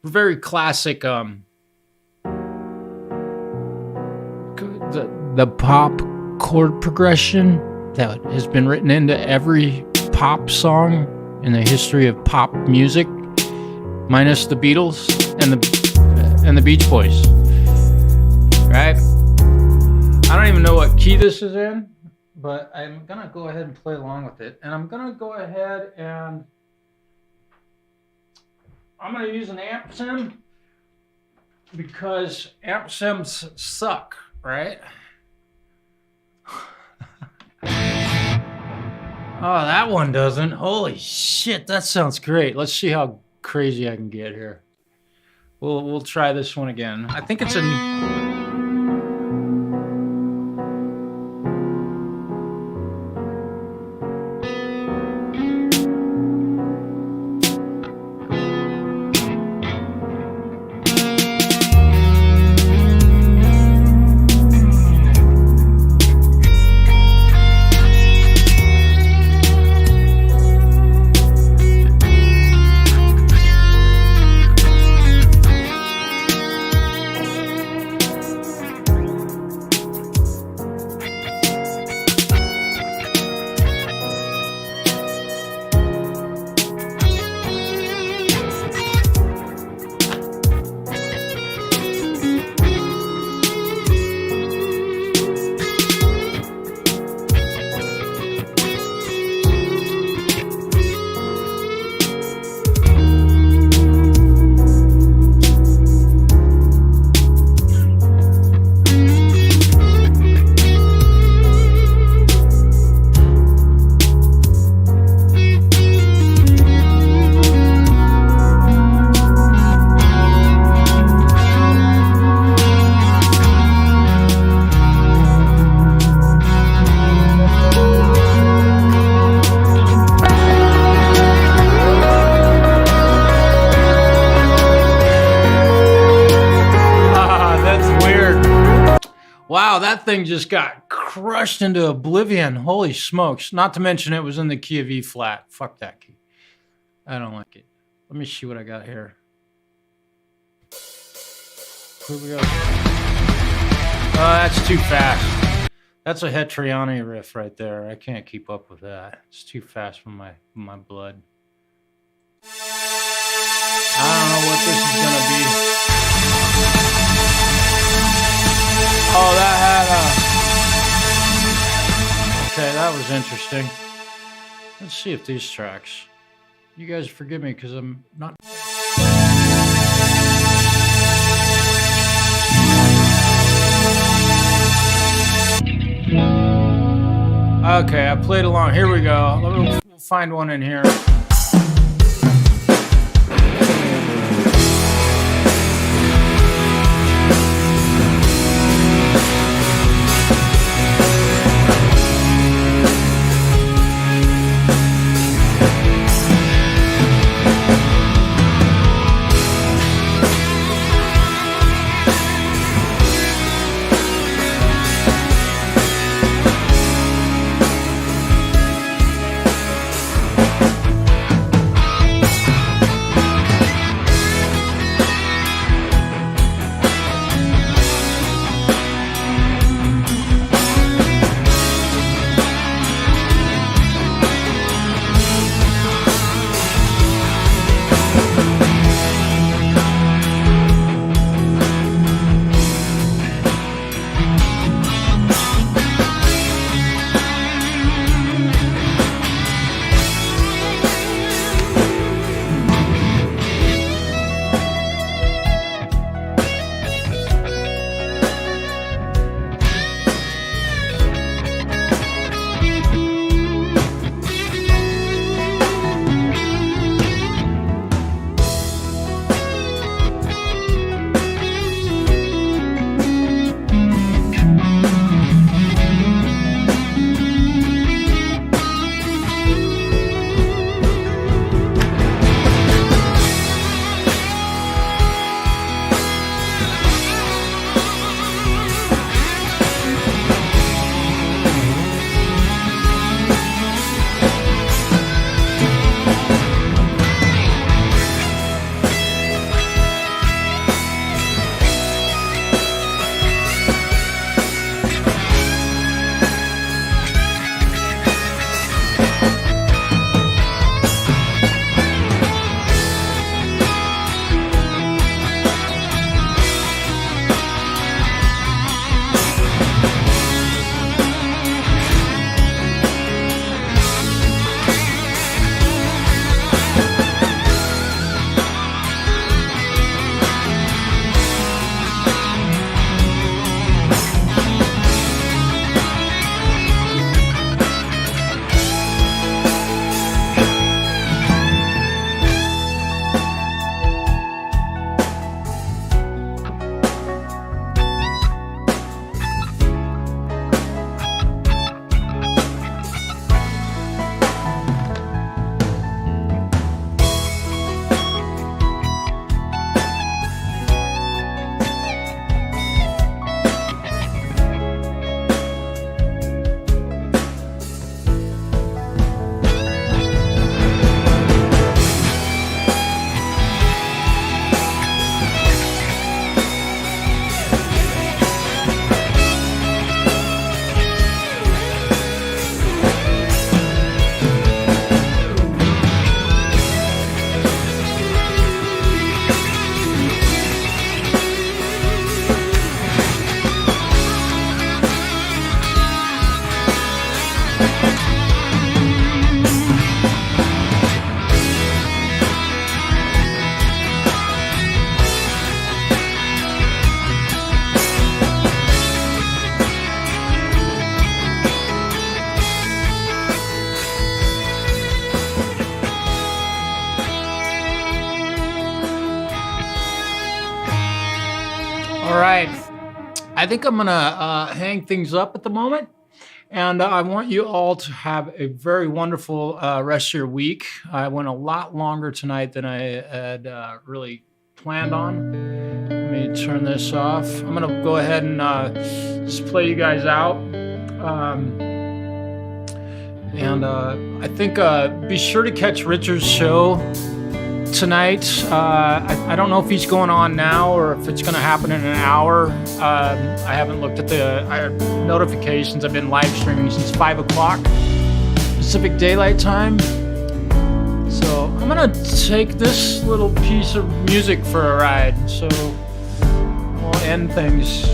Very classic. The pop chord progression that has been written into every pop song in the history of pop music, minus the Beatles and the Beach Boys. Right? I don't even know what key this is in, but I'm gonna go ahead and play along with it, and I'm gonna go ahead and I'm gonna use an amp sim because amp sims suck, right? Oh, that one doesn't. Holy shit, that sounds great. Let's see how crazy I can get here. We'll try this one again. I think it's a wow, that thing just got crushed into oblivion. Holy smokes. Not to mention it was in the key of E flat. Fuck that key. I don't like it. Let me see what I got here. Here we go. Oh, that's too fast. That's a Hetriani riff right there. I can't keep up with that. It's too fast for my blood. I don't know what this is gonna be. Oh, that had okay, that was interesting. Let's see if these tracks. You guys forgive me because I'm not. Okay, I played along. Here we go. We'll find one in here. All right. I think I'm going to hang things up at the moment. And I want you all to have a very wonderful rest of your week. I went a lot longer tonight than I had really planned on. Let me turn this off. I'm going to go ahead and just play you guys out. I think be sure to catch Richard's show tonight. I don't know if he's going on now or if it's going to happen in an hour. I haven't looked at the notifications. I've been live streaming since 5 o'clock Pacific Daylight Time. So I'm going to take this little piece of music for a ride. So we'll end things